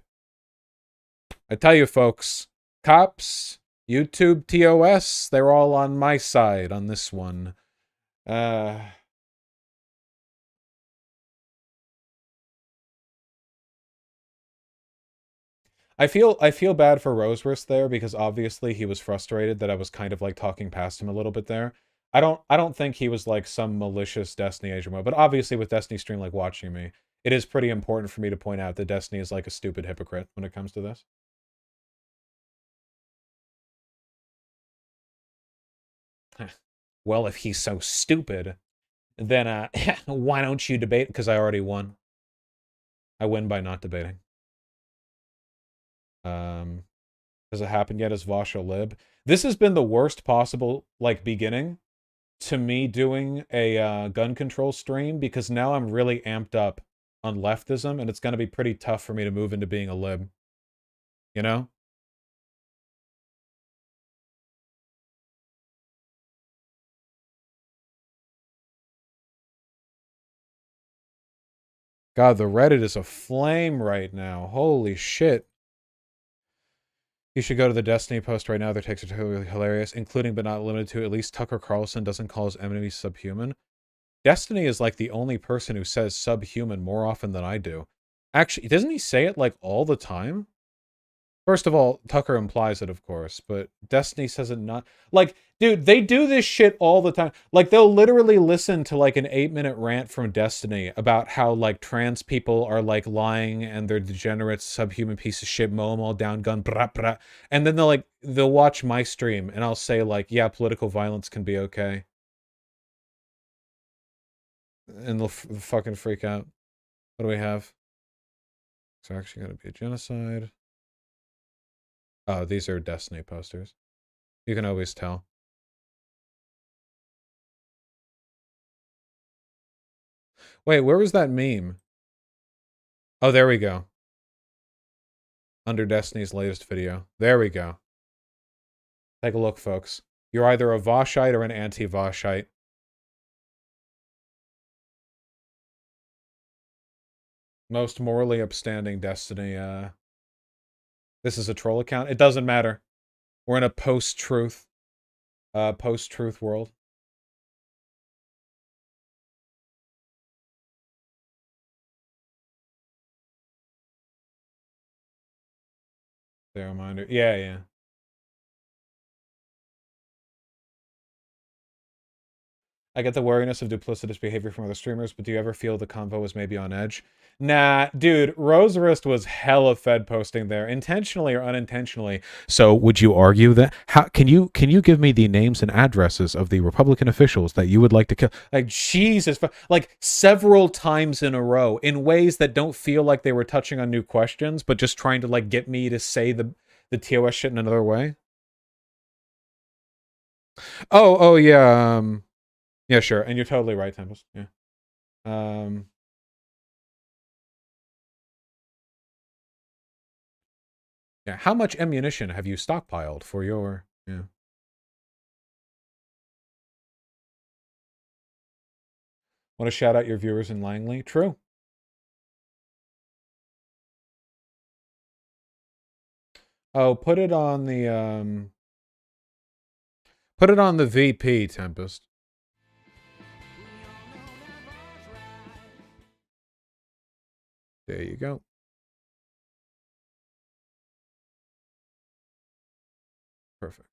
folks, cops, YouTube, TOS, they're all on my side on this one. I feel bad for Rosewurst there, because obviously he was frustrated that I was kind of like talking past him a little bit there. I don't think he was like some malicious Destiny agent, but obviously with Destiny stream like watching me, it is pretty important for me to point out that Destiny is like a stupid hypocrite when it comes to this. Well, if he's so stupid, then why don't you debate? Because I already won. I win by not debating. Has it happened yet as Vasha Lib? This has been the worst possible, like, beginning to me doing a gun control stream, because now I'm really amped up on leftism, and it's going to be pretty tough for me to move into being a lib. You know? God, the Reddit is aflame right now. Holy shit. You should go to the Destiny post right now. Their takes are totally hilarious, including but not limited to, at least Tucker Carlson doesn't call his enemies subhuman. Destiny is like the only person who says subhuman more often than I do. Actually, doesn't he say it like all the time? First of all, Tucker implies it, of course, but Destiny says it not. Like, dude, they do this shit all the time. Like, they'll literally listen to like an 8-minute rant from Destiny about how like trans people are like lying and they're degenerates, subhuman piece of shit, mow them all down, gun, brah, brah. And then they'll watch my stream and I'll say like, yeah, political violence can be okay. And they'll fucking freak out. What do we have? It's actually going to be a genocide. Oh, these are Destiny posters. You can always tell. Wait, where was that meme? Oh, there we go. Under Destiny's latest video. There we go. Take a look, folks. You're either a Voshite or an anti-Voshite. Most morally upstanding Destiny. This is a troll account. It doesn't matter. We're in a post-truth world. The reminder. Yeah, yeah. I get the wariness of duplicitous behavior from other streamers, but do you ever feel the convo was maybe on edge? Nah, dude, Roserist was hella fed posting there, intentionally or unintentionally. So would you argue that? How can you give me the names and addresses of the Republican officials that you would like to kill? Like, Jesus, like several times in a row, in ways that don't feel like they were touching on new questions, but just trying to like get me to say the TOS shit in another way. Oh yeah, yeah, sure, and you're totally right, Tempest. Yeah. Yeah, how much ammunition have you stockpiled for your... Yeah. Want to shout out your viewers in Langley? True. Oh, put it on the VP, Tempest. There you go. Perfect.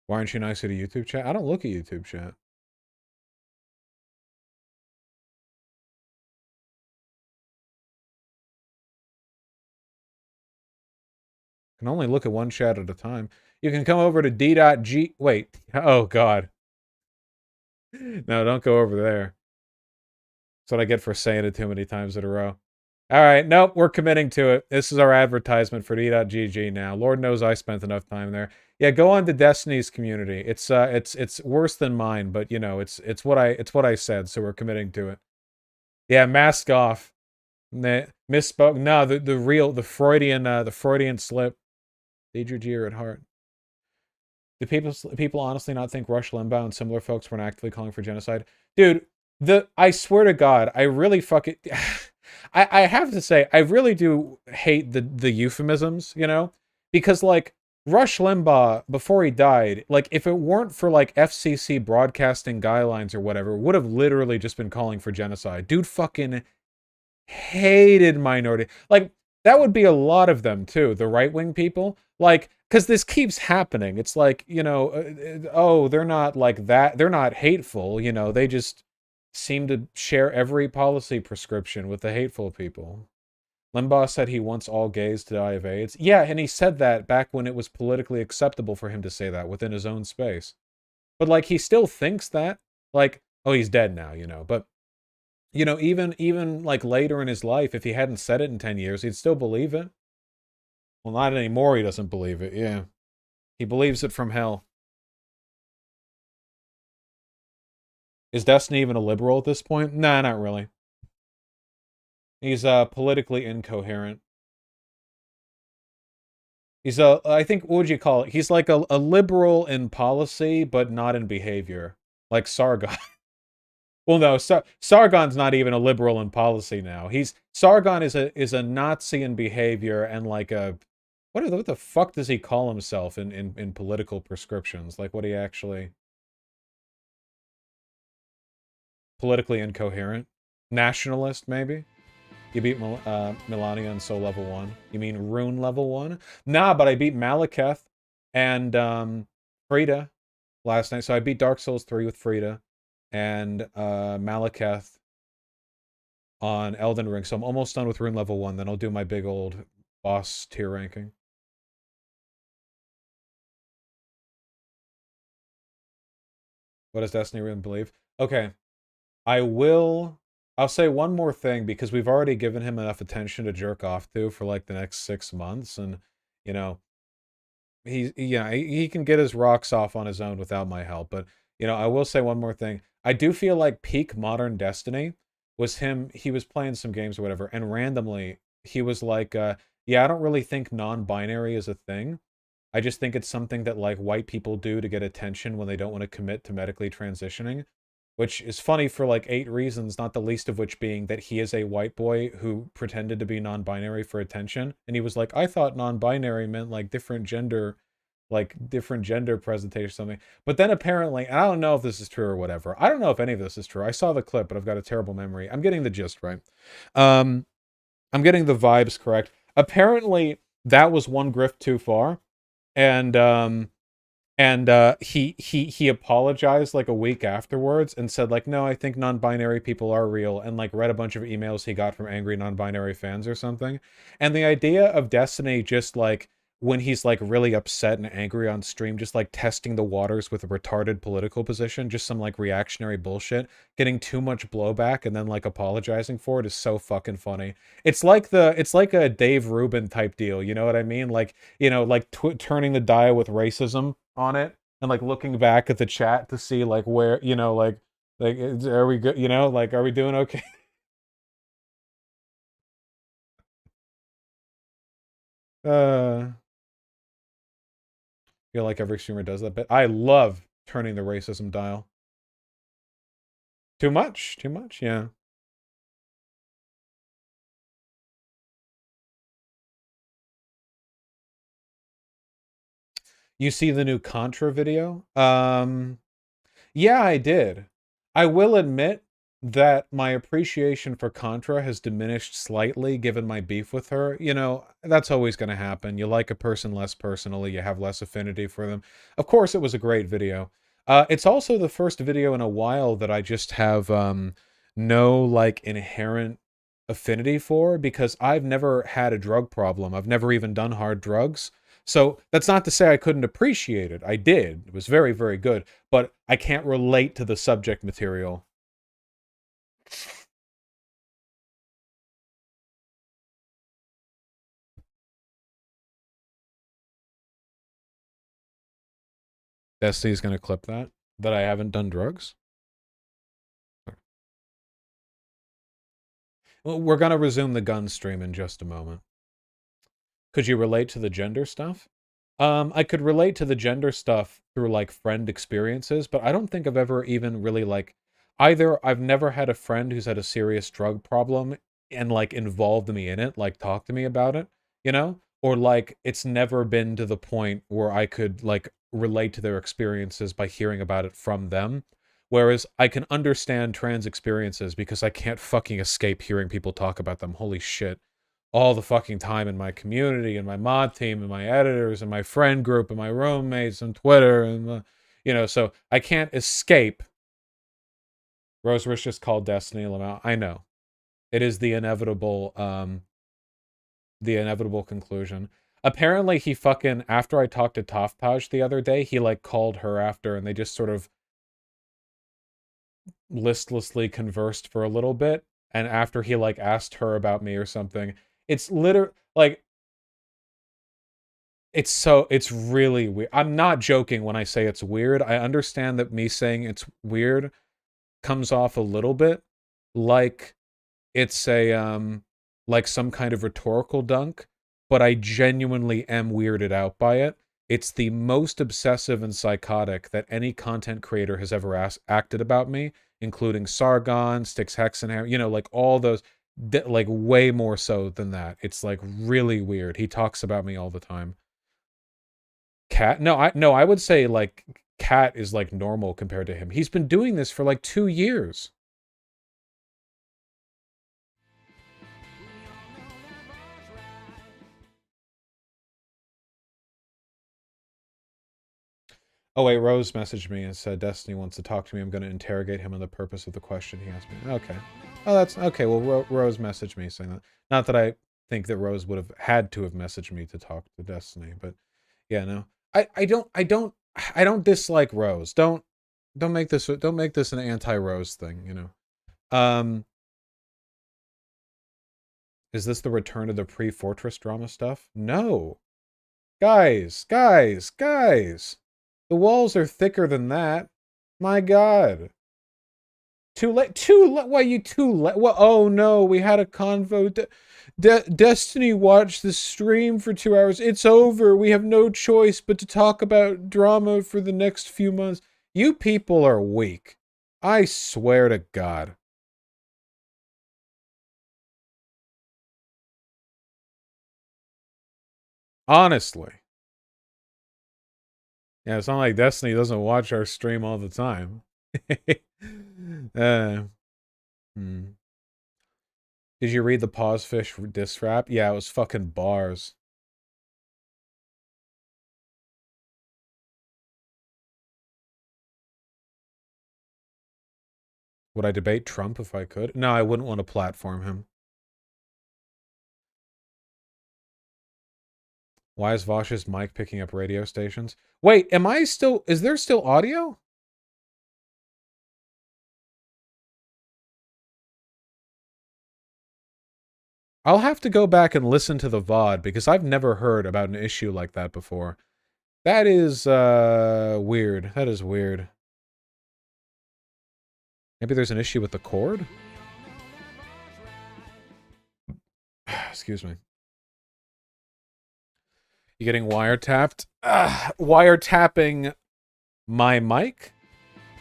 Why aren't you nice at a YouTube chat? I don't look at YouTube chat. I can only look at one chat at a time. You can come over to d.g... Wait. Oh, God. No, don't go over there. That's what I get for saying it too many times in a row. All right, nope, we're committing to it. This is our advertisement for d.gg now. Lord knows I spent enough time there. Yeah, go on to Destiny's community. It's worse than mine, but you know, it's what I said, so we're committing to it. Yeah, mask off. Misspoke. No, the Freudian slip. DGG are at heart. Do people honestly not think Rush Limbaugh and similar folks weren't actively calling for genocide? Dude, I swear to God, I really fucking... I have to say, I really do hate the euphemisms, you know? Because, like, Rush Limbaugh, before he died, like, if it weren't for, like, FCC broadcasting guidelines or whatever, would have literally just been calling for genocide. Dude fucking hated minority. Like, that would be a lot of them, too, the right-wing people. Like, because this keeps happening. It's like, you know, oh, they're not like that. They're not hateful, you know, they just seem to share every policy prescription with the hateful people. Limbaugh said he wants all gays to die of AIDS. Yeah, and he said that back when it was politically acceptable for him to say that within his own space. But, like, he still thinks that. Like, oh, he's dead now, you know. But, you know, even like, later in his life, if he hadn't said it in 10 years, he'd still believe it. Well, not anymore, he doesn't believe it, yeah. He believes it from hell. Is Destiny even a liberal at this point? Nah, not really. He's politically incoherent. He's I think, what would you call it? He's like a liberal in policy, but not in behavior. Like Sargon. Well, no, Sargon's not even a liberal in policy now. Sargon is a Nazi in behavior and like a... What the fuck does he call himself in political prescriptions? Like, what he actually... Politically incoherent? Nationalist, maybe? You beat Melania in Soul Level 1. You mean Rune Level 1? Nah, but I beat Malekith and Frida last night. So I beat Dark Souls 3 with Frida and Malekith on Elden Ring. So I'm almost done with Rune Level 1. Then I'll do my big old boss tier ranking. What does Destiny really believe? Okay. I'll say one more thing, because we've already given him enough attention to jerk off to for like the next 6 months, and you know, he can get his rocks off on his own without my help. But you know, I will say one more thing. I do feel like peak modern Destiny was him. He was playing some games or whatever, and randomly he was like, yeah, I don't really think non-binary is a thing. I just think it's something that like white people do to get attention when they don't want to commit to medically transitioning. Which is funny for like 8 reasons, not the least of which being that he is a white boy who pretended to be non-binary for attention. And he was like, I thought non-binary meant like different gender presentation or something. But then apparently, and I don't know if this is true or whatever. I don't know if any of this is true. I saw the clip, but I've got a terrible memory. I'm getting the gist right. I'm getting the vibes correct. Apparently, that was one grift too far. And And he apologized like a week afterwards and said like, no, I think non-binary people are real, and like read a bunch of emails he got from angry non-binary fans or something. And the idea of Destiny just like when he's like really upset and angry on stream, just like testing the waters with a retarded political position, just some like reactionary bullshit, getting too much blowback and then like apologizing for it is so fucking funny. It's like a Dave Rubin type deal, you know what I mean? Like, you know, like turning the dial with racism on it and like looking back at the chat to see like where, you know, like are we good, you know, like are we doing okay? Feel like every streamer does that bit. I love turning the racism dial. Too much, yeah. You see the new Contra video? Yeah, I did. I will admit that my appreciation for Contra has diminished slightly given my beef with her. You know, that's always going to happen. You like a person less personally, you have less affinity for them. Of course, it was a great video. It's also the first video in a while that I just have no, like, inherent affinity for, because I've never had a drug problem. I've never even done hard drugs. So that's not to say I couldn't appreciate it. I did. It was very, very good. But I can't relate to the subject material. Destiny's gonna clip that I haven't done drugs. Well, we're gonna resume the gun stream in just a moment. Could you relate to the gender stuff? I could relate to the gender stuff through like friend experiences, but I don't think I've ever even really like either I've never had a friend who's had a serious drug problem and like involved me in it, like talk to me about it, you know? Or like it's never been to the point where I could like relate to their experiences by hearing about it from them. Whereas I can understand trans experiences because I can't fucking escape hearing people talk about them. Holy shit, all the fucking time in my community and my mod team and my editors and my friend group and my roommates and Twitter and you know, so I can't escape. Rose Rich just called Destiny Lamau. I know. It is the inevitable conclusion. Apparently he fucking, after I talked to Tofpaj the other day, he like called her after and they just sort of listlessly conversed for a little bit. And after he like asked her about me or something, it's literally like, it's really weird. I'm not joking when I say it's weird. I understand that me saying it's weird comes off a little bit like it's a like some kind of rhetorical dunk, but I genuinely am weirded out by it. It's the most obsessive and psychotic that any content creator has ever acted about me, including Sargon, Styx Hexenhammer, you know, like all those, like way more so than that. It's like really weird. He talks about me all the time. Cat? No, I would say like Cat is like normal compared to him. He's been doing this for like 2 years. Oh wait, Rose messaged me and said Destiny wants to talk to me. I'm going to interrogate him on the purpose of the question he asked me. Okay. Oh, that's okay. Well, Rose messaged me saying that. Not that I think that Rose would have had to have messaged me to talk to Destiny, but yeah, no. I don't dislike Rose. Don't make this an anti-Rose thing, you know. Is this the return of the pre-Fortress drama stuff? No. Guys. The walls are thicker than that. My God. Too late. Why you too late? Well, oh no, we had a convo. Destiny watched the stream for 2 hours. It's over. We have no choice but to talk about drama for the next few months. You people are weak. I swear to God. Honestly. Yeah, it's not like Destiny doesn't watch our stream all the time. Did you read the Pawsfish diss rap? Yeah, it was fucking bars. Would I debate Trump if I could? No, I wouldn't want to platform him. Why is Vosh's mic picking up radio stations? Wait, is there still audio? I'll have to go back and listen to the VOD because I've never heard about an issue like that before. That is weird. That is weird. Maybe there's an issue with the cord? Excuse me. You getting wiretapped? Wiretapping my mic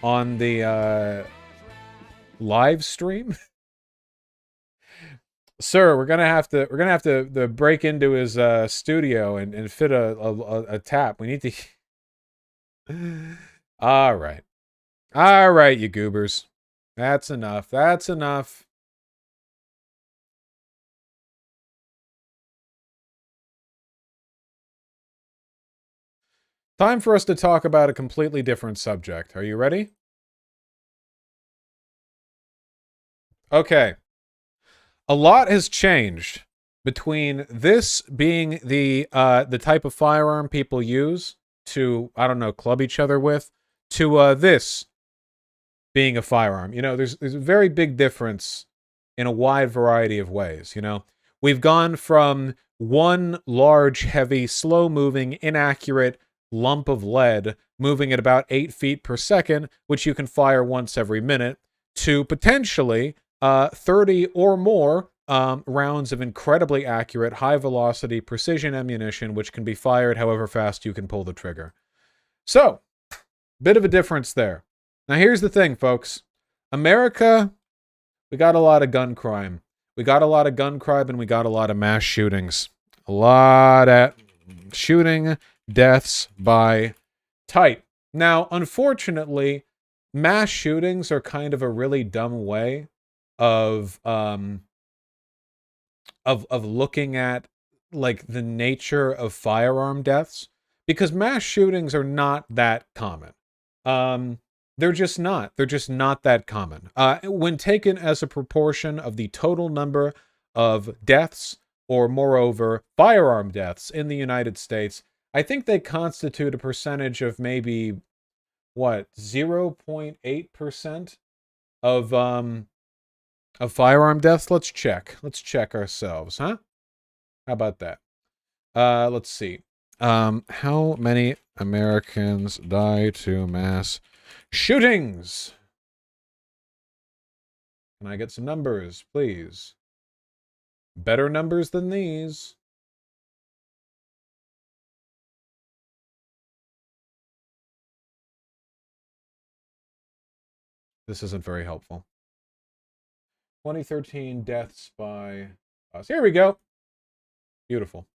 on the live stream? Sir, we're gonna have to break into his studio and fit a tap. We need to. All right, you goobers. That's enough. That's enough. Time for us to talk about a completely different subject. Are you ready? Okay. A lot has changed between this being the type of firearm people use to, I don't know, club each other with, to this being a firearm. You know, there's a very big difference in a wide variety of ways, you know. We've gone from one large, heavy, slow-moving, inaccurate lump of lead moving at about 8 feet per second, which you can fire once every minute, to potentially 30 or more rounds of incredibly accurate, high-velocity, precision ammunition, which can be fired however fast you can pull the trigger. So, bit of a difference there. Now, here's the thing, folks. America, we got a lot of gun crime. We got a lot of gun crime, and we got a lot of mass shootings. A lot of shooting deaths by type. Now, unfortunately, mass shootings are kind of a really dumb way of looking at like the nature of firearm deaths, because mass shootings are not that common. They're just not that common. When taken as a proportion of the total number of deaths, or moreover, firearm deaths in the United States, I think they constitute a percentage of maybe, 0.8% of firearm deaths? Let's check. Let's check ourselves, huh? How about that? Let's see. How many Americans die to mass shootings? Can I get some numbers, please? Better numbers than these. This isn't very helpful. 2013 deaths by cause. Here we go. Beautiful.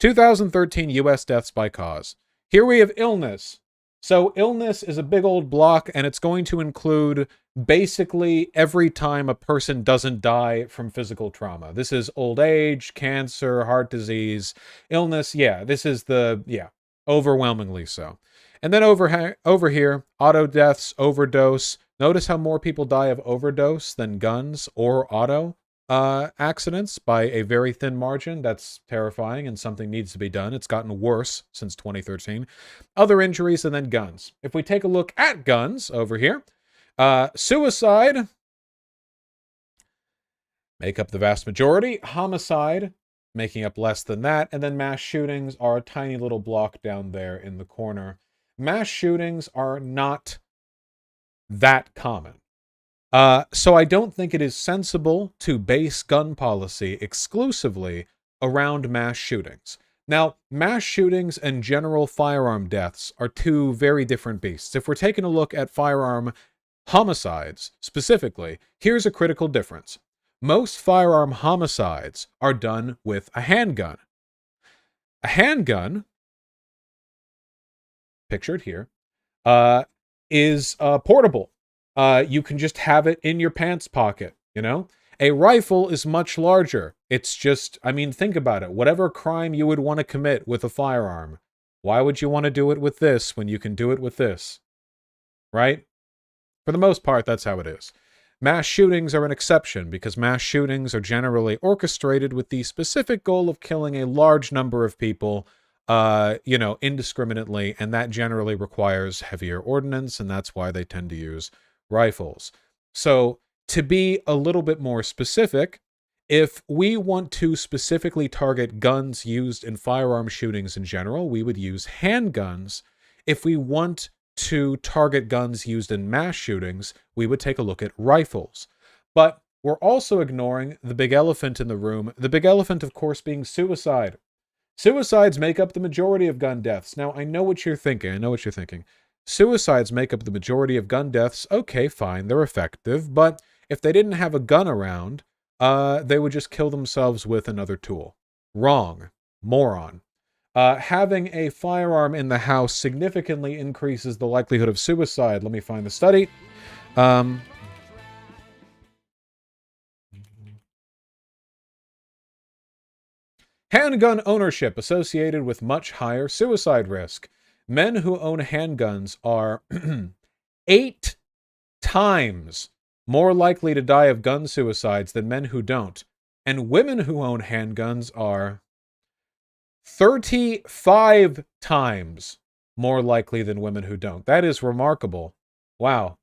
2013 U.S. deaths by cause. Here we have illness. So illness is a big old block, and it's going to include basically every time a person doesn't die from physical trauma. This is old age, cancer, heart disease, illness. Yeah, this is overwhelmingly so. And then over here, auto deaths, overdose. Notice how more people die of overdose than guns or auto accidents by a very thin margin. That's terrifying, and something needs to be done. It's gotten worse since 2013. Other injuries, and then guns. If we take a look at guns over here, suicide make up the vast majority. Homicide making up less than that. And then mass shootings are a tiny little block down there in the corner. Mass shootings are not that common. So I don't think it is sensible to base gun policy exclusively around mass shootings. Now, mass shootings and general firearm deaths are two very different beasts. If we're taking a look at firearm homicides specifically, here's a critical difference. Most firearm homicides are done with a handgun. A handgun, pictured here, is portable. You can just have it in your pants pocket, you know? A rifle is much larger. It's just, I mean, think about it. Whatever crime you would want to commit with a firearm, why would you want to do it with this when you can do it with this? Right? For the most part, that's how it is. Mass shootings are an exception because mass shootings are generally orchestrated with the specific goal of killing a large number of people, indiscriminately, and that generally requires heavier ordnance, and that's why they tend to use rifles. So, to be a little bit more specific, if we want to specifically target guns used in firearm shootings in general, we would use handguns. If we want to target guns used in mass shootings, we would take a look at rifles. But we're also ignoring the big elephant in the room. The big elephant, of course, being suicide. Suicides make up the majority of gun deaths. Now, I know what you're thinking. Suicides make up the majority of gun deaths. Okay, fine, they're effective. But if they didn't have a gun around, they would just kill themselves with another tool. Wrong. Moron. Having a firearm in the house significantly increases the likelihood of suicide. Let me find the study. Handgun ownership associated with much higher suicide risk. Men who own handguns are 8 times more likely to die of gun suicides than men who don't. And women who own handguns are 35 times more likely than women who don't. That is remarkable. Wow.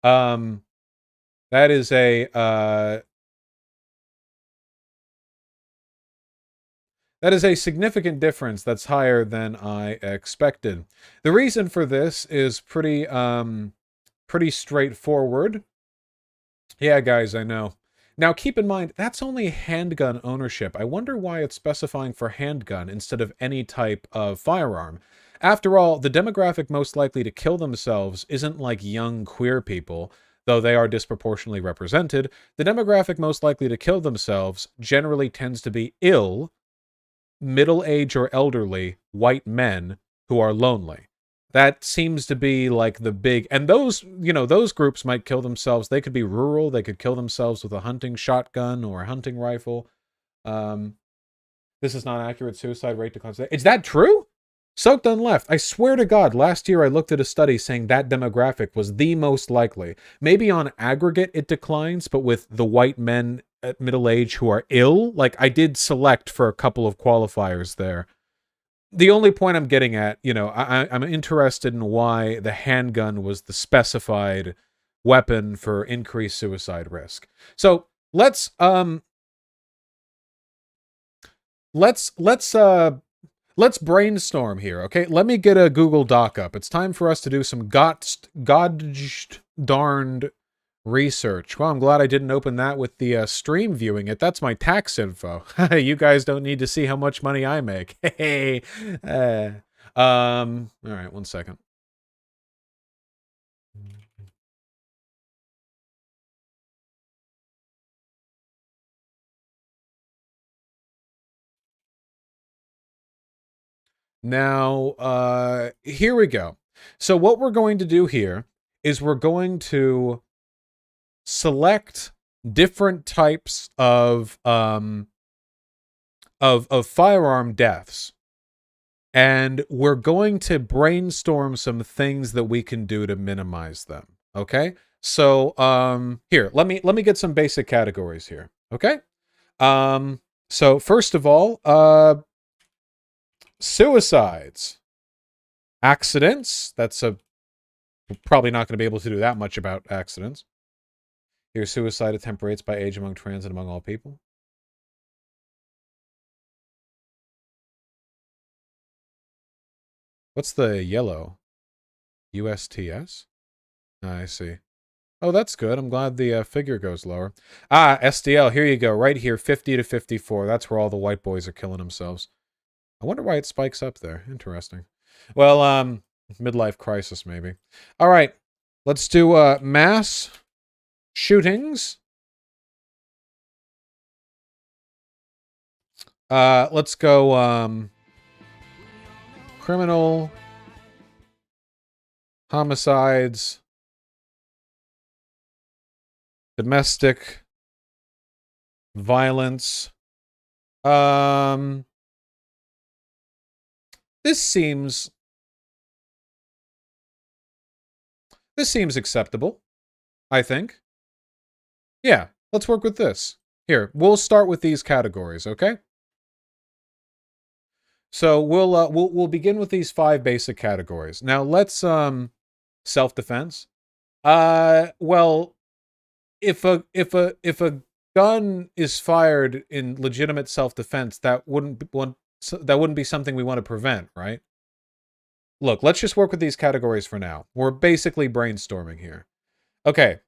That is a significant difference that's higher than I expected. The reason for this is pretty straightforward. Yeah, guys, I know. Now, keep in mind, that's only handgun ownership. I wonder why it's specifying for handgun instead of any type of firearm. After all, the demographic most likely to kill themselves isn't like young queer people, though they are disproportionately represented. The demographic most likely to kill themselves generally tends to be ill, middle-aged or elderly, white men who are lonely. That seems to be like the big, and those groups might kill themselves. They could be rural. They could kill themselves with a hunting shotgun or a hunting rifle. This is not accurate. Suicide rate declines. Is that true? Soaked on left. I swear to God, last year I looked at a study saying that demographic was the most likely. Maybe on aggregate it declines, but with the white men at middle age who are ill, like I did select for a couple of qualifiers there. The only point I'm getting at, I'm interested in why the handgun was the specified weapon for increased suicide risk. So let's brainstorm here, okay? Let me get a Google Doc up. It's time for us to do some darned research. Well, I'm glad I didn't open that with the stream viewing it. That's my tax info. You guys don't need to see how much money I make. Hey. All right, 1 second. Now, here we go. So what we're going to do here is we're going to select different types of firearm deaths, and we're going to brainstorm some things that we can do to minimize them. Okay, so here, let me get some basic categories here. Okay, so first of all, suicides, accidents. That's probably not going to be able to do that much about accidents. Your suicide attempt rates by age among trans and among all people. What's the yellow? USTS? I see. Oh, that's good. I'm glad the figure goes lower. Ah, SDL, here you go. Right here, 50 to 54. That's where all the white boys are killing themselves. I wonder why it spikes up there. Interesting. Well, midlife crisis, maybe. All right. Let's do mass shootings. Let's go criminal homicides, domestic violence. This seems acceptable, I think. Yeah, let's work with this. Here, we'll start with these categories, okay? So we'll begin with these 5 basic categories. Now let's self-defense. Well, if a gun is fired in legitimate self-defense, that wouldn't be something we want to prevent, right? Look, let's just work with these categories for now. We're basically brainstorming here. Okay,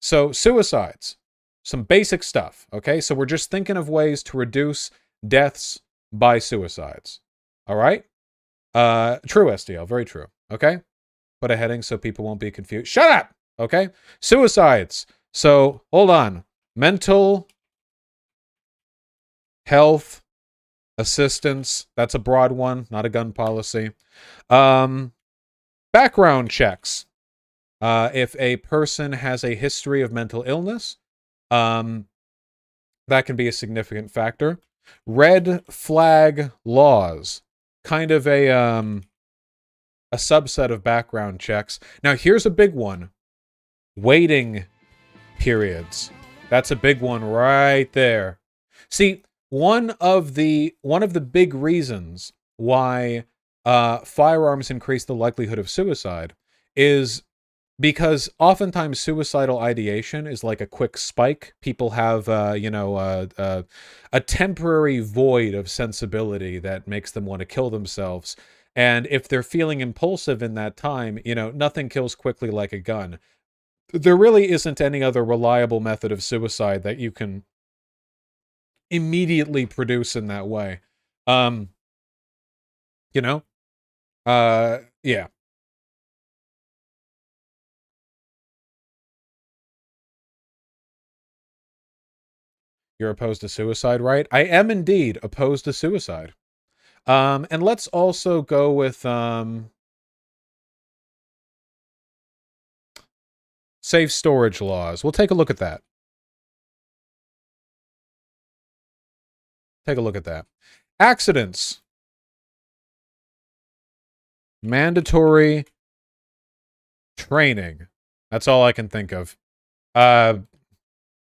so suicides. Some basic stuff, okay? So we're just thinking of ways to reduce deaths by suicides. All right? True, SDL. Very true. Okay? Put a heading so people won't be confused. Shut up! Okay? Suicides. So, hold on. Mental health assistance. That's a broad one, not a gun policy. Background checks. If a person has a history of mental illness, that can be a significant factor. Red flag laws. Kind of a subset of background checks. Now, here's a big one. Waiting periods. That's a big one right there. See, one of the big reasons why firearms increase the likelihood of suicide is because oftentimes suicidal ideation is like a quick spike. People have, a temporary void of sensibility that makes them want to kill themselves. And if they're feeling impulsive in that time, nothing kills quickly like a gun. There really isn't any other reliable method of suicide that you can immediately produce in that way. Yeah. You're opposed to suicide, right? I am indeed opposed to suicide. And let's also go with safe storage laws. We'll take a look at that. Take a look at that. Accidents. Mandatory training. That's all I can think of.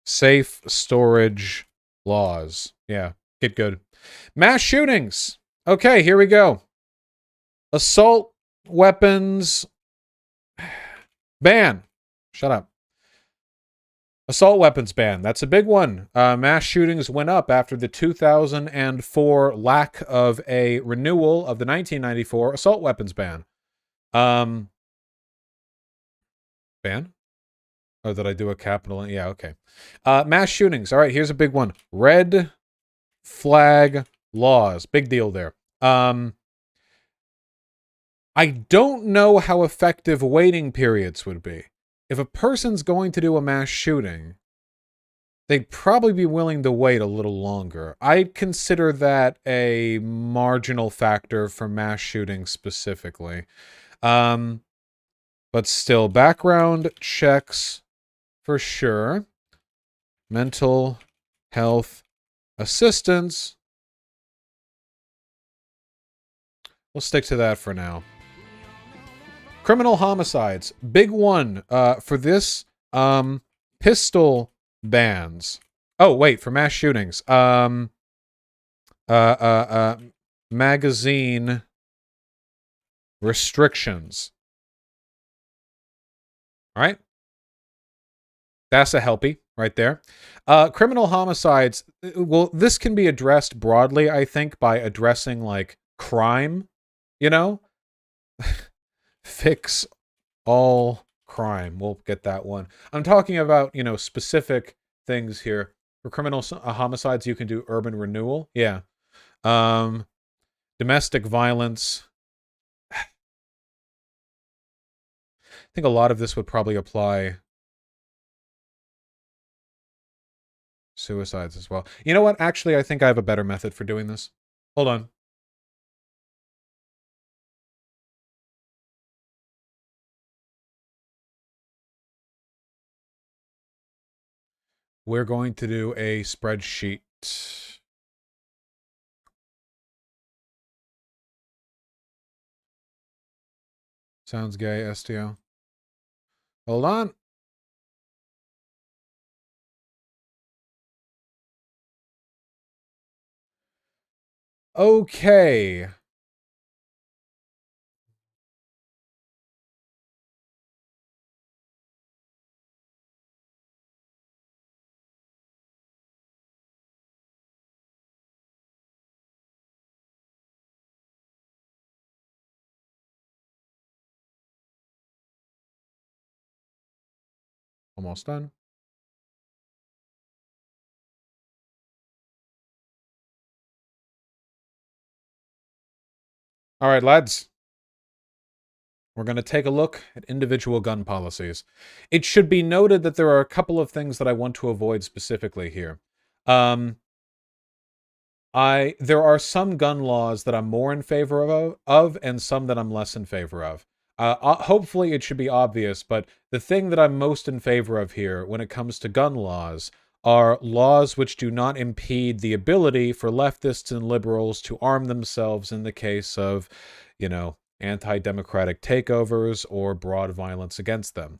Safe storage laws. Yeah, get good. Mass shootings. Okay, here we go. Assault weapons ban. Shut up. Assault weapons ban. That's a big one. Mass shootings went up after the 2004 lack of a renewal of the 1994 assault weapons ban. Ban? Oh, did I do a capital? Yeah, okay. Mass shootings. All right, here's a big one. Red flag laws. Big deal there. I don't know how effective waiting periods would be. If a person's going to do a mass shooting, they'd probably be willing to wait a little longer. I'd consider that a marginal factor for mass shootings specifically. But still, background checks for sure. Mental health assistance. We'll stick to that for now. Criminal homicides. Big one for this. Pistol bans. Oh, wait, for mass shootings. Magazine restrictions. All right? That's a helpy right there. Criminal homicides. Well, this can be addressed broadly, I think, by addressing, like, crime, Fix all crime. We'll get that one. I'm talking about, specific things here. For criminal homicides, you can do urban renewal. Yeah. Domestic violence. I think a lot of this would probably apply suicides as well. You know what? Actually, I think I have a better method for doing this. Hold on. We're going to do a spreadsheet. Sounds gay, STO. Hold on. Okay. Almost done. All right, lads. We're going to take a look at individual gun policies. It should be noted that there are a couple of things that I want to avoid specifically here. There are some gun laws that I'm more in favor of and some that I'm less in favor of. Hopefully it should be obvious, but the thing that I'm most in favor of here when it comes to gun laws are laws which do not impede the ability for leftists and liberals to arm themselves in the case of, you know, anti-democratic takeovers or broad violence against them.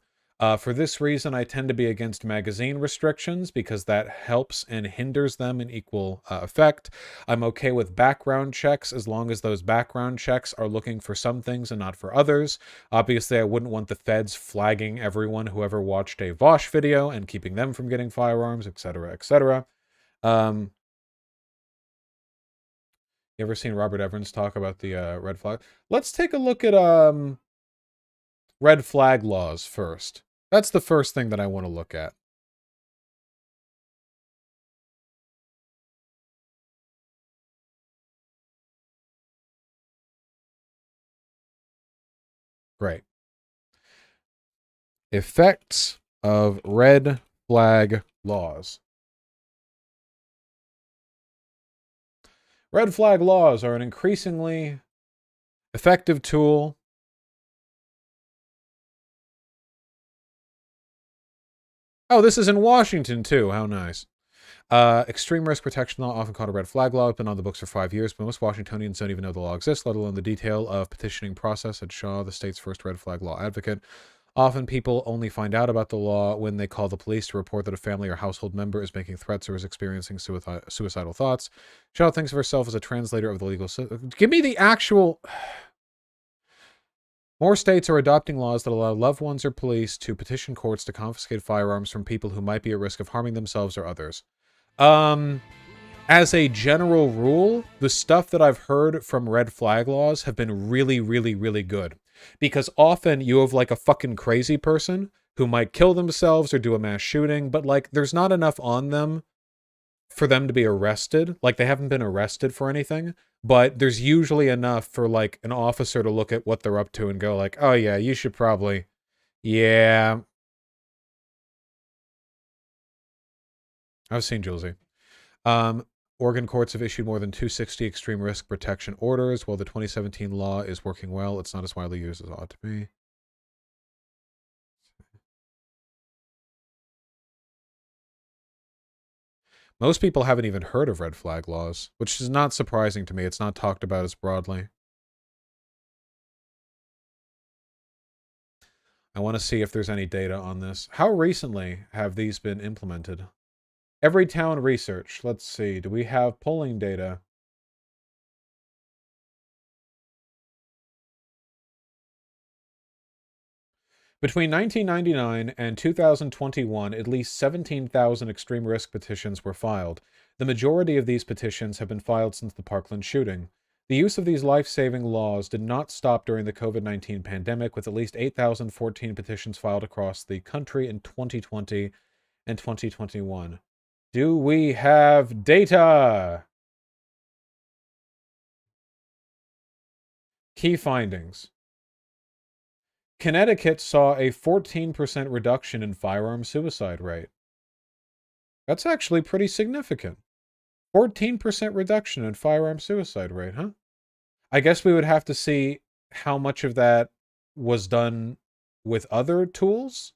For this reason, I tend to be against magazine restrictions because that helps and hinders them in equal effect. I'm okay with background checks as long as those background checks are looking for some things and not for others. Obviously, I wouldn't want the feds flagging everyone who ever watched a Vosh video and keeping them from getting firearms, etc., etc. You ever seen Robert Evans talk about the red flag? Let's take a look at red flag laws first. That's the first thing that I want to look at. Great. Effects of red flag laws. Red flag laws are an increasingly effective tool Oh, this is in Washington, too. How nice. Extreme risk protection law, often called a red flag law, has been on the books for 5 years, but most Washingtonians don't even know the law exists, let alone the detail of petitioning process, said Shaw, the state's first red flag law advocate. Often people only find out about the law when they call the police to report that a family or household member is making threats or is experiencing suicidal thoughts. Shaw thinks of herself as a translator of the legal system. Give me the actual... More states are adopting laws that allow loved ones or police to petition courts to confiscate firearms from people who might be at risk of harming themselves or others. As a general rule, the stuff that I've heard from red flag laws have been really, really, really good. Because often you have like a fucking crazy person who might kill themselves or do a mass shooting, but like there's not enough on them for them to be arrested. Like they haven't been arrested for anything, but there's usually enough for like an officer to look at what they're up to and go like, oh yeah, you should probably, yeah. I've seen Julesy. Oregon courts have issued more than 260 extreme risk protection orders. While the 2017 law is working well, it's not as widely used as it ought to be. Most people haven't even heard of red flag laws, which is not surprising to me. It's not talked about as broadly. I want to see if there's any data on this. How recently have these been implemented? Everytown research. Let's see. Do we have polling data? Between 1999 and 2021, at least 17,000 extreme risk petitions were filed. The majority of these petitions have been filed since the Parkland shooting. The use of these life-saving laws did not stop during the COVID-19 pandemic, with at least 8,014 petitions filed across the country in 2020 and 2021. Do we have data? Key findings. Connecticut saw a 14% reduction in firearm suicide rate. That's actually pretty significant. 14% reduction in firearm suicide rate, huh? I guess we would have to see how much of that was done with other tools.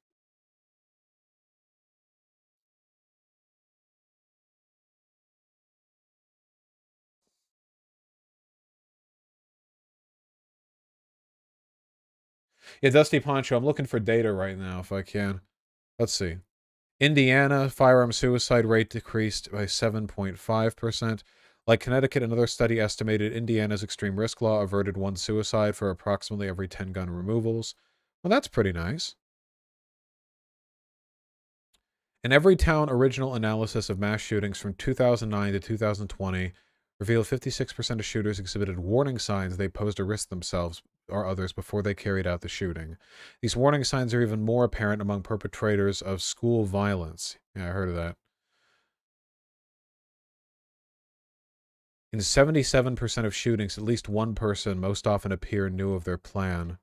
Yeah, Dusty Poncho, I'm looking for data right now if I can. Let's see. Indiana, firearm suicide rate decreased by 7.5%. Like Connecticut, another study estimated Indiana's extreme risk law averted 1 suicide for approximately every 10 gun removals. Well, that's pretty nice. In Everytown original analysis of mass shootings from 2009 to 2020 revealed 56% of shooters exhibited warning signs they posed a risk themselves or others before they carried out the shooting. These warning signs are even more apparent among perpetrators of school violence. Yeah, I heard of that. In 77% of shootings, at least one person, most often a peer, knew of their plan.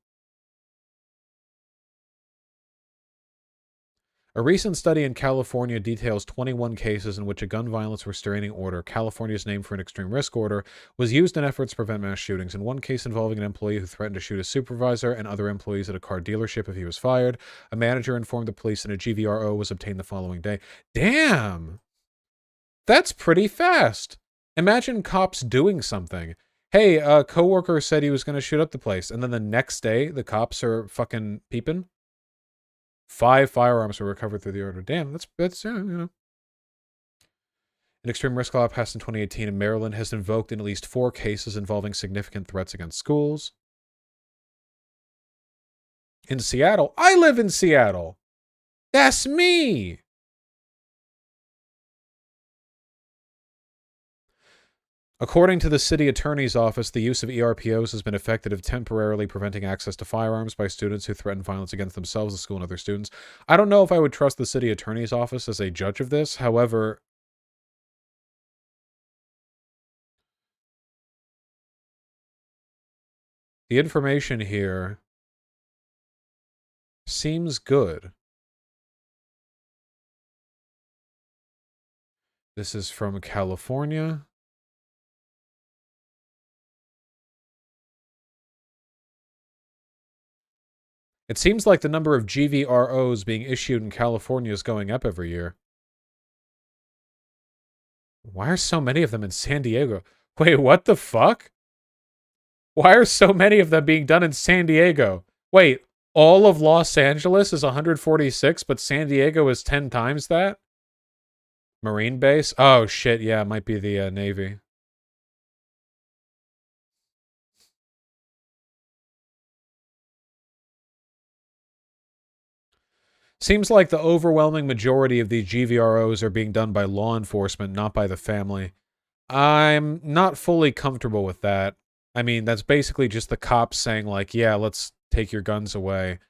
A recent study in California details 21 cases in which a gun violence restraining order, California's name for an extreme risk order, was used in efforts to prevent mass shootings. In one case involving an employee who threatened to shoot a supervisor and other employees at a car dealership if he was fired, a manager informed the police and a GVRO was obtained the following day. Damn! That's pretty fast! Imagine cops doing something. Hey, a coworker said he was going to shoot up the place, and then the next day the cops are fucking peeping. 5 firearms were recovered through the order. Damn, that's you know. An extreme risk law passed in 2018 in Maryland has invoked in at least 4 cases involving significant threats against schools. In Seattle, I live in Seattle. That's me. According to the city attorney's office, the use of ERPOs has been effective at temporarily preventing access to firearms by students who threaten violence against themselves, the school, and other students. I don't know if I would trust the city attorney's office as a judge of this. However, the information here seems good. This is from California. It seems like the number of GVROs being issued in California is going up every year. Why are so many of them in San Diego? Wait, what the fuck? Why are so many of them being done in San Diego? Wait, all of Los Angeles is 146, but San Diego is 10 times that? Marine base? Oh, shit, yeah, it might be the Navy. Seems like the overwhelming majority of these GVROs are being done by law enforcement, not by the family. I'm not fully comfortable with that. I mean, that's basically just the cops saying, like, yeah, let's take your guns away.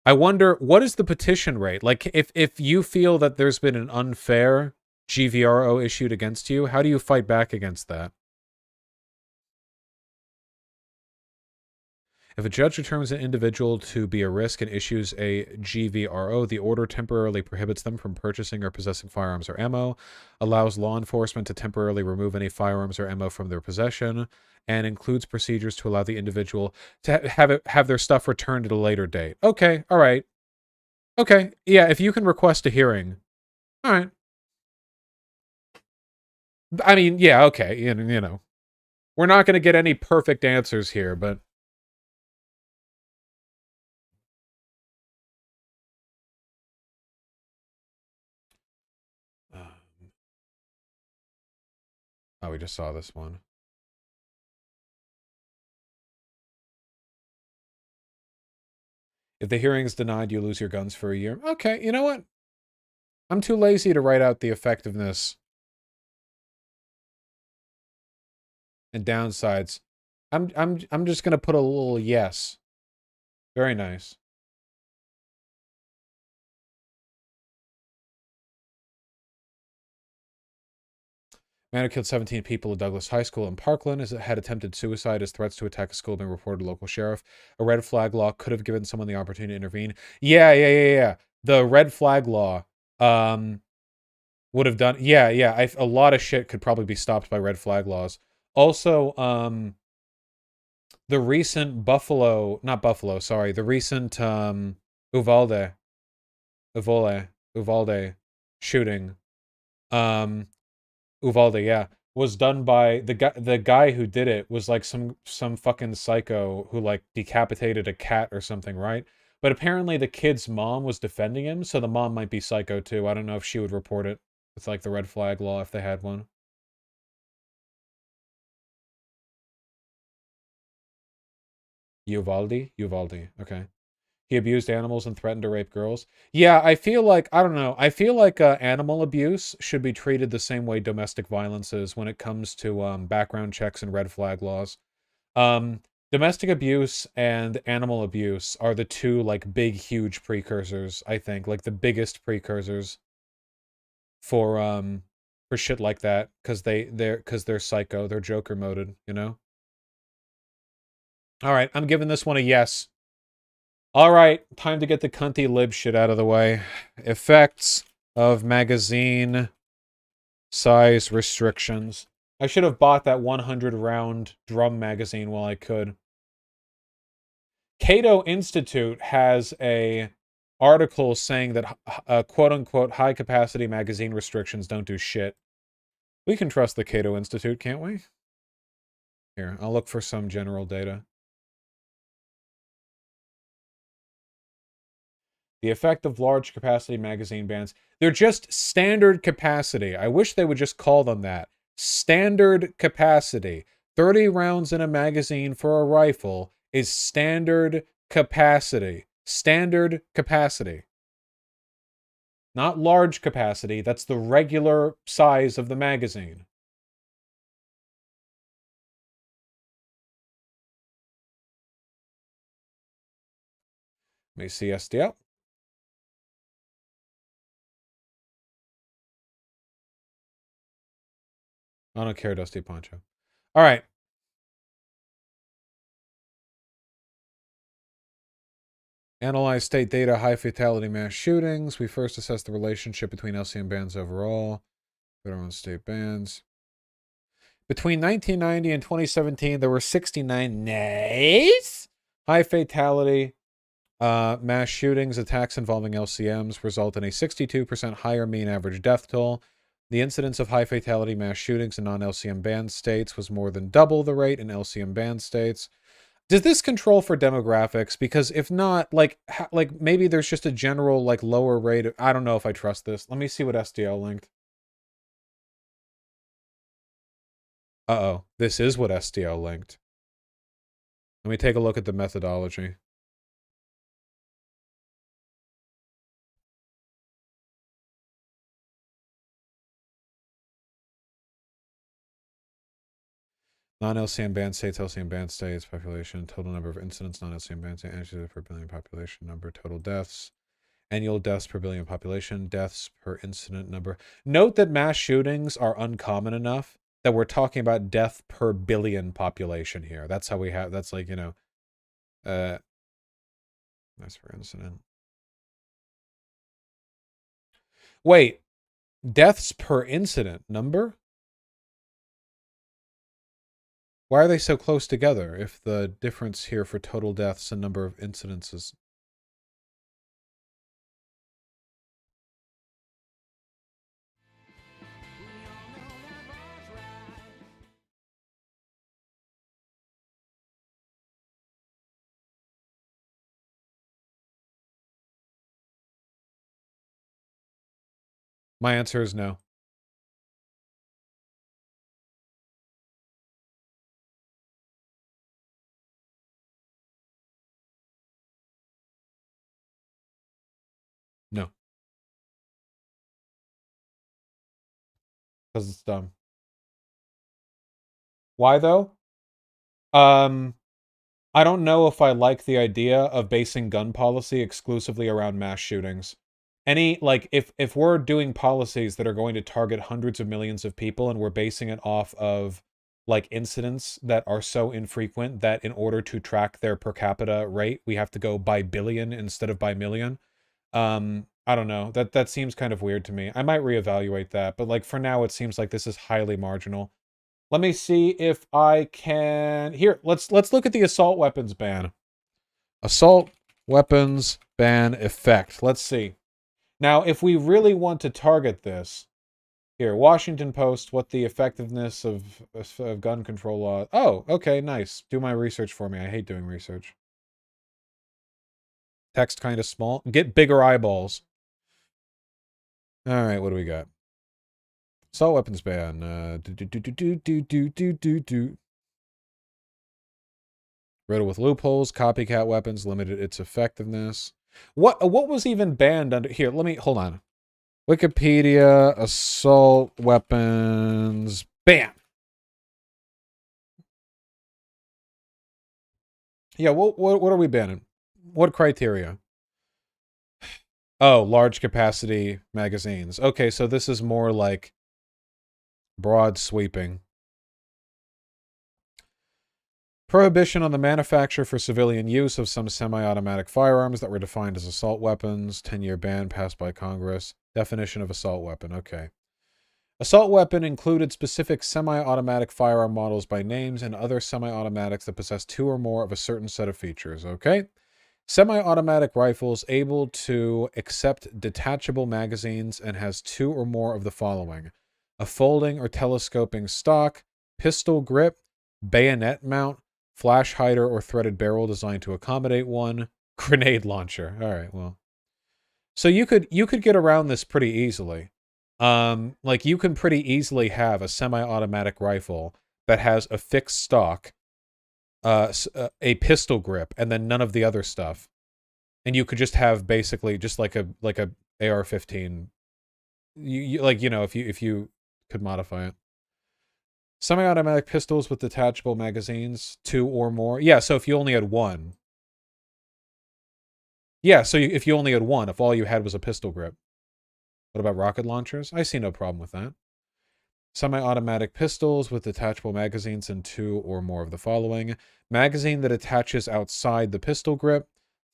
I wonder, what is the petition rate? Like, if you feel that there's been an unfair GVRO issued against you, how do you fight back against that? If a judge determines an individual to be a risk and issues a GVRO, the order temporarily prohibits them from purchasing or possessing firearms or ammo, allows law enforcement to temporarily remove any firearms or ammo from their possession, and includes procedures to allow the individual to have their stuff returned at a later date. Okay, all right. Okay, yeah, if you can request a hearing. All right. I mean, yeah, okay, you know. We're not going to get any perfect answers here, but... Oh, we just saw this one. If the hearing is denied, you lose your guns for a year. Okay, you know what? I'm too lazy to write out the effectiveness and downsides. I'm just gonna put a little yes. Very nice. Man who killed 17 people at Douglas High School in Parkland had attempted suicide as threats to attack a school being reported to local sheriff. A red flag law could have given someone the opportunity to intervene. Yeah. The red flag law would have done... Yeah. A lot of shit could probably be stopped by red flag laws. Also, the recent the recent Uvalde shooting. Uvalde, yeah, was done by the guy who did it was like some fucking psycho who like decapitated a cat or something, right? But apparently the kid's mom was defending him, so the mom might be psycho too. I don't know if she would report it with like the red flag law if they had one. Uvalde, okay. He abused animals and threatened to rape girls. Yeah, I feel like, I don't know, I feel like animal abuse should be treated the same way domestic violence is when it comes to background checks and red flag laws. Domestic abuse and animal abuse are the two, like, big, huge precursors, I think. Like, the biggest precursors for shit like that. Because they're psycho. They're Joker moded, you know? Alright, I'm giving this one a yes. Alright, time to get the cunty lib shit out of the way. Effects of magazine size restrictions. I should have bought that 100 round drum magazine while I could. Cato Institute has a article saying that quote-unquote high-capacity magazine restrictions don't do shit. We can trust the Cato Institute, can't we? Here, I'll look for some general data. The effect of large capacity magazine bans. They're just standard capacity. I wish they would just call them that. Standard capacity. 30 rounds in a magazine for a rifle is standard capacity. Standard capacity. Not large capacity. That's the regular size of the magazine. Let me see SDL. I don't care, Dusty Poncho. All right. Analyze state data, high fatality mass shootings. We first assess the relationship between LCM bans overall. Federal and state bans. Between 1990 and 2017, there were 69 high fatality mass shootings. Attacks involving LCMs result in a 62% higher mean average death toll. The incidence of high fatality mass shootings in non-LCM banned states was more than double the rate in LCM banned states. Does this control for demographics? Because if not, like maybe there's just a general like lower rate. I don't know if I trust this. Let me see what SDL linked. Uh-oh, this is what SDL linked. Let me take a look at the methodology. Non-LCM banned states, LCM banned states, population, total number of incidents, non-LCM banned states, annual per billion population number, total deaths, annual deaths per billion population, deaths per incident number. Note that mass shootings are uncommon enough that we're talking about death per billion population here. That's how we have, that's like, you know, that's per incident. Wait, deaths per incident number? Why are they so close together if the difference here for total deaths and number of incidents is... My answer is no. No. Because it's dumb. Why though? I don't know if I like the idea of basing gun policy exclusively around mass shootings. Any, like, if we're doing policies that are going to target hundreds of millions of people and we're basing it off of, like, incidents that are so infrequent that in order to track their per capita rate, we have to go by billion instead of by million. I don't know. That seems kind of weird to me. I might reevaluate that, but, like, for now, it seems like this is highly marginal. Let me see if I can... Here, let's look at the assault weapons ban. Assault weapons ban effect. Let's see. Now, if we really want to target this... Here, Washington Post, what the effectiveness of gun control law... Oh, okay, nice. Do my research for me. I hate doing research. Text kind of small. Get bigger eyeballs. All right, what do we got? Assault weapons ban. Riddled with loopholes, copycat weapons limited its effectiveness. What was even banned under here? Let me hold on. Wikipedia assault weapons ban. Yeah, what are we banning? What criteria? Oh, large capacity magazines. Okay, so this is more like broad sweeping. Prohibition on the manufacture for civilian use of some semi-automatic firearms that were defined as assault weapons. 10-year ban passed by Congress. Definition of assault weapon. Okay. Assault weapon included specific semi-automatic firearm models by names and other semi-automatics that possess 2 or more of a certain set of features. Okay. Semi-automatic rifles able to accept detachable magazines and has 2 or more of the following: a folding or telescoping stock, pistol grip, bayonet mount, flash hider or threaded barrel designed to accommodate one, grenade launcher. All right, well. So you could get around this pretty easily. Like you can pretty easily have a semi-automatic rifle that has a fixed stock, a pistol grip, and then none of the other stuff. And you could just have basically just like a AR-15. If you could modify it. Semi-automatic pistols with detachable magazines, 2 or more. Yeah, so if you only had one. Yeah, so if you only had one, if all you had was a pistol grip. What about rocket launchers? I see no problem with that. Semi-automatic pistols with detachable magazines and 2 or more of the following: magazine that attaches outside the pistol grip,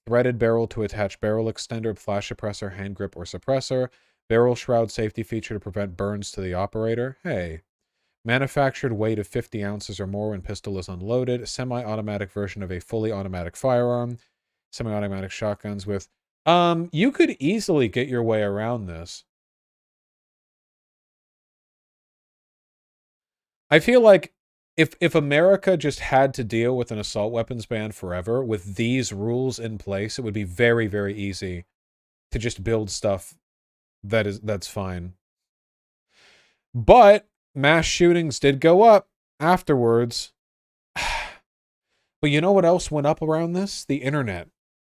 threaded barrel to attach barrel extender, flash suppressor, hand grip, or suppressor, barrel shroud safety feature to prevent burns to the operator. Hey. Manufactured weight of 50 ounces or more when pistol is unloaded, semi-automatic version of a fully automatic firearm, semi-automatic shotguns with... you could easily get your way around this. I feel like if America just had to deal with an assault weapons ban forever with these rules in place, it would be very, very easy to just build stuff that's fine. But mass shootings did go up afterwards. But you know what else went up around this? The internet.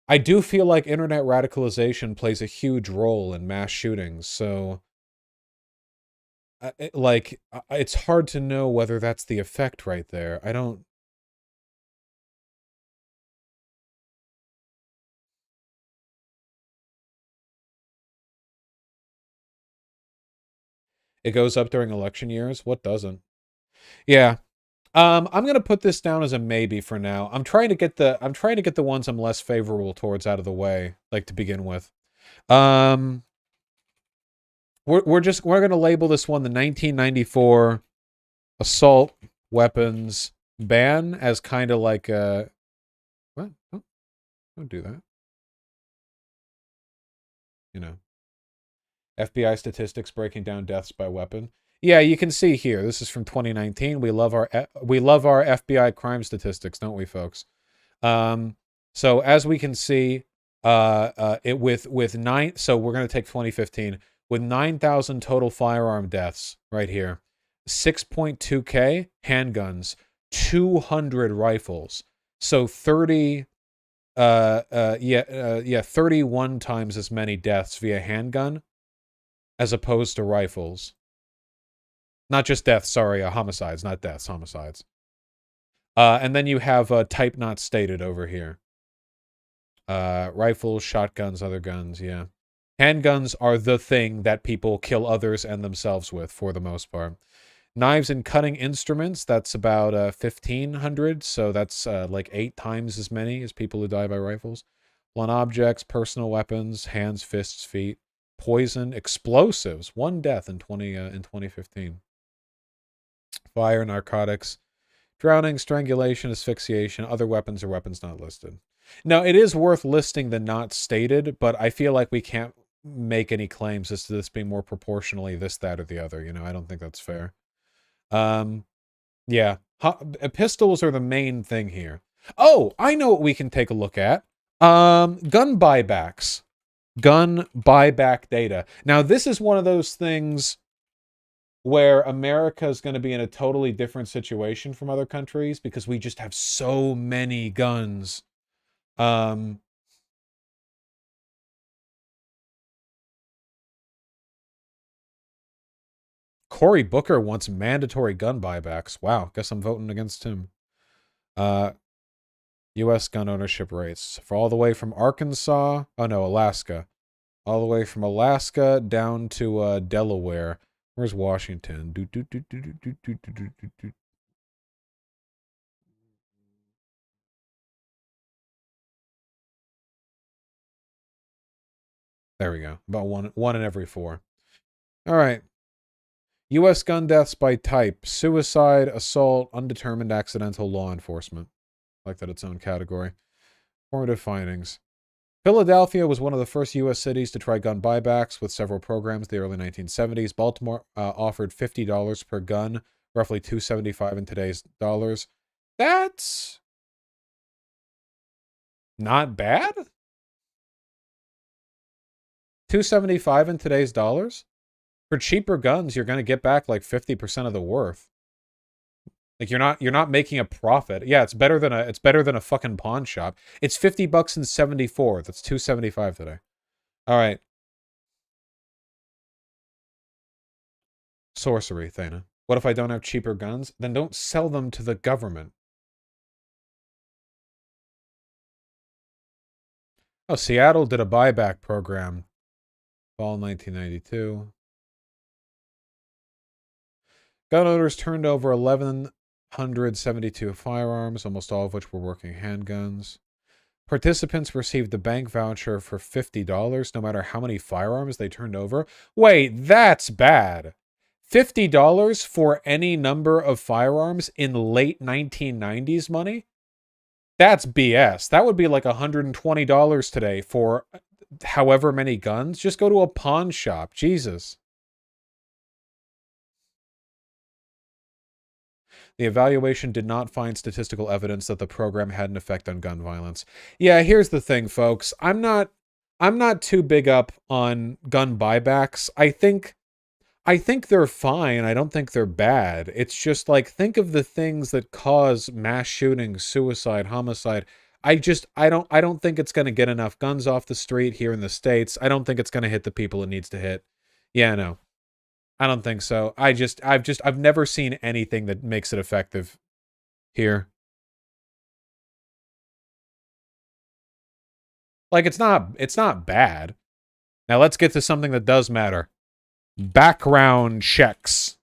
I do feel like internet radicalization plays a huge role in mass shootings, so... it's hard to know whether that's the effect right there. I don't... It goes up during election years? What doesn't? Yeah. I'm gonna put this down as a maybe for now. I'm trying to get the ones I'm less favorable towards out of the way, like to begin with. We're gonna label this one the 1994 assault weapons ban as kind of like a... What? Oh, don't do that. You know. FBI statistics breaking down deaths by weapon. Yeah, you can see here. This is from 2019. We love our FBI crime statistics, don't we, folks? So as we can see, it with 9. So we're going to take 2015 with 9,000 total firearm deaths right here. 6.2K handguns, 200 rifles. So 31 times as many deaths via handgun as opposed to rifles. Not just deaths, sorry, homicides, not deaths, homicides. And then you have type not stated over here. Rifles, shotguns, other guns, yeah. Handguns are the thing that people kill others and themselves with, for the most part. Knives and cutting instruments, that's about 1,500, so that's like 8 times as many as people who die by rifles. Blunt objects, personal weapons, hands, fists, feet. Poison, explosives, 1 death in 2015. Fire, narcotics, drowning, strangulation, asphyxiation, other weapons or weapons not listed. Now, it is worth listing the not stated, but I feel like we can't make any claims as to this being more proportionally this, that, or the other. You know, I don't think that's fair. Yeah. Pistols are the main thing here. Oh, I know what we can take a look at. Gun buybacks. Gun buyback data. Now, this is one of those things where America is going to be in a totally different situation from other countries because we just have so many guns. Cory Booker wants mandatory gun buybacks. Wow, guess I'm voting against him. U.S. gun ownership rates for all the way from Arkansas. Oh no, Alaska. All the way from Alaska down to Delaware. Where's Washington? There we go. About one in every 4. All right. U.S. gun deaths by type: suicide, assault, undetermined, accidental, law enforcement. Like that its own category. Formative findings. Philadelphia was one of the first U.S. cities to try gun buybacks with several programs in the early 1970s. Baltimore offered $50 per gun, roughly $2.75 in today's dollars. That's not bad. $2.75 in today's dollars? For cheaper guns, you're going to get back like 50% of the worth. Like you're not making a profit. Yeah, it's better than a fucking pawn shop. It's $50 and 74. That's $2.75 today. All right. Sorcery, Thana. What if I don't have cheaper guns? Then don't sell them to the government. Oh, Seattle did a buyback program. Fall 1992. Gun owners turned over 1,172 firearms, almost all of which were working handguns. Participants received a bank voucher for $50, no matter how many firearms they turned over. Wait, that's bad. $50 for any number of firearms in late 1990s money? That's BS. That would be like $120 today for however many guns. Just go to a pawn shop. Jesus. The evaluation did not find statistical evidence that the program had an effect on gun violence. Yeah, here's the thing, folks. I'm not too big up on gun buybacks. I think they're fine. I don't think they're bad. It's just like, think of the things that cause mass shootings, suicide, homicide. I don't think it's going to get enough guns off the street here in the States. I don't think it's going to hit the people it needs to hit. Yeah, no. I don't think so. I've never seen anything that makes it effective here. Like it's not bad. Now let's get to something that does matter. Background checks.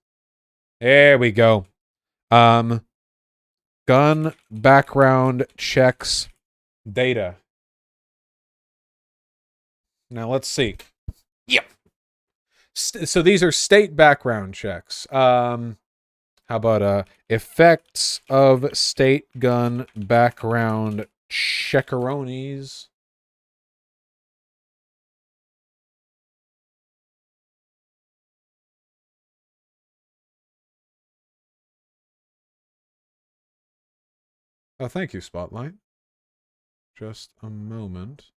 There we go. Gun background checks data. Now let's see. Yep. So these are state background checks. How about effects of state gun background checkeronis? Oh, thank you, Spotlight. Just a moment.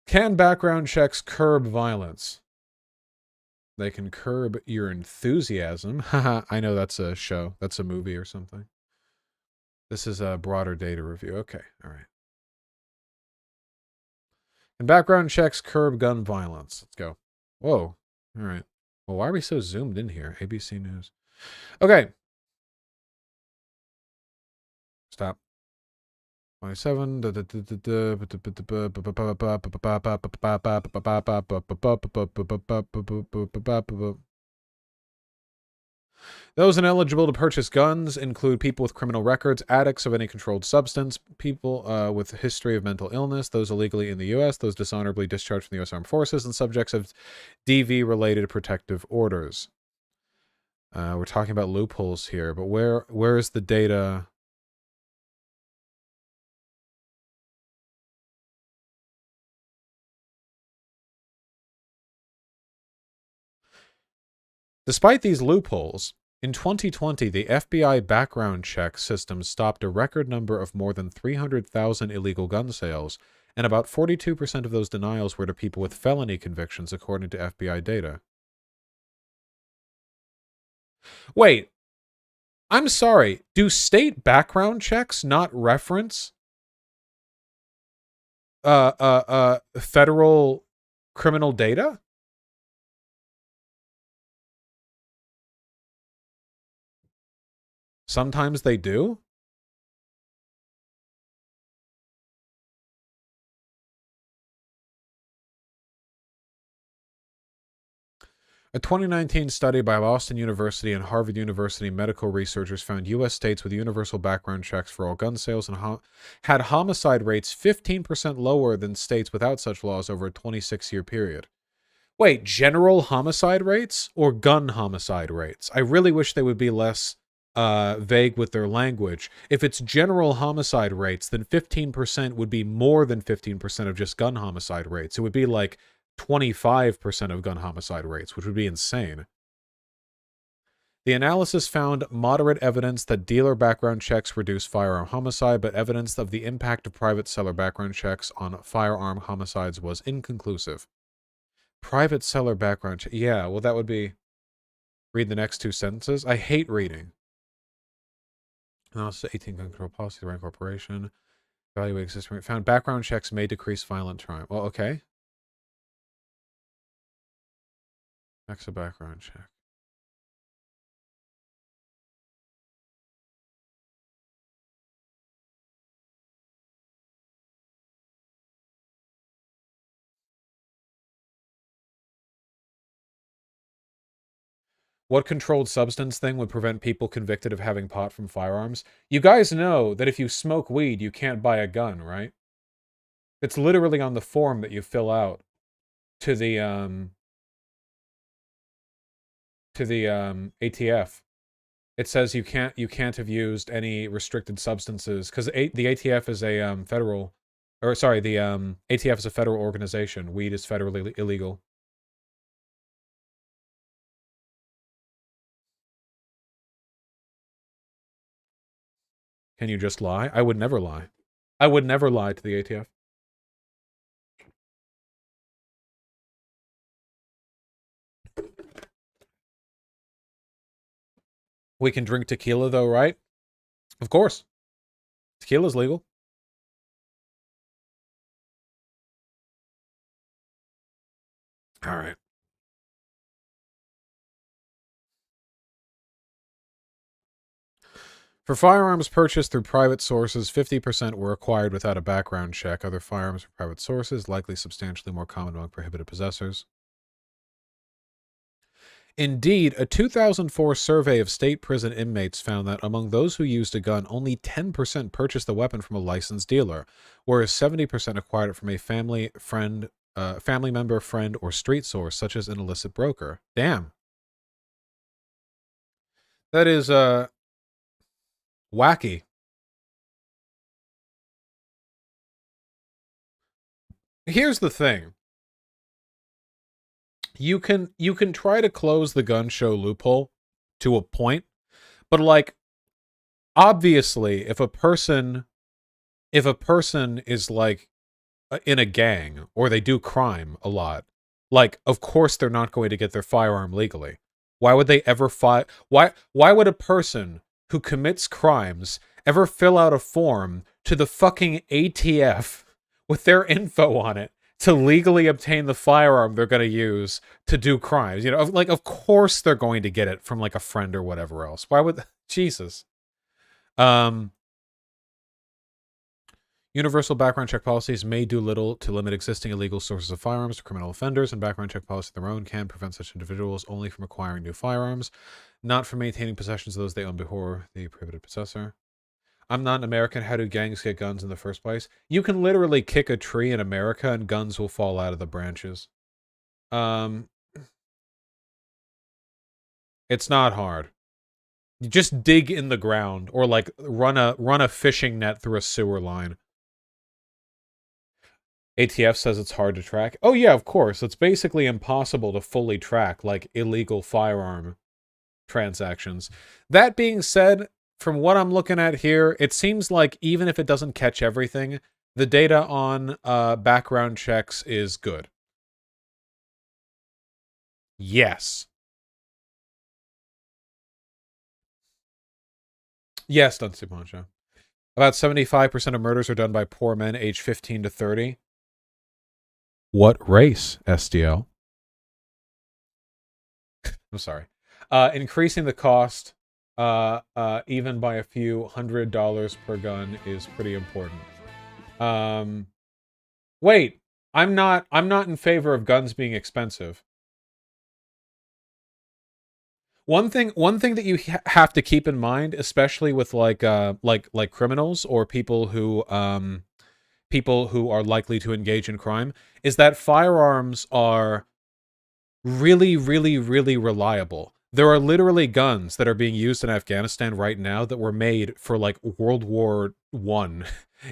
Can background checks curb violence? They can curb your enthusiasm. Haha, I know that's a show. That's a movie or something. This is a broader data review. Okay, all right. Can background checks curb gun violence? Let's go. Whoa, all right. Well, why are we so zoomed in here? ABC News. Okay. Stop. 27. Those ineligible to purchase guns include people with criminal records, addicts of any controlled substance, people with a history of mental illness, those illegally in the U.S., those dishonorably discharged from the U.S. Armed Forces, and subjects of DV-related protective orders. We're talking about loopholes here, but where is the data? Despite these loopholes, in 2020, the FBI background check system stopped a record number of more than 300,000 illegal gun sales and about 42% of those denials were to people with felony convictions, according to FBI data. Wait, I'm sorry. Do state background checks not reference federal criminal data? Sometimes they do. A 2019 study by Boston University and Harvard University medical researchers found U.S. states with universal background checks for all gun sales and had homicide rates 15% lower than states without such laws over a 26-year period. Wait, general homicide rates or gun homicide rates? I really wish they would be less vague with their language. If it's general homicide rates, then 15% would be more than 15% of just gun homicide rates. It would be like 25% of gun homicide rates, which would be insane. The analysis found moderate evidence that dealer background checks reduce firearm homicide, but evidence of the impact of private seller background checks on firearm homicides was inconclusive. Private seller background check. Yeah, well, that would be... Read the next two sentences. I hate reading. Analysis 18 gun control policy, the Rand Corporation. Evaluate existing... Found background checks may decrease violent crime. Well, okay. Next, a background check. What controlled substance thing would prevent people convicted of having pot from firearms? You guys know that if you smoke weed, you can't buy a gun, right? It's literally on the form that you fill out to the ATF. It says you can't have used any restricted substances because the ATF is a federal, or sorry, the ATF is a federal organization. Weed is federally illegal. Can you just lie? I would never lie. I would never lie to the ATF. We can drink tequila though, right? Of course. Tequila's legal. All right. For firearms purchased through private sources, 50% were acquired without a background check. Other firearms from private sources, likely substantially more common among prohibited possessors. Indeed, a 2004 survey of state prison inmates found that among those who used a gun, only 10% purchased the weapon from a licensed dealer, whereas 70% acquired it from a family member, friend, or street source, such as an illicit broker. Damn. That is, wacky. Here's the thing. You can try to close the gun show loophole to a point, but like obviously if a person is like in a gang or they do crime a lot, like of course they're not going to get their firearm legally. Why would they ever why would a person who commits crimes ever fill out a form to the fucking ATF with their info on it to legally obtain the firearm they're going to use to do crimes? You know, like, of course they're going to get it from, like, a friend or whatever else. Why would... Jesus. Universal background check policies may do little to limit existing illegal sources of firearms to criminal offenders, and background check policies of their own can prevent such individuals only from acquiring new firearms, not from maintaining possessions of those they own before the prohibited possessor. I'm not an American. How do gangs get guns in the first place? You can literally kick a tree in America and guns will fall out of the branches. It's not hard. You just dig in the ground or like run a fishing net through a sewer line. ATF says it's hard to track. Oh yeah, of course. It's basically impossible to fully track like illegal firearm transactions. That being said, from what I'm looking at here, it seems like even if it doesn't catch everything, The data on background checks is good. Yes. Yes, Dunsty Poncho. About 75% of murders are done by poor men aged 15 to 30. What race, SDL? I'm sorry. Increasing the cost even by a few $100 per gun is pretty important. Wait, I'm not in favor of guns being expensive. One thing that you have to keep in mind, especially with like criminals or people who are likely to engage in crime, is that firearms are really, really, really reliable. There are literally guns that are being used in Afghanistan right now that were made for like World War I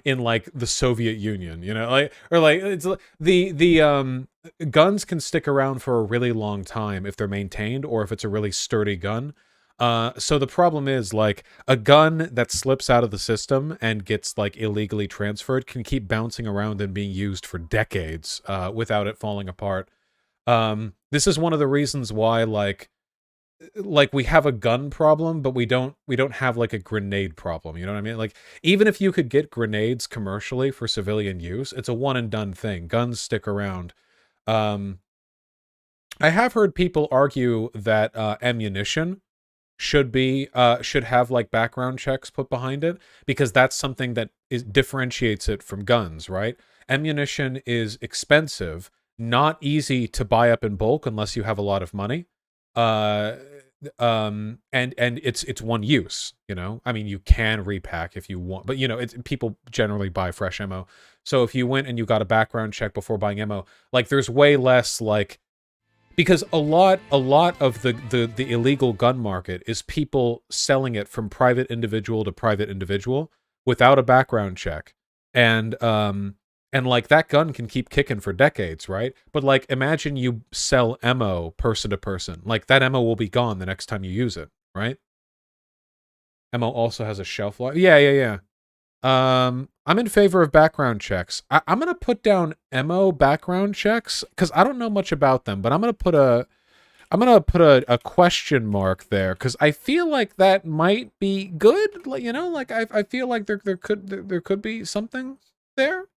in like the Soviet Union, you know, like, or like it's the guns can stick around for a really long time if they're maintained or if it's a really sturdy gun. So the problem is like a gun that slips out of the system and gets like illegally transferred can keep bouncing around and being used for decades without it falling apart. This is one of the reasons why like we have a gun problem, but we don't have like a grenade problem. You know what I mean? Like even if you could get grenades commercially for civilian use, it's a one and done thing. Guns stick around. I have heard people argue that ammunition should have like background checks put behind it because that's something that differentiates it from guns, right? Ammunition is expensive, not easy to buy up in bulk unless you have a lot of money. And it's one use, you know. I mean, you can repack if you want, but you know, people generally buy fresh ammo. So if you went and you got a background check before buying ammo, like there's way less like, because a lot of the illegal gun market is people selling it from private individual to private individual without a background check. And like that gun can keep kicking for decades, right? But like imagine you sell ammo person to person. Like that ammo will be gone the next time you use it, right? Ammo also has a shelf life. Yeah. I'm in favor of background checks. I'm gonna put down ammo background checks because I don't know much about them, but I'm gonna put a question mark there because I feel like that might be good. Like, you know, like I feel like there could be something there.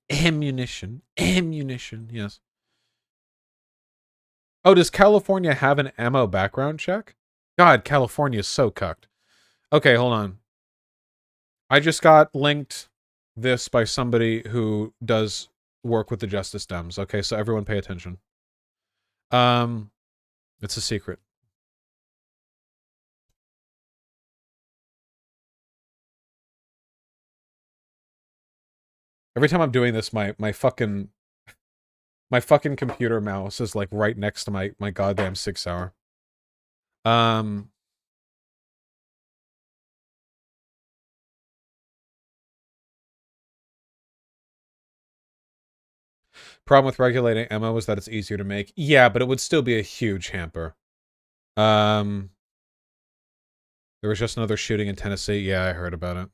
Ammunition, yes. Oh, does California have an ammo background check? God, California is so cucked. Okay, hold on. I just got linked this by somebody who does work with the Justice Dems. Okay, so everyone pay attention. It's a secret. Every time I'm doing this, my fucking computer mouse is like right next to my goddamn 6 hour. Problem with regulating ammo is that it's easier to make. Yeah, but it would still be a huge hamper. There was just another shooting in Tennessee. Yeah, I heard about it.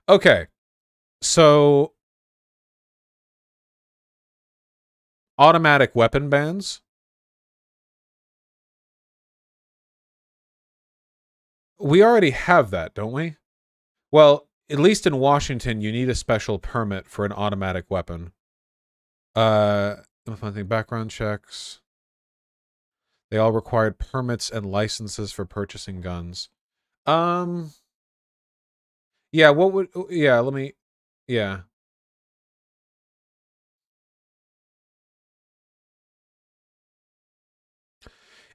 Okay. So automatic weapon bans. We already have that, don't we? Well, at least in Washington, you need a special permit for an automatic weapon. Background checks. They all required permits and licenses for purchasing guns. Yeah, what would... Yeah, let me... Yeah.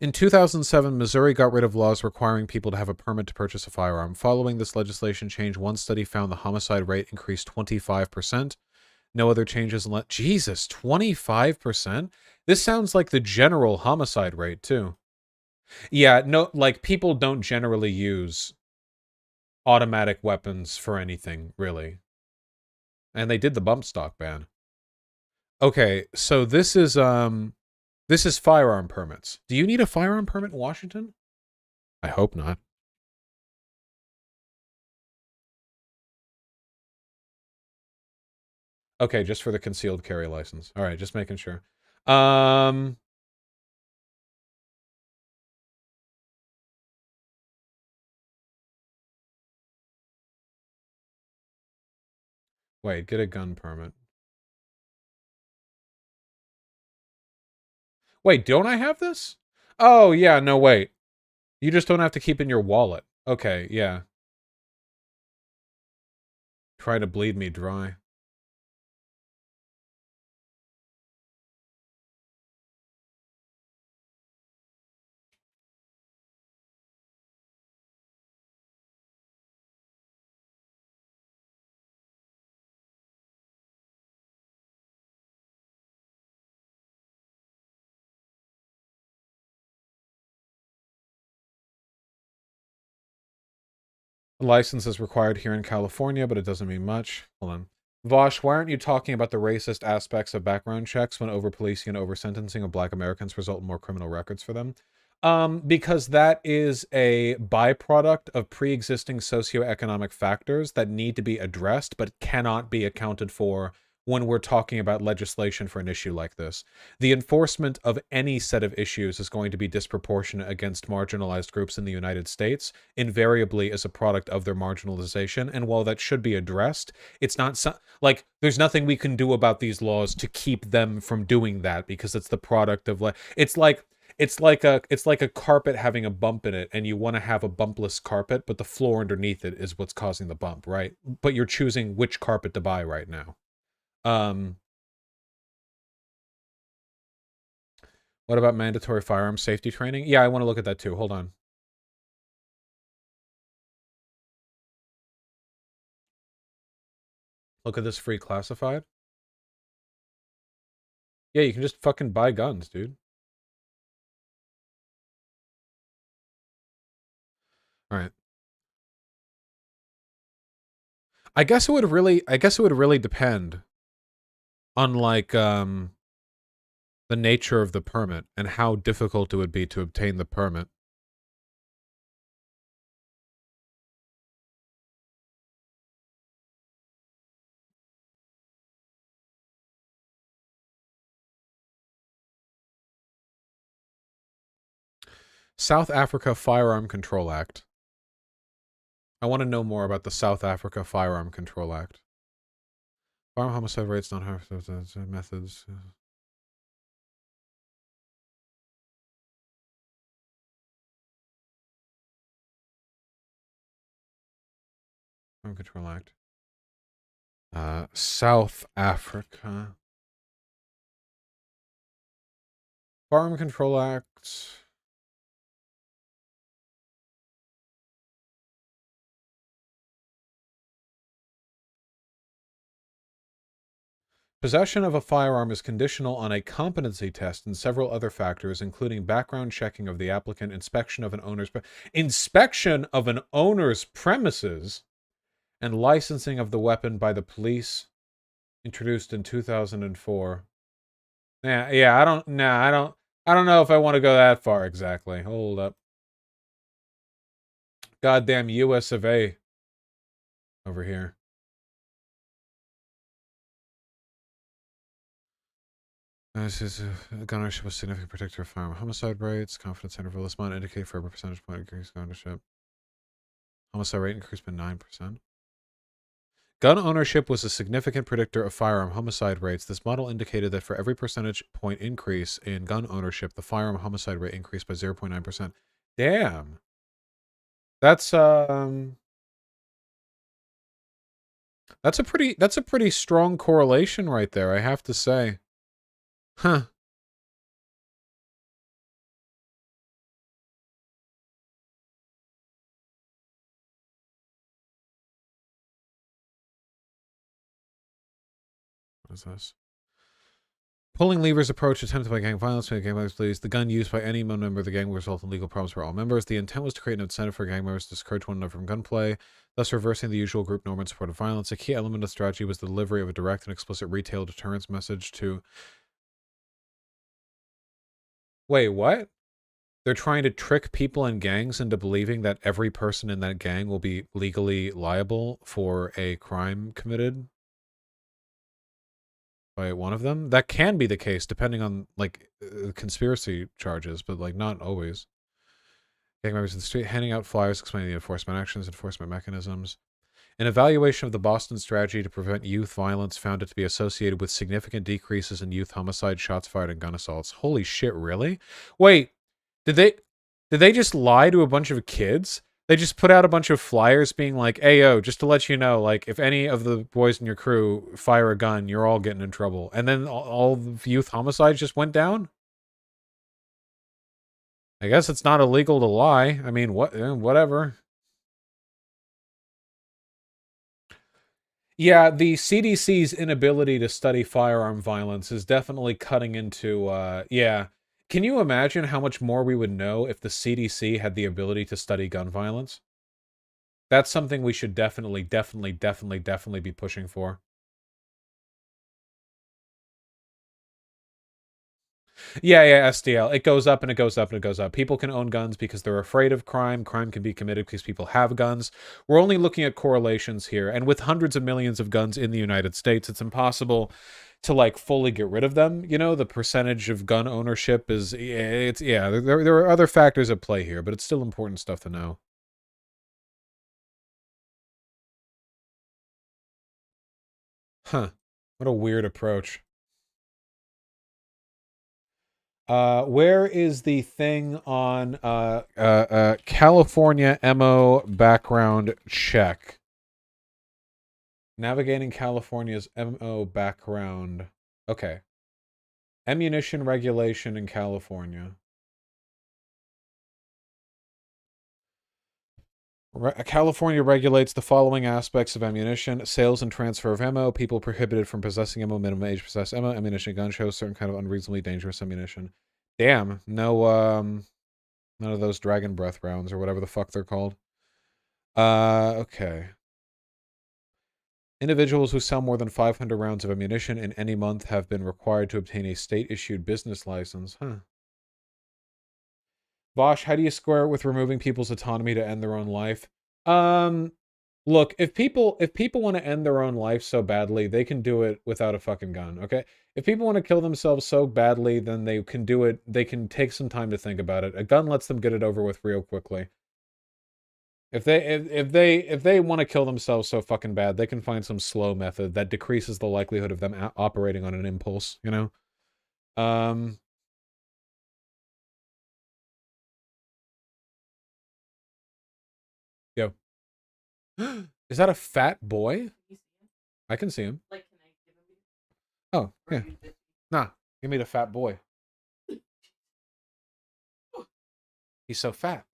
In 2007, Missouri got rid of laws requiring people to have a permit to purchase a firearm. Following this legislation change, one study found the homicide rate increased 25%. No other changes unless... Jesus, 25%? This sounds like the general homicide rate, too. Yeah, no, like, people don't generally use automatic weapons for anything, really. And they did the bump stock ban. Okay, so this is firearm permits. Do you need a firearm permit in Washington? I hope not. Okay, just for the concealed carry license. All right, just making sure. Wait, get a gun permit. Wait, don't I have this? Oh, yeah, no, wait. You just don't have to keep in your wallet. Okay, yeah. Try to bleed me dry. A license is required here in California, but it doesn't mean much. Hold on. Vosh, why aren't you talking about the racist aspects of background checks when over-policing and over-sentencing of black Americans result in more criminal records for them? Because that is a byproduct of pre-existing socioeconomic factors that need to be addressed, but cannot be accounted for when we're talking about legislation for an issue like this. The enforcement of any set of issues is going to be disproportionate against marginalized groups in the United States, invariably as a product of their marginalization. And while that should be addressed, it's not like there's nothing we can do about these laws to keep them from doing that, because it's the product of it's like a carpet having a bump in it, and you want to have a bumpless carpet, but the floor underneath it is what's causing the bump, right? But you're choosing which carpet to buy right now. What about mandatory firearm safety training? Yeah, I want to look at that too. Hold on. Look at this free classified. Yeah, you can just fucking buy guns, dude. All right. I guess it would really depend on the nature of the permit and how difficult it would be to obtain the permit. South Africa Firearm Control Act. I want to know more about the South Africa Firearm Control Act. Firearm homicide rates don't have methods. Firearm Control Act. South Africa. Firearm Control Act. Possession of a firearm is conditional on a competency test and several other factors, including background checking of the applicant, inspection of an owner's premises, and licensing of the weapon by the police, introduced in 2004. Yeah, I don't know if I want to go that far exactly. Hold up. Goddamn US of A over here. This is gun ownership was significant predictor of firearm homicide rates. Confidence interval. This might indicate for every percentage point increase gun ownership. Homicide rate increased by 9%. Gun ownership was a significant predictor of firearm homicide rates. This model indicated that for every percentage point increase in gun ownership, the firearm homicide rate increased by 0.9%. Damn. That's a pretty strong correlation right there, I have to say. Huh. What is this? Pulling levers approach attempted by gang violence. Gang members, please. The gun used by any member of the gang will result in legal problems for all members. The intent was to create an incentive for gang members to discourage one another from gunplay, thus reversing the usual group norm in support of violence. A key element of the strategy was the delivery of a direct and explicit retail deterrence message to... Wait, what? They're trying to trick people in gangs into believing that every person in that gang will be legally liable for a crime committed by one of them? That can be the case, depending on, like, conspiracy charges, but, like, not always. Gang members in the street handing out flyers explaining the enforcement actions, enforcement mechanisms. An evaluation of the Boston strategy to prevent youth violence found it to be associated with significant decreases in youth homicide, shots fired, and gun assaults. Holy shit, really? Wait, did they just lie to a bunch of kids? They just put out a bunch of flyers being like, hey, yo, just to let you know, like, if any of the boys in your crew fire a gun, you're all getting in trouble. And then all the youth homicides just went down? I guess it's not illegal to lie. I mean, whatever. Yeah, the CDC's inability to study firearm violence is definitely cutting into, yeah. Can you imagine how much more we would know if the CDC had the ability to study gun violence? That's something we should definitely be pushing for. Yeah, SDL. It goes up and it goes up and it goes up. People can own guns because they're afraid of crime. Crime can be committed because people have guns. We're only looking at correlations here. And with hundreds of millions of guns in the United States, it's impossible to, like, fully get rid of them. You know, the percentage of gun ownership is, there are other factors at play here, but it's still important stuff to know. Huh. What a weird approach. Where is the thing on California MO background check? Navigating California's MO background. Okay. Ammunition regulation in California. California regulates the following aspects of ammunition: sales and transfer of ammo, people prohibited from possessing ammo, minimum age to possess ammo, ammunition gun shows certain kind of unreasonably dangerous ammunition. Damn, no, none of those dragon breath rounds or whatever the fuck they're called. Okay. Individuals who sell more than 500 rounds of ammunition in any month have been required to obtain a state-issued business license. Huh. Vosh, how do you square it with removing people's autonomy to end their own life? Look, if people want to end their own life so badly, they can do it without a fucking gun, okay? If people want to kill themselves so badly, then they can do it. They can take some time to think about it. A gun lets them get it over with real quickly. If they want to kill themselves so fucking bad, they can find some slow method that decreases the likelihood of them operating on an impulse, you know? Yo. Is that a fat boy? I can see him. Oh, yeah. Nah, give me the fat boy. He's so fat.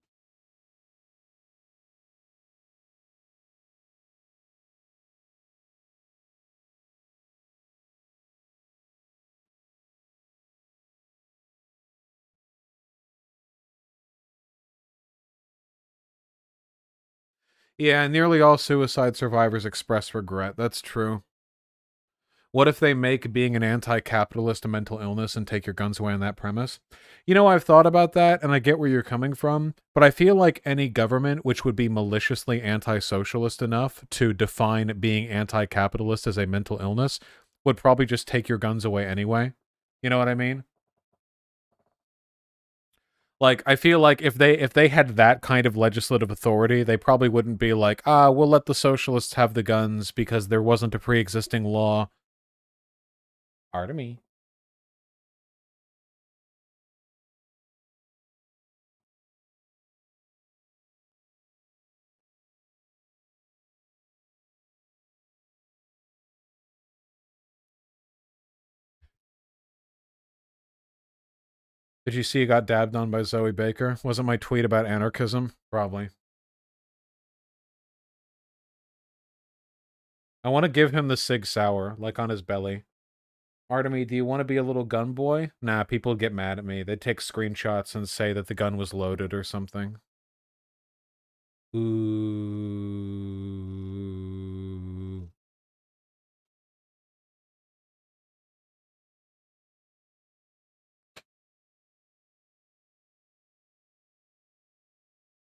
Yeah, nearly all suicide survivors express regret. That's true. What if they make being an anti-capitalist a mental illness and take your guns away on that premise? You know, I've thought about that, and I get where you're coming from, but I feel like any government which would be maliciously anti-socialist enough to define being anti-capitalist as a mental illness would probably just take your guns away anyway. You know what I mean? Like, I feel like if they had that kind of legislative authority, they probably wouldn't be like, we'll let the socialists have the guns because there wasn't a pre-existing law. Pardon me. Did you see you got dabbed on by Zoe Baker? Wasn't my tweet about anarchism? Probably. I want to give him the Sig Sauer, like on his belly. Artemy, do you want to be a little gun boy? Nah, people get mad at me. They take screenshots and say that the gun was loaded or something. Ooh.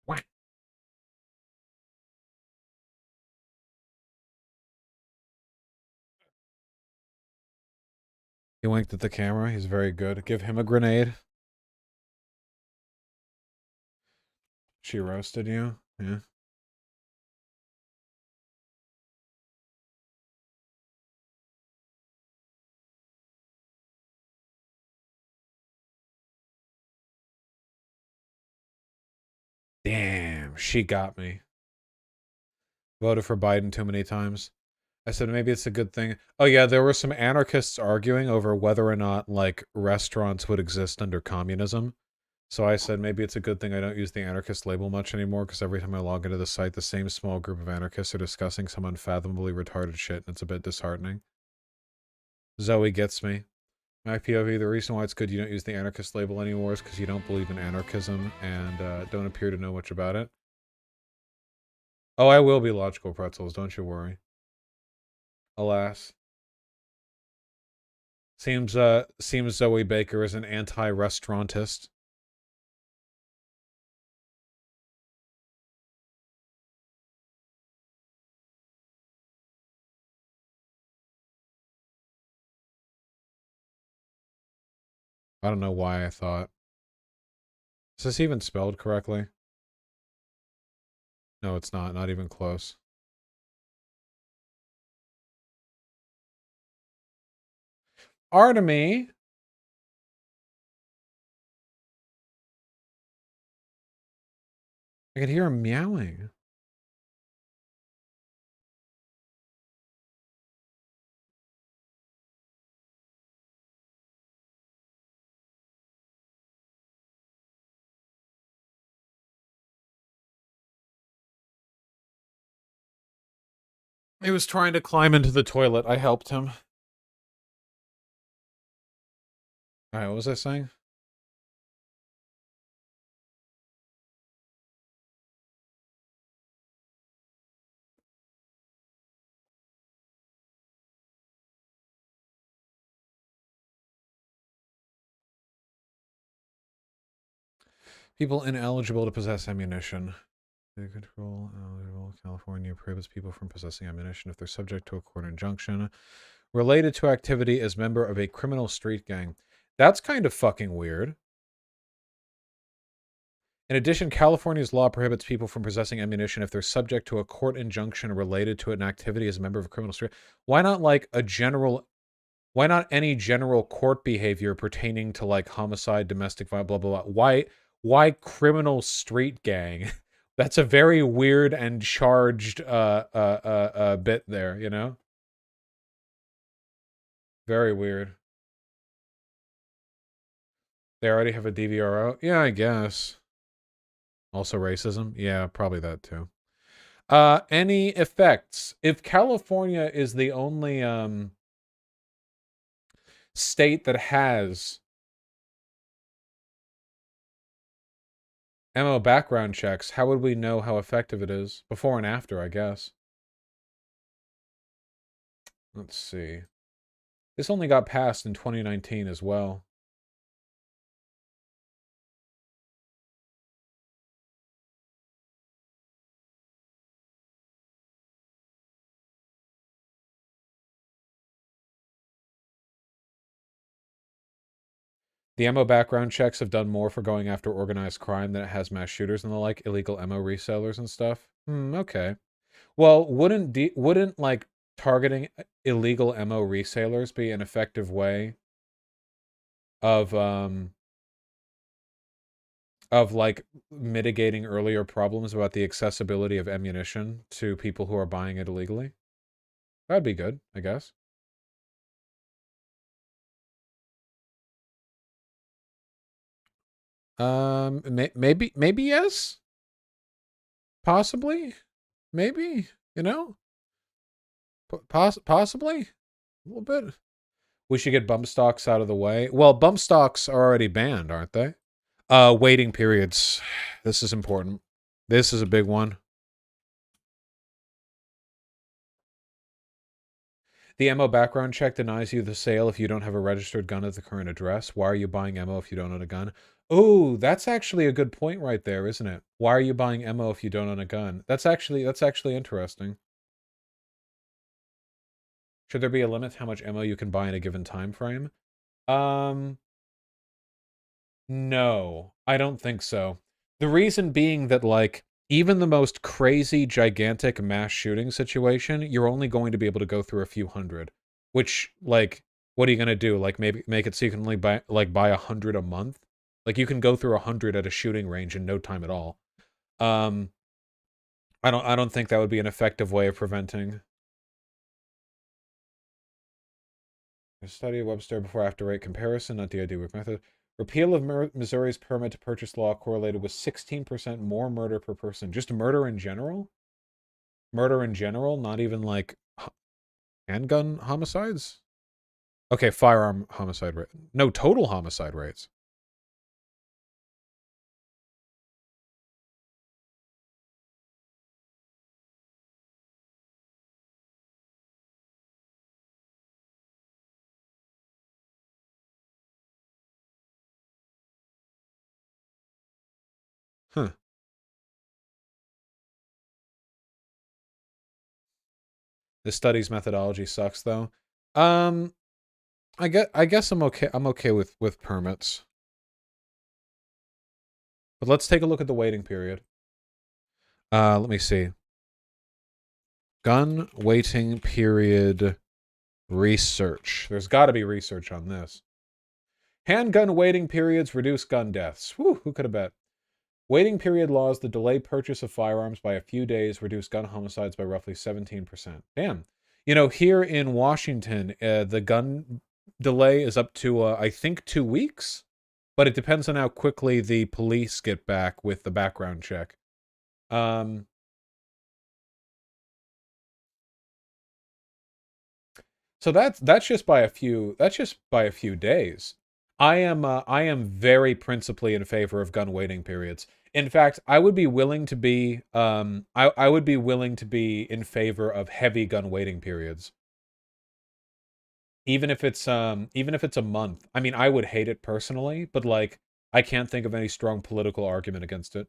Whack. He winked at the camera. He's very good. Give him a grenade. She roasted you? Yeah. Damn, she got me. Voted for Biden too many times. I said maybe it's a good thing. Oh yeah, there were some anarchists arguing over whether or not, like, restaurants would exist under communism. So I said maybe it's a good thing I don't use the anarchist label much anymore, because every time I log into the site, the same small group of anarchists are discussing some unfathomably retarded shit, and it's a bit disheartening. Zoe gets me. My POV, the reason why it's good you don't use the anarchist label anymore is because you don't believe in anarchism and don't appear to know much about it. Oh, I will be Logical Pretzels, don't you worry. Alas. Seems Zoe Baker is an anti-restaurantist. I don't know why I thought. Is this even spelled correctly? No, it's not. Not even close. Artemy! I could hear him meowing. He was trying to climb into the toilet. I helped him. Alright, what was I saying? People ineligible to possess ammunition. Control eligible. California prohibits people from possessing ammunition if they're subject to a court injunction related to activity as member of a criminal street gang. That's kind of fucking weird. In addition, California's law prohibits people from possessing ammunition if they're subject to a court injunction related to an activity as a member of a criminal street. Why not like a general... Why not any general court behavior pertaining to like homicide, domestic violence, blah, blah, blah? Why criminal street gang? That's a very weird and charged bit there, you know? Very weird. They already have a DVRO? Yeah, I guess. Also racism? Yeah, probably that too. Any effects? If California is the only state that has ammo background checks, how would we know how effective it is? Before and after, I guess. Let's see. This only got passed in 2019 as well. The ammo background checks have done more for going after organized crime than it has mass shooters and the like, illegal ammo resellers and stuff. Okay. Well, wouldn't like targeting illegal ammo resellers be an effective way of like mitigating earlier problems about the accessibility of ammunition to people who are buying it illegally? That'd be good, I guess. Maybe yes. Possibly. Maybe, you know? Possibly. A little bit. We should get bump stocks out of the way. Well, bump stocks are already banned, aren't they? Waiting periods. This is important. This is a big one. The ammo background check denies you the sale if you don't have a registered gun at the current address. Why are you buying ammo if you don't own a gun? Oh, that's actually a good point right there, isn't it? Why are you buying ammo if you don't own a gun? That's actually interesting. Should there be a limit to how much ammo you can buy in a given time frame? No, I don't think so. The reason being that, like, even the most crazy, gigantic mass shooting situation, you're only going to be able to go through a few hundred. Which, like, what are you going to do? Like, maybe make it so you can only buy 100 a month? Like, you can go through 100 at a shooting range in no time at all. I don't think that would be an effective way of preventing. A study of Webster before-after rate comparison, not the idea work method. Repeal of Missouri's permit to purchase law correlated with 16% more murder per person. Just murder in general? Murder in general? Not even, like, handgun homicides? Okay, firearm homicide rate. No, total homicide rates. Huh. The study's methodology sucks, though. I guess I'm okay with permits. But let's take a look at the waiting period. Let me see. Gun waiting period research. There's got to be research on this. Handgun waiting periods reduce gun deaths. Whew, who could have bet? Waiting period laws that delay purchase of firearms by a few days reduce gun homicides by roughly 17%. Damn. You know, here in Washington, the gun delay is up to, I think, 2 weeks. But it depends on how quickly the police get back with the background check. So that's just by a few days. I am very principally in favor of gun waiting periods. In fact, I would be willing to be I would be willing to be in favor of heavy gun waiting periods. Even if it's a month. I mean, I would hate it personally, but, like, I can't think of any strong political argument against it.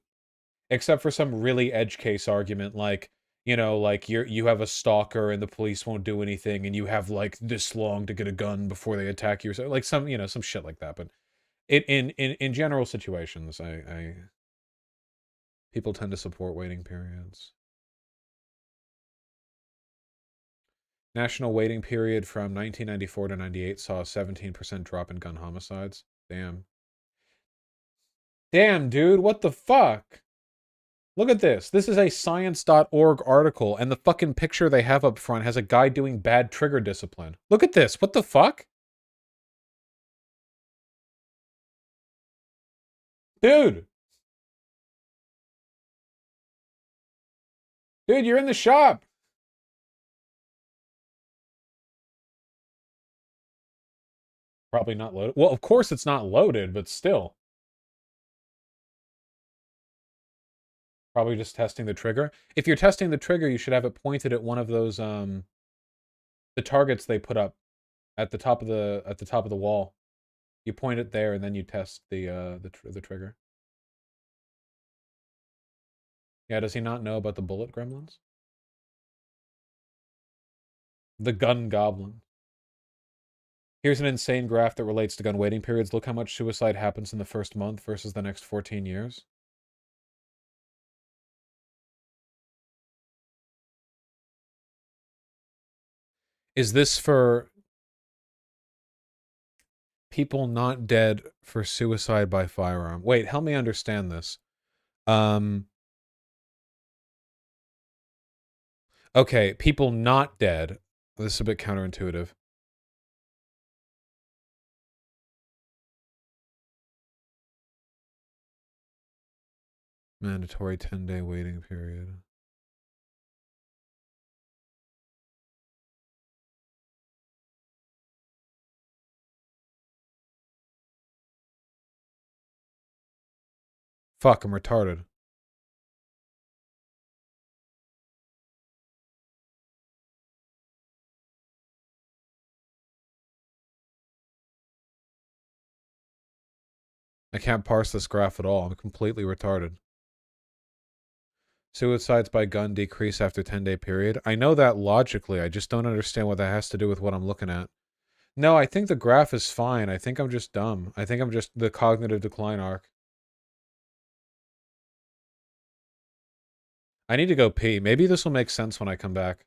Except for some really edge case argument, like, you know, like you have a stalker and the police won't do anything and you have, like, this long to get a gun before they attack you. So, like, some, you know, some shit like that. But in general situations, people tend to support waiting periods. National waiting period from 1994 to 98 saw a 17% drop in gun homicides. Damn. Damn, dude, what the fuck? Look at this. This is a science.org article, and the fucking picture they have up front has a guy doing bad trigger discipline. Look at this. What the fuck? Dude. Dude, you're in the shop. Probably not loaded. Well, of course it's not loaded, but still. Probably just testing the trigger. If you're testing the trigger, you should have it pointed at one of those the targets they put up at the top of the wall. You point it there and then you test the trigger. Yeah, does he not know about the bullet gremlins? The gun goblin. Here's an insane graph that relates to gun waiting periods. Look how much suicide happens in the first month versus the next 14 years. Is this for people not dead for suicide by firearm? Wait, help me understand this. Okay, people not dead. This is a bit counterintuitive. Mandatory 10-day waiting period. Fuck, I'm retarded. I can't parse this graph at all. I'm completely retarded. Suicides by gun decrease after 10-day period. I know that logically. I just don't understand what that has to do with what I'm looking at. No, I think the graph is fine. I think I'm just dumb. I think I'm just the cognitive decline arc. I need to go pee. Maybe this will make sense when I come back.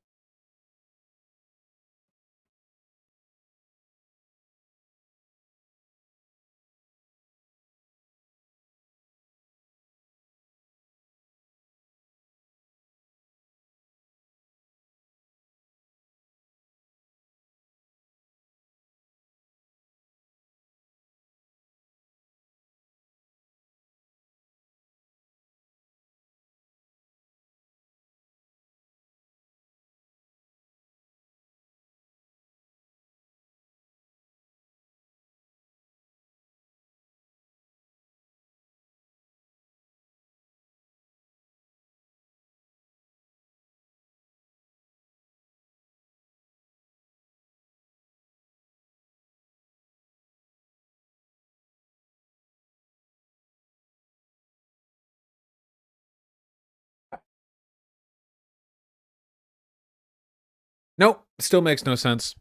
Nope, still makes no sense.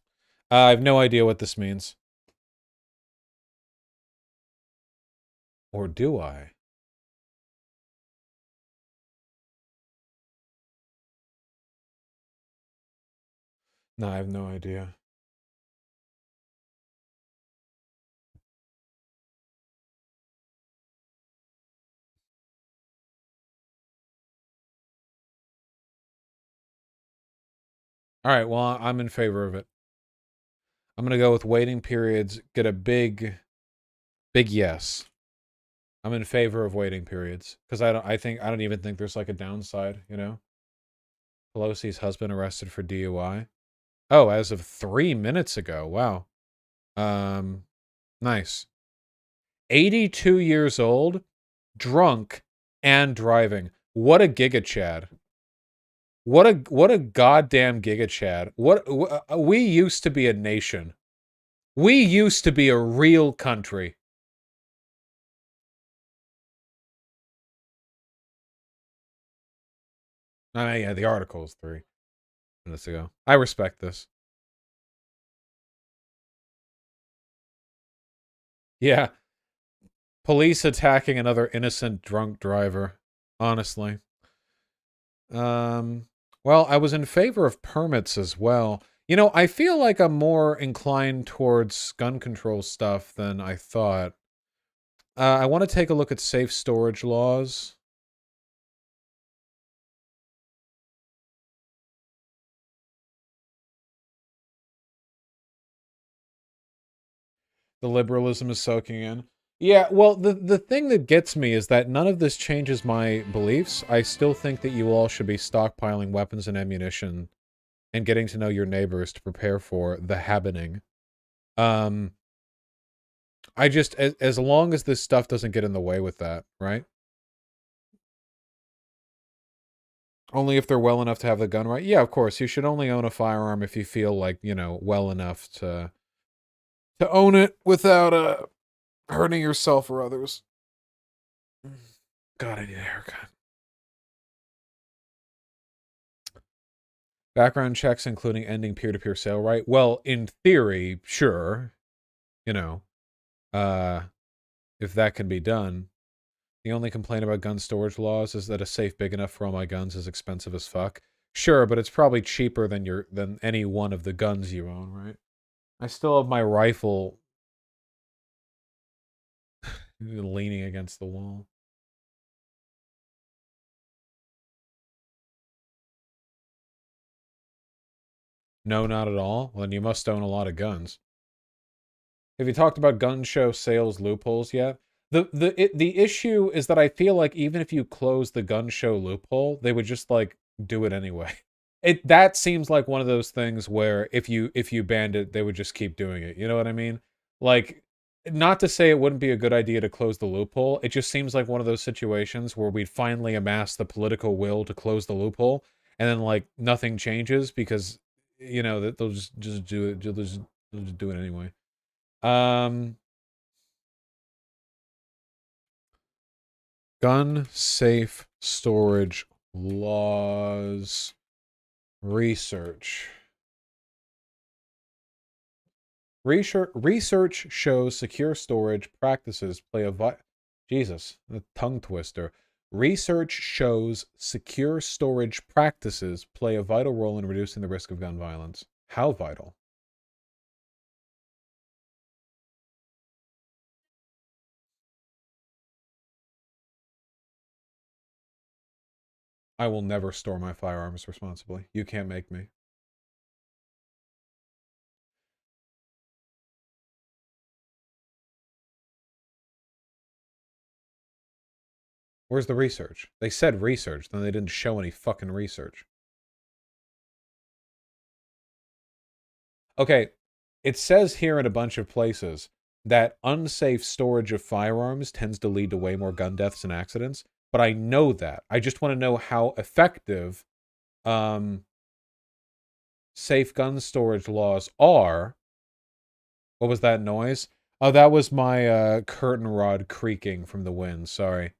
I have no idea what this means. Or do I? No, I have no idea. All right, well, I'm in favor of it. I'm going to go with waiting periods, get a big yes. I'm in favor of waiting periods because I don't even think there's like a downside, you know? Pelosi's husband arrested for DUI. Oh, as of 3 minutes ago. Wow. Nice. 82 years old, drunk, and driving. What a giga Chad. What a goddamn giga Chad. We used to be a nation. We used to be a real country. Yeah, the article is 3 minutes ago. I respect this. Yeah. Police attacking another innocent drunk driver. Honestly. Well, I was in favor of permits as well. You know, I feel like I'm more inclined towards gun control stuff than I thought. I want to take a look at safe storage laws. The liberalism is soaking in. Yeah, well, the thing that gets me is that none of this changes my beliefs. I still think that you all should be stockpiling weapons and ammunition and getting to know your neighbors to prepare for the happening. I just, as long as this stuff doesn't get in the way with that, right? Only if they're well enough to have the gun right. Yeah, of course. You should only own a firearm if you feel like, you know, well enough to own it without hurting yourself or others. God, I need a haircut. Background checks, including ending peer-to-peer sale right. Well, in theory, sure. You know, if that can be done. The only complaint about gun storage laws is that a safe big enough for all my guns is expensive as fuck. Sure, but it's probably cheaper than any one of the guns you own, right? I still have my rifle leaning against the wall. No, not at all. Well, then you must own a lot of guns. Have you talked about gun show sales loopholes yet? The issue is that I feel like even if you close the gun show loophole, they would just like do it anyway. That seems like one of those things where if you banned it, they would just keep doing it. You know what I mean? Like not to say it wouldn't be a good idea to close the loophole. It just seems like one of those situations where we'd finally amass the political will to close the loophole, and then like nothing changes because that they'll just do it. They'll just do it anyway. Gun safe storage laws research. Research shows secure storage practices play a Jesus, a tongue twister. Research shows secure storage practices play a vital role in reducing the risk of gun violence. How vital? I will never store my firearms responsibly. You can't make me. Where's the research? They said research, then they didn't show any fucking research. Okay, it says here in a bunch of places that unsafe storage of firearms tends to lead to way more gun deaths and accidents, but I know that. I just want to know how effective safe gun storage laws are. What was that noise? Oh, that was my curtain rod creaking from the wind. Sorry.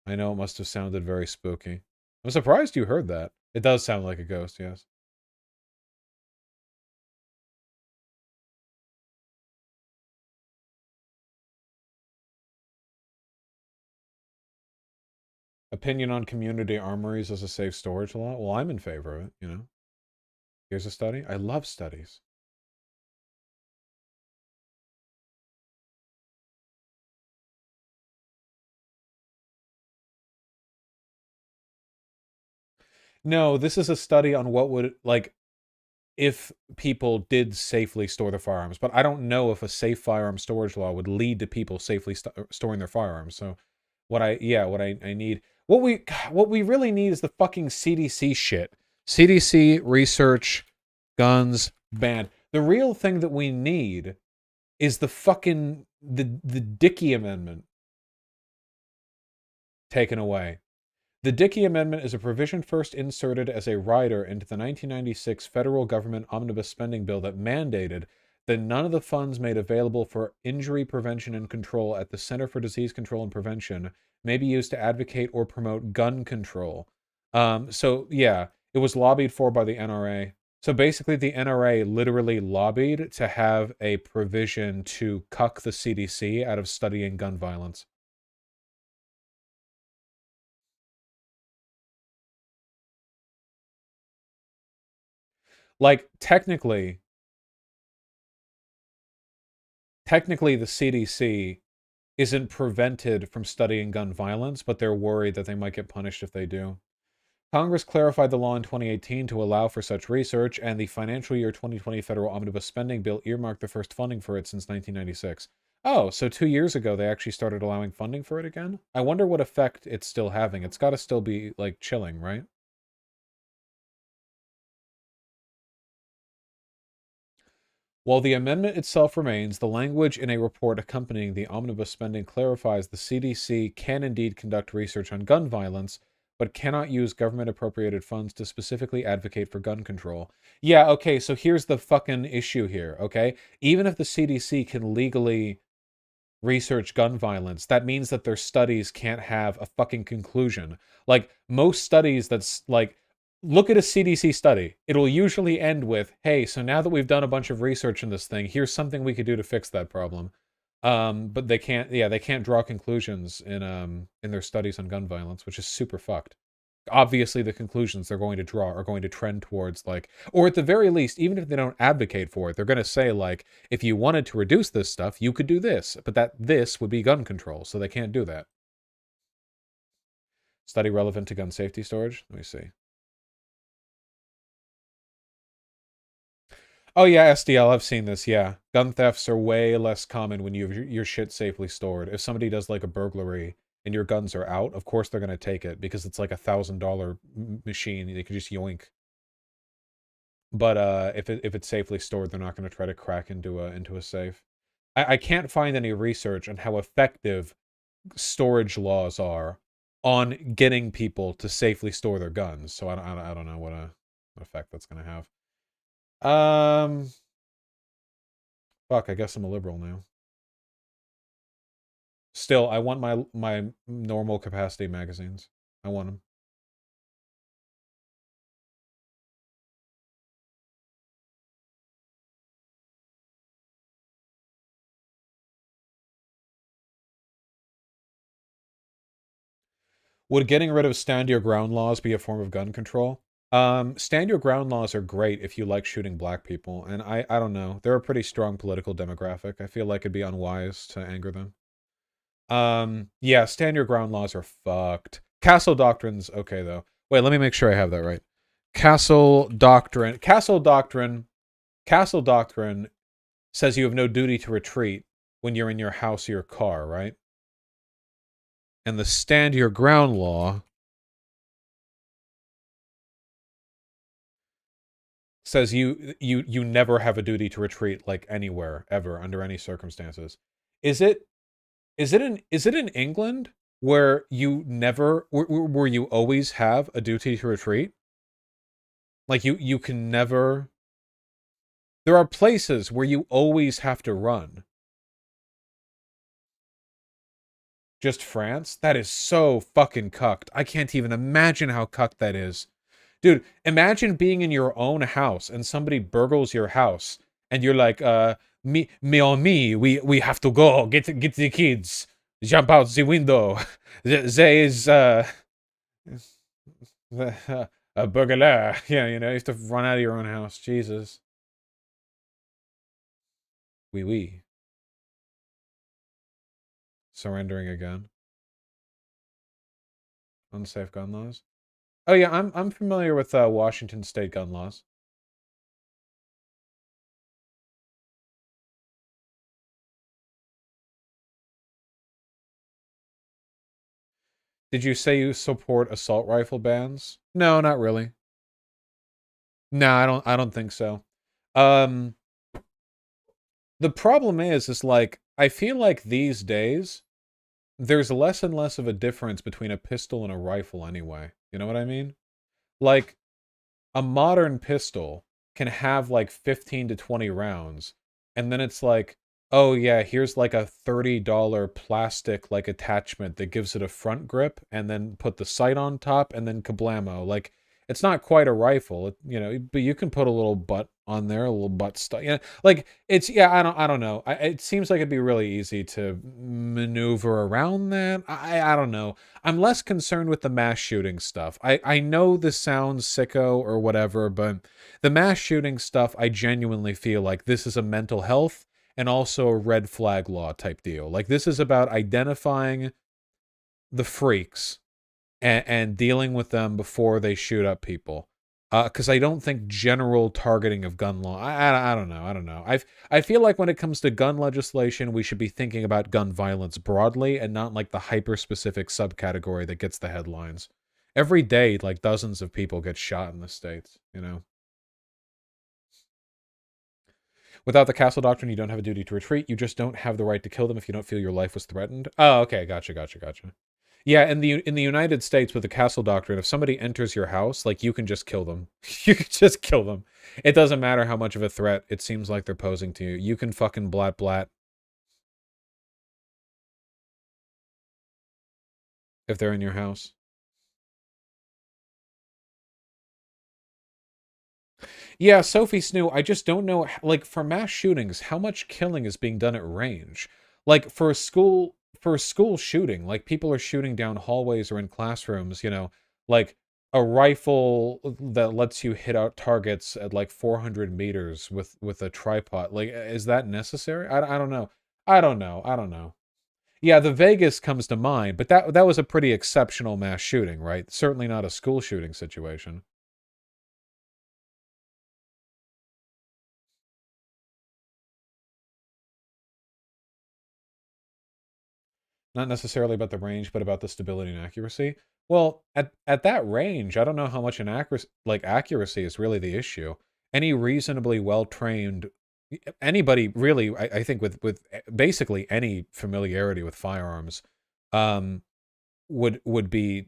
I know it must have sounded very spooky. I'm surprised you heard that. It does sound like a ghost, yes. Opinion on community armories as a safe storage law? Well, I'm in favor of it, Here's a study. I love studies. No, this is a study on what would, like, if people did safely store their firearms. But I don't know if a safe firearm storage law would lead to people safely storing their firearms. So what I need, what we really need is the fucking CDC shit. CDC research, guns banned. The real thing that we need is the fucking, the Dickey Amendment taken away. The Dickey Amendment is a provision first inserted as a rider into the 1996 federal government omnibus spending bill that mandated that none of the funds made available for injury prevention and control at the Center for Disease Control and Prevention may be used to advocate or promote gun control. So, yeah, it was lobbied for by the NRA. So basically, the NRA literally lobbied to have a provision to cuck the CDC out of studying gun violence. Like, technically, the CDC isn't prevented from studying gun violence, but they're worried that they might get punished if they do. Congress clarified the law in 2018 to allow for such research, and the financial year 2020 federal omnibus spending bill earmarked the first funding for it since 1996. Oh, so 2 years ago they actually started allowing funding for it again? I wonder what effect it's still having. It's got to still be, like, chilling, right? While the amendment itself remains, the language in a report accompanying the omnibus spending clarifies the CDC can indeed conduct research on gun violence, but cannot use government-appropriated funds to specifically advocate for gun control. Yeah, okay, so here's the fucking issue here, okay? Even if the CDC can legally research gun violence, that means that their studies can't have a fucking conclusion. Like, most studies that's, like, look at a CDC study. It'll usually end with, hey, so now that we've done a bunch of research in this thing, here's something we could do to fix that problem. But they can't draw conclusions in their studies on gun violence, which is super fucked. Obviously, the conclusions they're going to draw are going to trend towards, like, or at the very least, even if they don't advocate for it, they're going to say, like, if you wanted to reduce this stuff, you could do this, but this would be gun control, so they can't do that. Study relevant to gun safety storage? Let me see. Oh yeah, SDL, I've seen this, yeah. Gun thefts are way less common when you have your shit safely stored. If somebody does like a burglary and your guns are out, of course they're going to take it because it's like $1,000 machine. They can just yoink. But if it's safely stored, they're not going to try to crack into a safe. I can't find any research on how effective storage laws are on getting people to safely store their guns. So I don't know what effect that's going to have. Fuck, I guess I'm a liberal now. Still, I want my normal capacity magazines. I want them. Would getting rid of stand your ground laws be a form of gun control? Stand your ground laws are great if you like shooting black people, and I don't know. They're a pretty strong political demographic. I feel like it'd be unwise to anger them. Yeah, stand your ground laws are fucked. Castle Doctrine's okay, though. Wait, let me make sure I have that right. Castle Doctrine says you have no duty to retreat when you're in your house or your car, right? And the stand your ground law says you never have a duty to retreat, like, anywhere ever under any circumstances. Is it in England where you never where you always have a duty to retreat? Like you can never. There are places where you always have to run. Just France? That is so fucking cucked. I can't even imagine how cucked that is. Dude, imagine being in your own house and somebody burgles your house and you're like, me, we have to go, get the kids, jump out the window. There is, a burglar. Yeah, you know, you have to run out of your own house. Jesus. Oui. Surrendering a gun. Unsafe gun laws. Oh yeah, I'm familiar with Washington state gun laws. Did you say you support assault rifle bans? No, not really. No, I don't think so. The problem is like I feel like these days there's less and less of a difference between a pistol and a rifle anyway. You know what I mean? Like a modern pistol can have like 15 to 20 rounds, and then it's like, oh yeah, here's like a $30 plastic like attachment that gives it a front grip, and then put the sight on top, and then kablamo. Like, it's not quite a rifle, you know, but you can put a little butt on there, a little butt stuff. Yeah, like it's I don't know. It seems like it'd be really easy to maneuver around that. I don't know. I'm less concerned with the mass shooting stuff. I know this sounds sicko or whatever, but the mass shooting stuff, I genuinely feel like this is a mental health and also a red flag law type deal. Like, this is about identifying the freaks and dealing with them before they shoot up people. Because I don't think general targeting of gun law. I don't know. I feel like when it comes to gun legislation, we should be thinking about gun violence broadly and not like the hyper specific subcategory that gets the headlines. Every day, like dozens of people get shot in the States. You know. Without the castle doctrine, you don't have a duty to retreat. You just don't have the right to kill them if you don't feel your life was threatened. Oh, okay, gotcha. Yeah, in the United States with the castle doctrine, if somebody enters your house, like, you can just kill them. You can just kill them. It doesn't matter how much of a threat it seems like they're posing to you. You can fucking blat if they're in your house. Yeah, Sophie Snoo, I just don't know, like, for mass shootings, how much killing is being done at range? Like, for a school shooting, like, people are shooting down hallways or in classrooms, you know, like, a rifle that lets you hit out targets at, like, 400 meters with a tripod. Like, is that necessary? I don't know. I don't know. Yeah, the Vegas comes to mind, but that was a pretty exceptional mass shooting, right? Certainly not a school shooting situation. Not necessarily about the range, but about the stability and accuracy. Well, at that range, I don't know how much an accuracy is really the issue. Any reasonably well-trained anybody really, I think with basically any familiarity with firearms, would be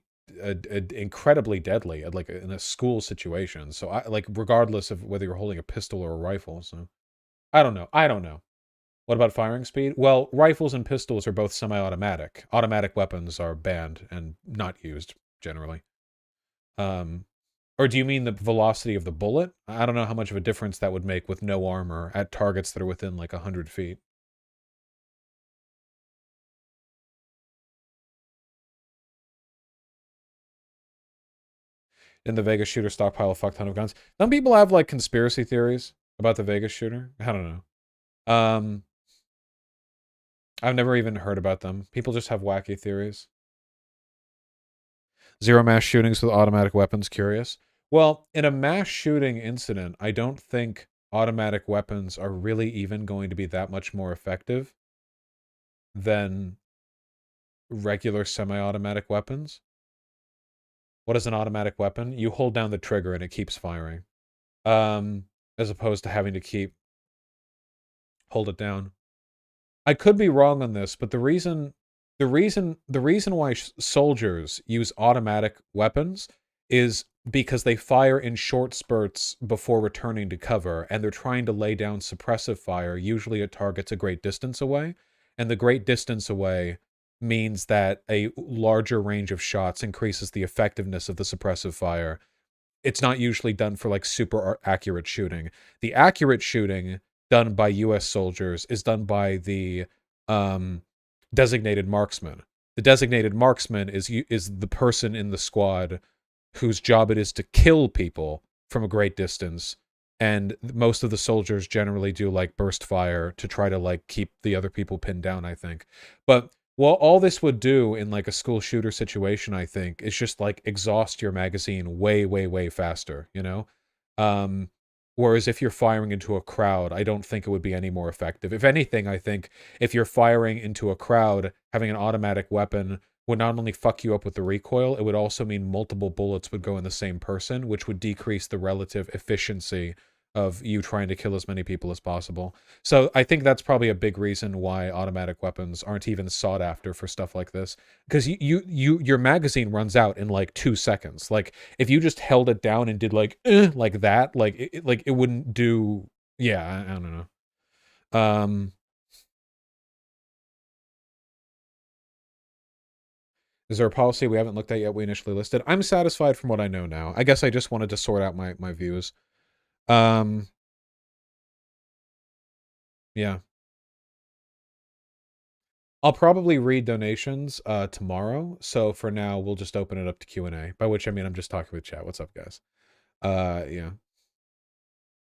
incredibly deadly at like in a school situation. So I like regardless of whether you're holding a pistol or a rifle. So I don't know. I don't know. What about firing speed? Well, rifles and pistols are both semi-automatic. Automatic weapons are banned and not used generally. Or do you mean the velocity of the bullet? I don't know how much of a difference that would make with no armor at targets that are within like 100 feet. In the Vegas shooter stockpile a fuck ton of guns. Some people have like conspiracy theories about the Vegas shooter. I don't know. I've never even heard about them. People just have wacky theories. Zero mass shootings with automatic weapons, curious. Well, in a mass shooting incident, I don't think automatic weapons are really even going to be that much more effective than regular semi-automatic weapons. What is an automatic weapon? You hold down the trigger and it keeps firing. As opposed to having to hold it down. I could be wrong on this, but the reason why soldiers use automatic weapons is because they fire in short spurts before returning to cover, and they're trying to lay down suppressive fire, usually at targets a great distance away, and the great distance away means that a larger range of shots increases the effectiveness of the suppressive fire. It's not usually done for like super accurate shooting. The accurate shooting done by U.S. soldiers is done by the designated marksman. The designated marksman is the person in the squad whose job it is to kill people from a great distance. And most of the soldiers generally do like burst fire to try to like keep the other people pinned down, I think. But well, all this would do in like a school shooter situation, I think, is just like exhaust your magazine way, way, way faster, you know? Whereas if you're firing into a crowd, I don't think it would be any more effective. If anything, I think if you're firing into a crowd, having an automatic weapon would not only fuck you up with the recoil, it would also mean multiple bullets would go in the same person, which would decrease the relative efficiency of you trying to kill as many people as possible. So I think that's probably a big reason why automatic weapons aren't even sought after for stuff like this. Because your magazine runs out in like 2 seconds. Like if you just held it down and did like that, like it wouldn't do. Yeah, I don't know. Is there a policy we haven't looked at yet we initially listed? I'm satisfied from what I know now. I guess I just wanted to sort out my views. Yeah. I'll probably read donations tomorrow. So for now, we'll just open it up to Q&A. By which I mean I'm just talking with chat. What's up, guys? Yeah.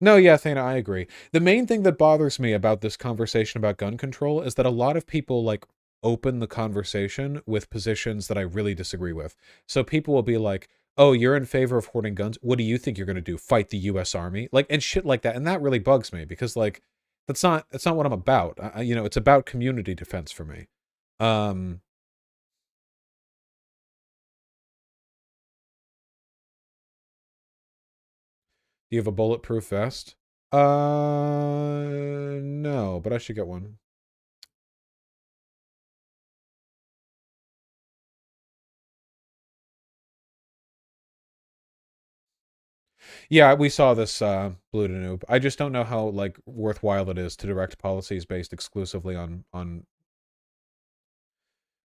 No, yeah, Thana, I agree. The main thing that bothers me about this conversation about gun control is that a lot of people like open the conversation with positions that I really disagree with. So people will be like, oh, you're in favor of hoarding guns. What do you think you're going to do? Fight the U.S. Army? Like, and shit like that. And that really bugs me because like, that's not what I'm about. You know, it's about community defense for me. Do you have a bulletproof vest? No, but I should get one. Yeah, we saw this Blue Danube. I just don't know how like worthwhile it is to direct policies based exclusively on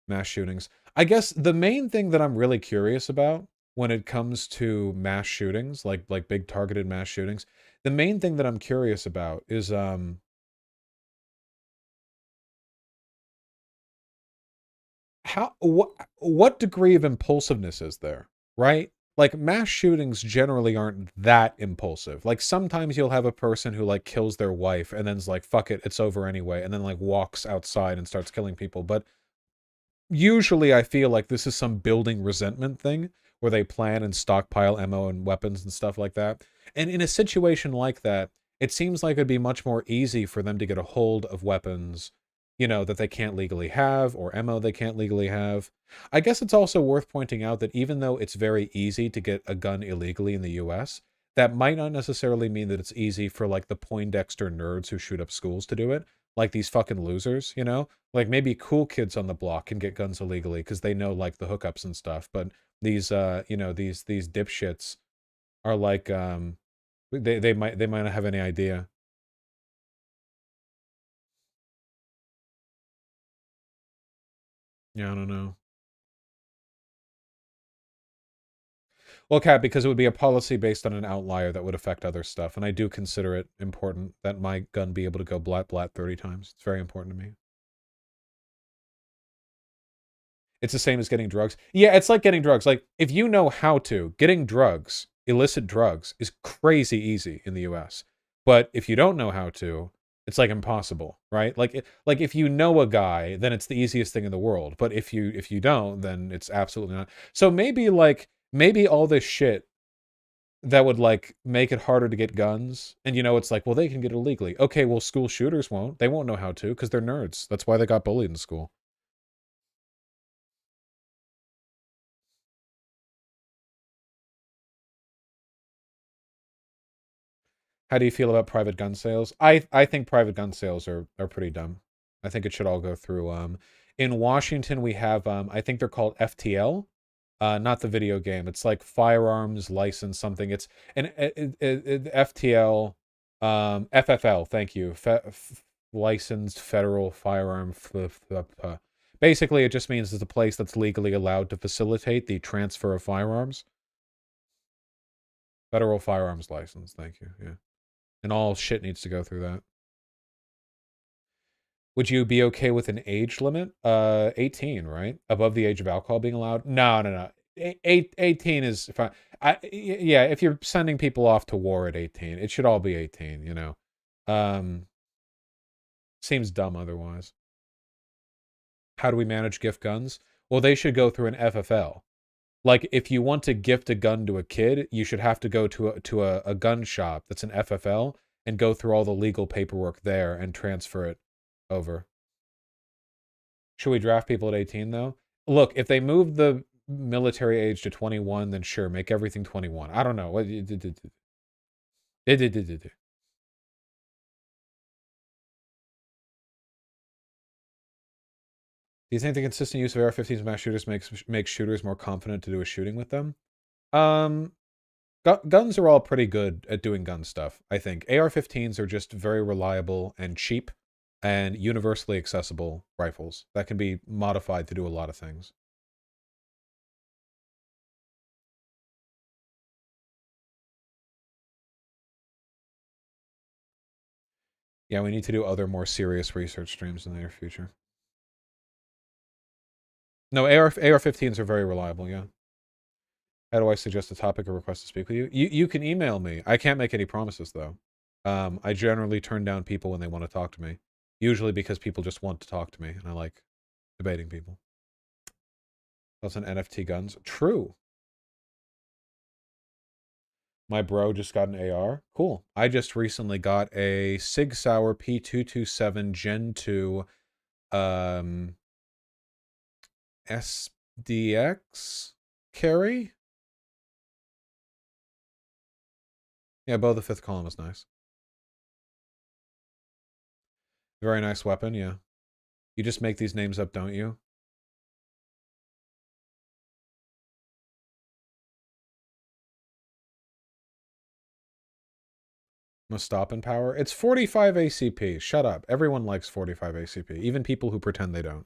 mass shootings. I guess the main thing that I'm really curious about when it comes to mass shootings, like big targeted mass shootings, the main thing that I'm curious about is what degree of impulsiveness is there, right? Like mass shootings generally aren't that impulsive. Like sometimes you'll have a person who like kills their wife and then's like, fuck it, it's over anyway, and then like walks outside and starts killing people. But usually I feel like this is some building resentment thing where they plan and stockpile ammo and weapons and stuff like that. And in a situation like that, it seems like it'd be much more easy for them to get a hold of weapons, you know, that they can't legally have or ammo they can't legally have. I guess it's also worth pointing out that even though it's very easy to get a gun illegally in the US, that might not necessarily mean that it's easy for like the Poindexter nerds who shoot up schools to do it. Like these fucking losers, you know? Like maybe cool kids on the block can get guns illegally because they know like the hookups and stuff. But these you know, these dipshits are like they might not have any idea. Yeah, I don't know. Well, Kat, because it would be a policy based on an outlier that would affect other stuff, and I do consider it important that my gun be able to go blat blat 30 times. It's very important to me. It's the same as getting drugs. Yeah, it's like getting drugs. Like, if you know how to, getting drugs, illicit drugs, is crazy easy in the US. But if you don't know how to, it's like impossible, right? Like if you know a guy, then it's the easiest thing in the world. But if you don't, then it's absolutely not. So maybe all this shit that would like make it harder to get guns, and you know, it's like, well, they can get it illegally. Okay, well, school shooters won't. They won't know how to because they're nerds. That's why they got bullied in school. How do you feel about private gun sales? I think private gun sales are pretty dumb. I think it should all go through. In Washington, we have I think they're called FTL, not the video game. It's like firearms license something. It's an FTL, FFL. Thank you, licensed federal firearm. Basically, it just means it's a place that's legally allowed to facilitate the transfer of firearms. Federal firearms license. Thank you. Yeah. And all shit needs to go through that. Would you be okay with an age limit? 18, right? Above the age of alcohol being allowed? No. 18 is fine. Yeah, if you're sending people off to war at 18, it should all be 18, you know. Seems dumb otherwise. How do we manage gift guns? Well, they should go through an FFL. Like, if you want to gift a gun to a kid, you should have to go to a gun shop that's an FFL and go through all the legal paperwork there and transfer it over. Should we draft people at 18, though? Look, if they move the military age to 21, then sure, make everything 21. I don't know. What? Do you think the consistent use of AR-15s in mass shooters makes shooters more confident to do a shooting with them? Guns are all pretty good at doing gun stuff, I think. AR-15s are just very reliable and cheap and universally accessible rifles that can be modified to do a lot of things. Yeah, we need to do other more serious research streams in the near future. No, AR-15s are very reliable, yeah. How do I suggest a topic or request to speak with you? You can email me. I can't make any promises, though. I generally turn down people when they want to talk to me. Usually because people just want to talk to me, and I like debating people. That's an NFT guns. True. My bro just got an AR. Cool. I just recently got a Sig Sauer P227 Gen 2 SDX carry. Yeah, bow the fifth column is nice. Very nice weapon, yeah. You just make these names up, don't you? Must stop in power. It's 45 ACP. Shut up. Everyone likes 45 ACP, even people who pretend they don't.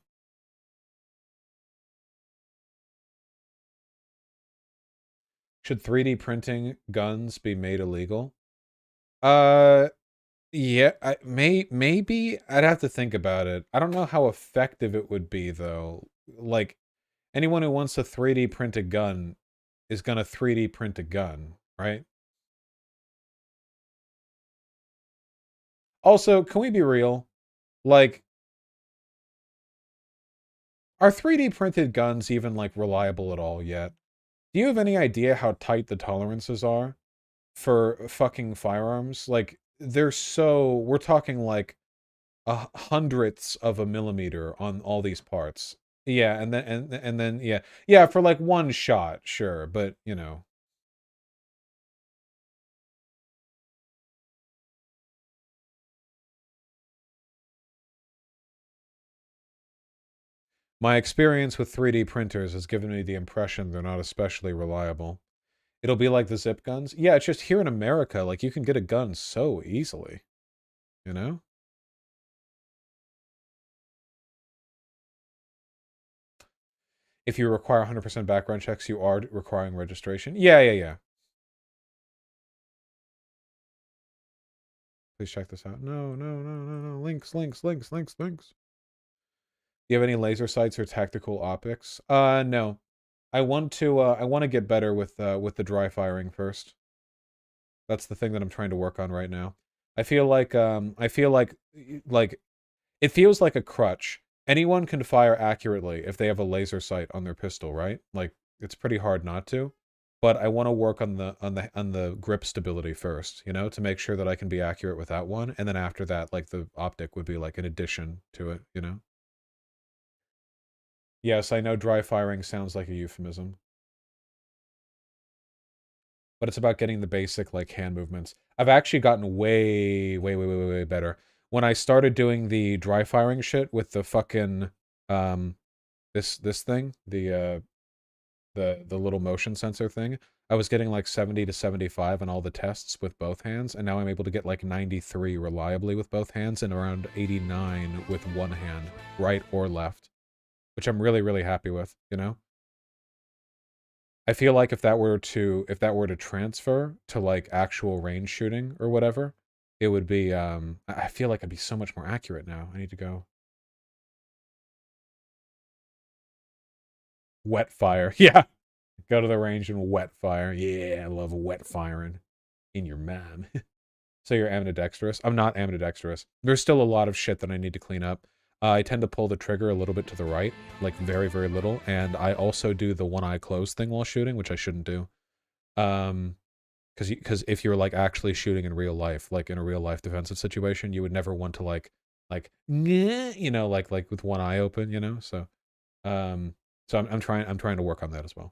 Should 3D printing guns be made illegal? Yeah, maybe I'd have to think about it. I don't know how effective it would be though. Like anyone who wants to 3D print a gun is gonna 3D print a gun, right? Also, can we be real? Like, are 3D printed guns even like reliable at all yet? Do you have any idea how tight the tolerances are for fucking firearms? Like, we're talking like hundredths of a millimeter on all these parts. Yeah, and then yeah, for like one shot, sure, but you know. My experience with 3D printers has given me the impression they're not especially reliable. It'll be like the zip guns. Yeah, it's just here in America, like, you can get a gun so easily. You know? If you require 100% background checks, you are requiring registration. Yeah. Please check this out. No. Links. Do you have any laser sights or tactical optics? No. I want to get better with the dry firing first. That's the thing that I'm trying to work on right now. I feel like it feels like a crutch. Anyone can fire accurately if they have a laser sight on their pistol, right? Like, it's pretty hard not to. But I want to work on the grip stability first, you know, to make sure that I can be accurate with that one, and then after that, like, the optic would be like an addition to it, you know. Yes, I know dry firing sounds like a euphemism, but it's about getting the basic, like, hand movements. I've actually gotten way better. When I started doing the dry firing shit with the fucking this thing, the little motion sensor thing, I was getting like 70 to 75 on all the tests with both hands, and now I'm able to get like 93 reliably with both hands and around 89 with one hand, right or left, which I'm really happy with, you know? I feel like if that were to transfer to like actual range shooting or whatever, it would be I feel like I'd be so much more accurate now. I need to go wet fire. Yeah. Go to the range and wet fire. Yeah, I love wet firing in your mom. So you're ambidextrous? I'm not ambidextrous. There's still a lot of shit that I need to clean up. I tend to pull the trigger a little bit to the right, like very little, and I also do the one eye closed thing while shooting, which I shouldn't do. Because if you're like actually shooting in real life, like in a real life defensive situation, you would never want to like you know, like with one eye open, you know. So I'm trying to work on that as well.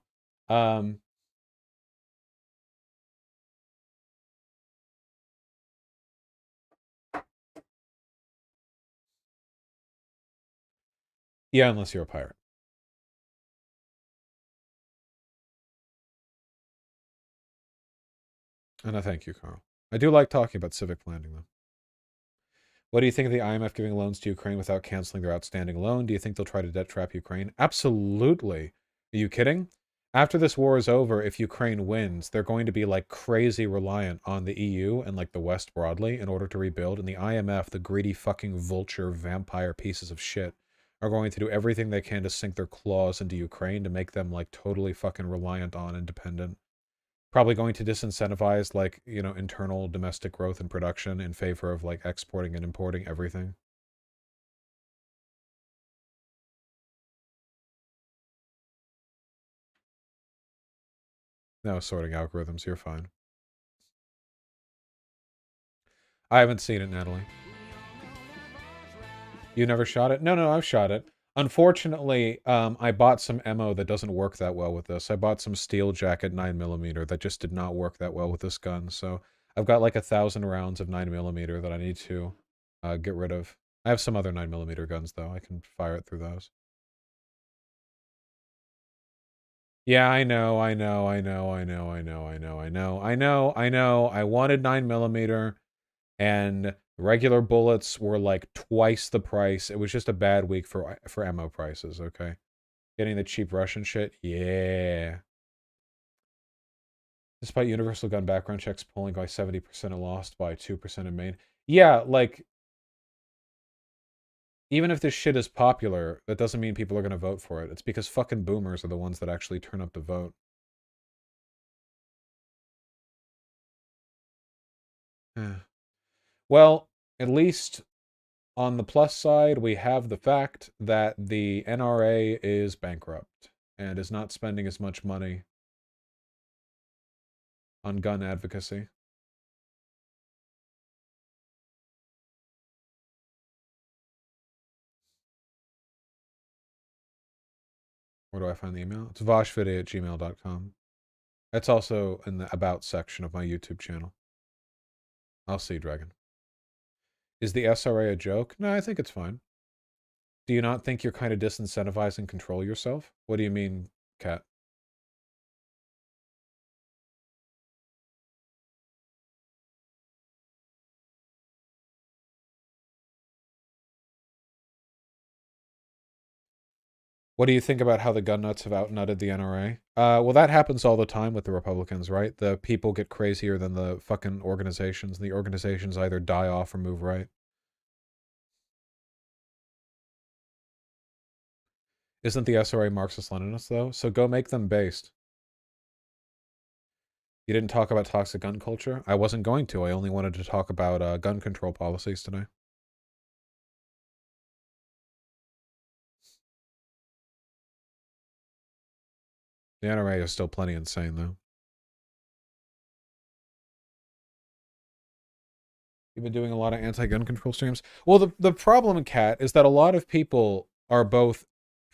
Yeah, unless you're a pirate. And I thank you, Carl. I do like talking about civic planning, though. What do you think of the IMF giving loans to Ukraine without canceling their outstanding loan? Do you think they'll try to debt trap Ukraine? Absolutely. Are you kidding? After this war is over, if Ukraine wins, they're going to be like crazy reliant on the EU and like the West broadly in order to rebuild. And the IMF, the greedy fucking vulture vampire pieces of shit, are going to do everything they can to sink their claws into Ukraine to make them like totally fucking reliant on and dependent. Probably going to disincentivize, like, you know, internal domestic growth and production in favor of, like, exporting and importing everything. No, sorting algorithms, you're fine. I haven't seen it, Natalie. You never shot it? No, I've shot it. Unfortunately, I bought some ammo that doesn't work that well with this. I bought some Steel Jacket 9mm that just did not work that well with this gun, so I've got like 1,000 rounds of 9mm that I need to get rid of. I have some other 9mm guns, though. I can fire it through those. Yeah, I know. I wanted 9mm, and regular bullets were like twice the price. It was just a bad week for ammo prices, okay? Getting the cheap Russian shit? Yeah. Despite universal gun background checks polling by 70% and lost by 2% in Maine. Yeah, like, even if this shit is popular, that doesn't mean people are going to vote for it. It's because fucking boomers are the ones that actually turn up to vote. Well, at least on the plus side, we have the fact that the NRA is bankrupt and is not spending as much money on gun advocacy. Where do I find the email? It's voshvideo@gmail.com. That's also in the About section of my YouTube channel. I'll see, Dragon. Is the SRA a joke? No, I think it's fine. Do you not think you're kind of disincentivizing control yourself? What do you mean, Kat? What do you think about how the gun nuts have outnutted the NRA? Well, that happens all the time with the Republicans, right? The people get crazier than the fucking organizations, and the organizations either die off or move right. Isn't the SRA Marxist-Leninist, though? So go make them based. You didn't talk about toxic gun culture? I wasn't going to. I only wanted to talk about gun control policies today. The NRA is still plenty insane, though. You've been doing a lot of anti-gun control streams? Well, the problem, Kat, is that a lot of people are both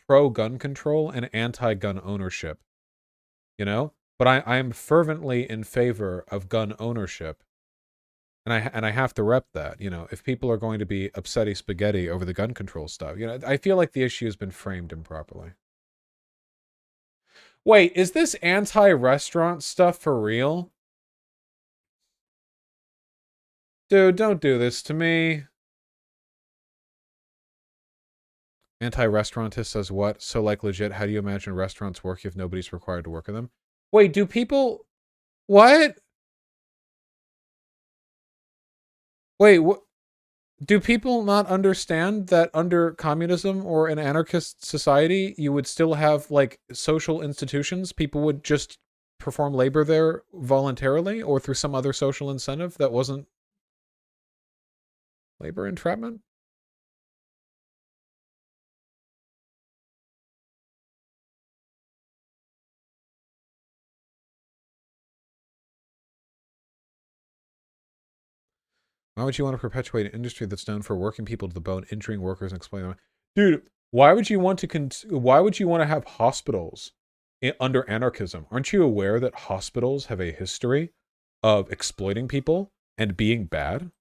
pro-gun control and anti-gun ownership. You know? But I am fervently in favor of gun ownership. And I have to rep that, you know, if people are going to be upsetty spaghetti over the gun control stuff. You know, I feel like the issue has been framed improperly. Wait, is this anti-restaurant stuff for real? Dude, don't do this to me. Anti-restaurantist says what? So, like, legit, how do you imagine restaurants work if nobody's required to work in them? Wait, do people... What? Wait, what? Do people not understand that under communism or an anarchist society, you would still have, like, social institutions? People would just perform labor there voluntarily or through some other social incentive that wasn't labor entrapment? Why would you want to perpetuate an industry that's known for working people to the bone, injuring workers, and exploiting them? Dude, why would you want to have hospitals under anarchism? Aren't you aware that hospitals have a history of exploiting people and being bad?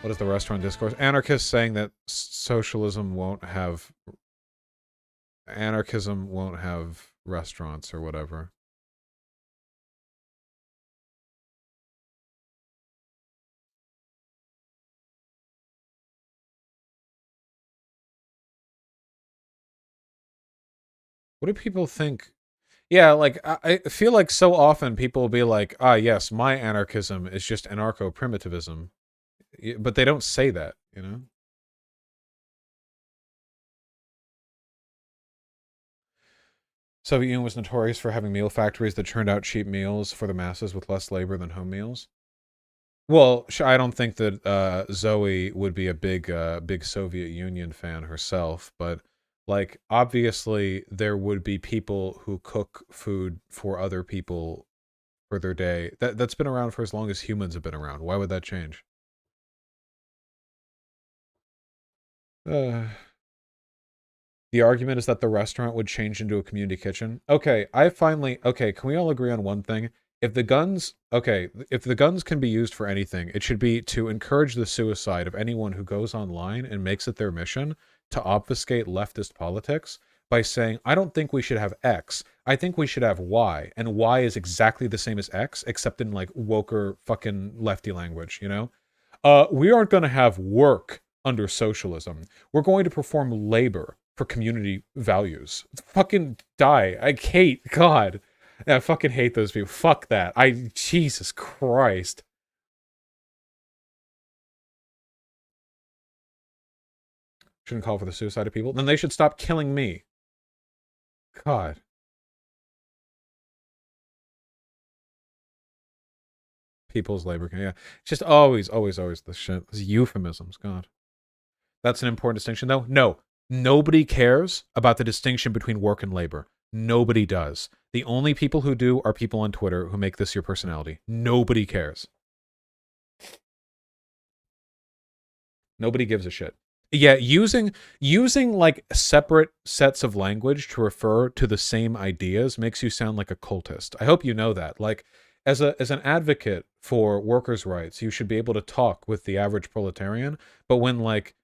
What is the restaurant discourse? Anarchists saying that anarchism won't have restaurants or whatever. What do people think? Yeah, like, I feel like so often people will be like, ah, yes, my anarchism is just anarcho-primitivism. But they don't say that, you know? Soviet Union was notorious for having meal factories that churned out cheap meals for the masses with less labor than home meals. Well, I don't think that Zoe would be a big Soviet Union fan herself, but like obviously there would be people who cook food for other people for their day. That's been around for as long as humans have been around. Why would that change? The argument is that the restaurant would change into a community kitchen. Okay, okay, can we all agree on one thing? If the guns can be used for anything, it should be to encourage the suicide of anyone who goes online and makes it their mission to obfuscate leftist politics by saying, I don't think we should have X. I think we should have Y. And Y is exactly the same as X, except in like woker fucking lefty language, you know? We aren't going to have work under socialism. We're going to perform labor for community values. Fucking die. I hate, God. I fucking hate those people. Fuck that. Jesus Christ. Shouldn't call for the suicide of people. Then they should stop killing me. God. People's labor. Yeah. It's just always the shit. These euphemisms. God. That's an important distinction, though. No. Nobody cares about the distinction between work and labor. Nobody does. The only people who do are people on Twitter who make this your personality. Nobody cares. Nobody gives a shit. Yeah, using like separate sets of language to refer to the same ideas makes you sound like a cultist. I hope you know that. Like as an advocate for workers' rights, you should be able to talk with the average proletarian, but when like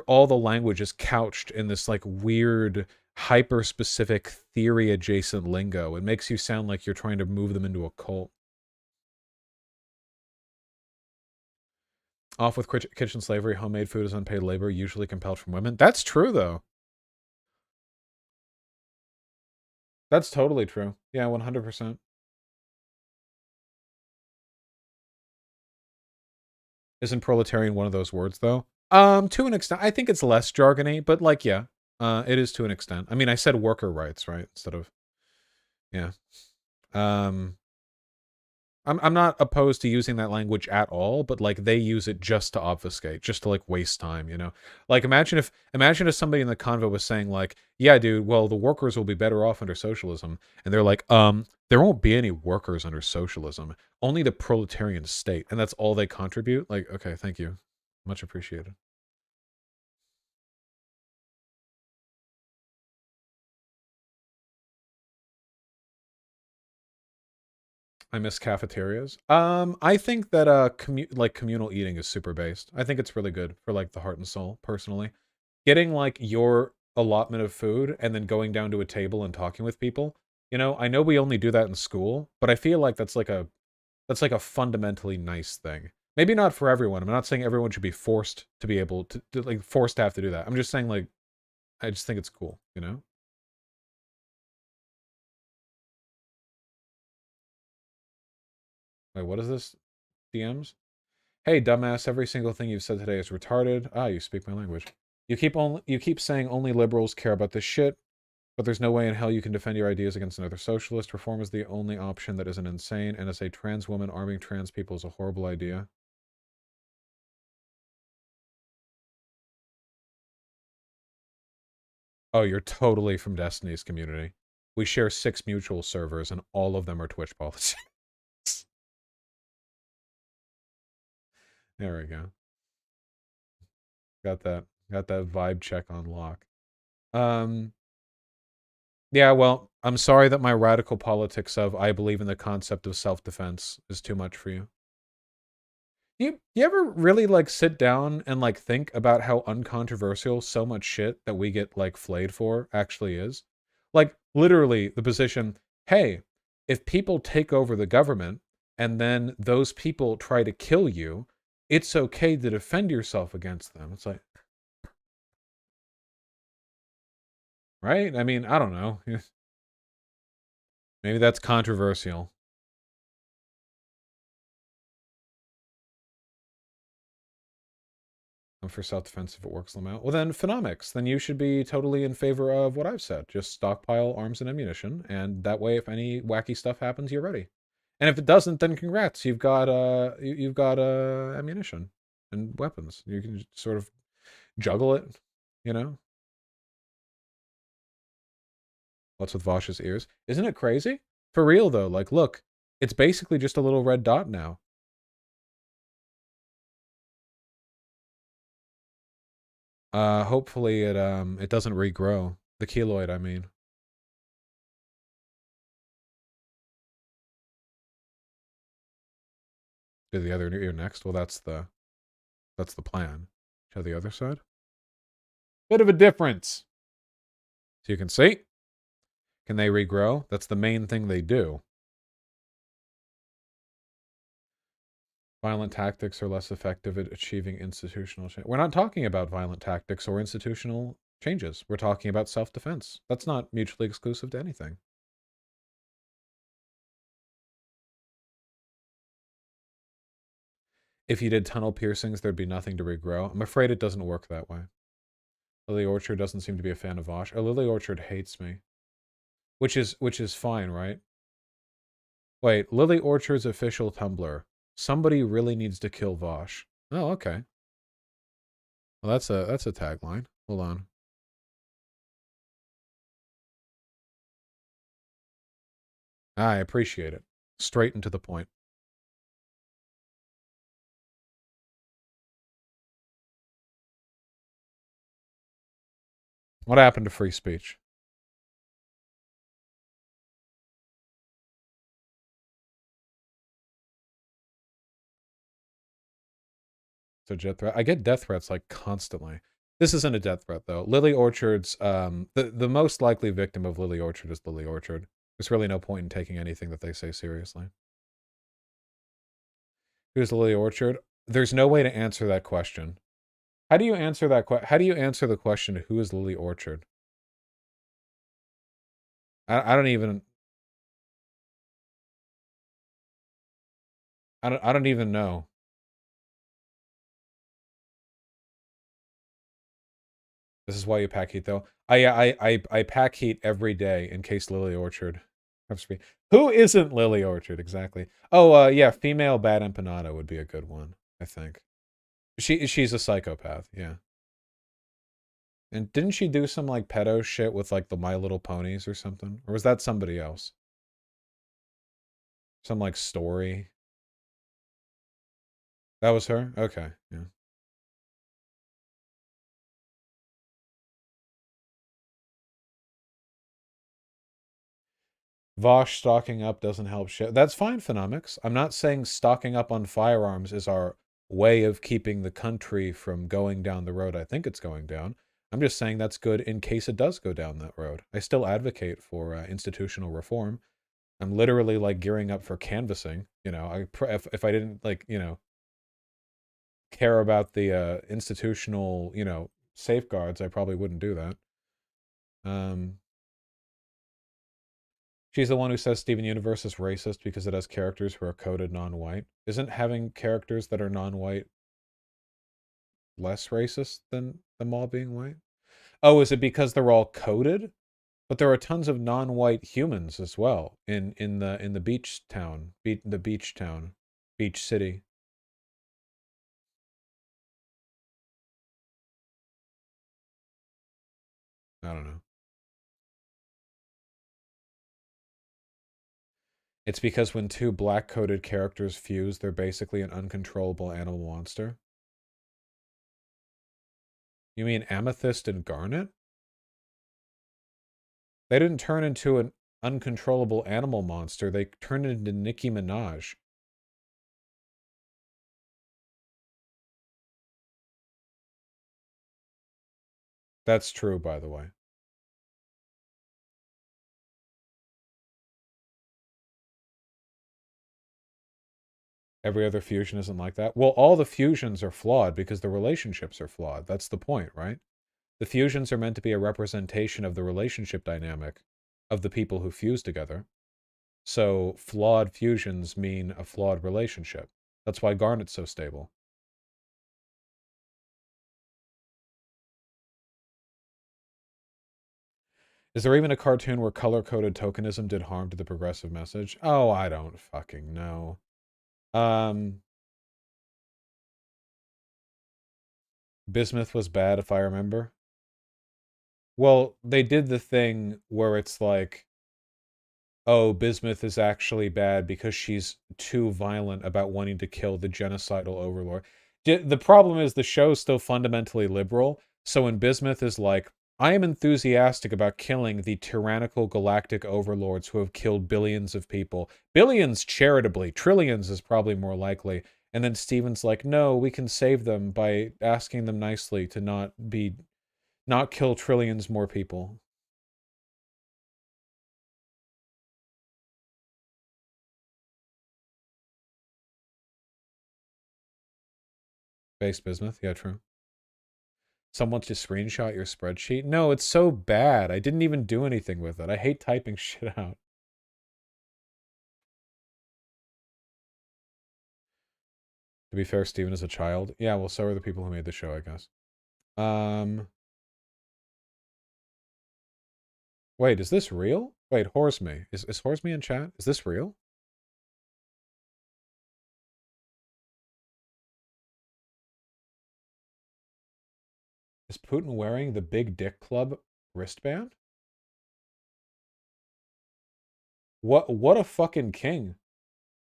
all the language is couched in this like weird hyper specific theory adjacent lingo, it makes you sound like you're trying to move them into a cult. Off with kitchen slavery, homemade food is unpaid labor, usually compelled from women. That's true, though. That's totally true. Yeah, 100%. Isn't proletarian one of those words, though? To an extent. I think it's less jargony, but, like, yeah. It is to an extent. I mean, I said worker rights, right? Instead of... Yeah. I'm not opposed to using that language at all, but like they use it just to obfuscate, just to like waste time, you know? Like imagine if somebody in the convo was saying like, yeah, dude, well, the workers will be better off under socialism. And they're like, there won't be any workers under socialism, only the proletarian state. And that's all they contribute. Like, okay, thank you. Much appreciated. I miss cafeterias. I think that communal eating is super based. I think it's really good for like the heart and soul, personally. Getting like your allotment of food and then going down to a table and talking with people. You know, I know we only do that in school, but I feel like that's like a fundamentally nice thing. Maybe not for everyone. I'm not saying everyone should be forced to be able to like forced to have to do that. I'm just saying like I just think it's cool, you know? Wait, what is this? DMs? Hey, dumbass, every single thing you've said today is retarded. Ah, you speak my language. You keep saying only liberals care about this shit, but there's no way in hell you can defend your ideas against another socialist. Reform is the only option that isn't insane, and as a trans woman, arming trans people is a horrible idea. Oh, you're totally from Destiny's community. We share 6 mutual servers, and all of them are Twitch policies. There we go. Got that vibe check on lock. Yeah, well, I'm sorry that my radical politics of I believe in the concept of self-defense is too much for you. You ever really like sit down and like think about how uncontroversial so much shit that we get like flayed for actually is? Like literally the position, hey, if people take over the government and then those people try to kill you, it's okay to defend yourself against them. It's like, right? I mean, I don't know. Maybe that's controversial. I'm for self-defense if it works them out. Well then, phenomics. Then you should be totally in favor of what I've said. Just stockpile arms and ammunition, and that way if any wacky stuff happens, you're ready. And if it doesn't, then congrats. You've got ammunition and weapons. You can sort of juggle it, you know? What's with Vosh's ears? Isn't it crazy? For real though, like look, it's basically just a little red dot now. Hopefully it doesn't regrow. The keloid, I mean. Do the other ear next? Well, that's the plan. Show the other side. Bit of a difference. So you can see. Can they regrow? That's the main thing they do. Violent tactics are less effective at achieving institutional change. We're not talking about violent tactics or institutional changes. We're talking about self-defense. That's not mutually exclusive to anything. If you did tunnel piercings, there'd be nothing to regrow. I'm afraid it doesn't work that way. Lily Orchard doesn't seem to be a fan of Vosh. Oh, Lily Orchard hates me. Which is fine, right? Wait, Lily Orchard's official Tumblr. Somebody really needs to kill Vosh. Oh, okay. Well, that's a tagline. Hold on. I appreciate it. Straight and to the point. What happened to free speech? So death threat. I get death threats like constantly. This isn't a death threat though. Lily Orchard's the most likely victim of Lily Orchard is Lily Orchard. There's really no point in taking anything that they say seriously. Who's Lily Orchard? There's no way to answer that question. How do you answer that how do you answer the question, who is Lily Orchard? I don't even I don't even know. This is why you pack heat though. I pack heat every day in case Lily Orchard. Who isn't Lily Orchard exactly? Oh yeah, female bad empanada would be a good one, I think. She's a psychopath, yeah. And didn't she do some like pedo shit with like the My Little Ponies or something? Or was that somebody else? Some like story. That was her? Okay, yeah. Vosh stocking up doesn't help shit. That's fine, Phenomics. I'm not saying stocking up on firearms is our way of keeping the country from going down the road I think it's going down. I'm just saying that's good in case it does go down that road. I still advocate for institutional reform. I'm literally like gearing up for canvassing. You know, if I didn't like, you know, care about the institutional, you know, safeguards, I probably wouldn't do that. She's the one who says Steven Universe is racist because it has characters who are coded non-white. Isn't having characters that are non-white less racist than them all being white? Oh, is it because they're all coded? But there are tons of non-white humans as well in the beach town, the beach town, beach city. I don't know. It's because when two black-coded characters fuse, they're basically an uncontrollable animal monster. You mean Amethyst and Garnet? They didn't turn into an uncontrollable animal monster. They turned into Nicki Minaj. That's true, by the way. Every other fusion isn't like that. Well, all the fusions are flawed because the relationships are flawed. That's the point, right? The fusions are meant to be a representation of the relationship dynamic of the people who fuse together. So flawed fusions mean a flawed relationship. That's why Garnet's so stable. Is there even a cartoon where color-coded tokenism did harm to the progressive message? Oh, I don't fucking know. Bismuth was bad, if I remember. Well, they did the thing where it's like, oh, Bismuth is actually bad because she's too violent about wanting to kill the genocidal overlord. The problem is the show's still fundamentally liberal, so when Bismuth is like, I am enthusiastic about killing the tyrannical galactic overlords who have killed billions of people. Billions charitably, trillions is probably more likely. And then Steven's like, no, we can save them by asking them nicely to not kill trillions more people. Base Bismuth, yeah, true. Someone to screenshot your spreadsheet? No, it's so bad. I didn't even do anything with it. I hate typing shit out. To be fair, Steven is a child. Yeah, well, so are the people who made the show, I guess. Wait, is this real? Wait, Horsme. Is Horsme in chat? Is this real? Is Putin wearing the Big Dick Club wristband? What a fucking king.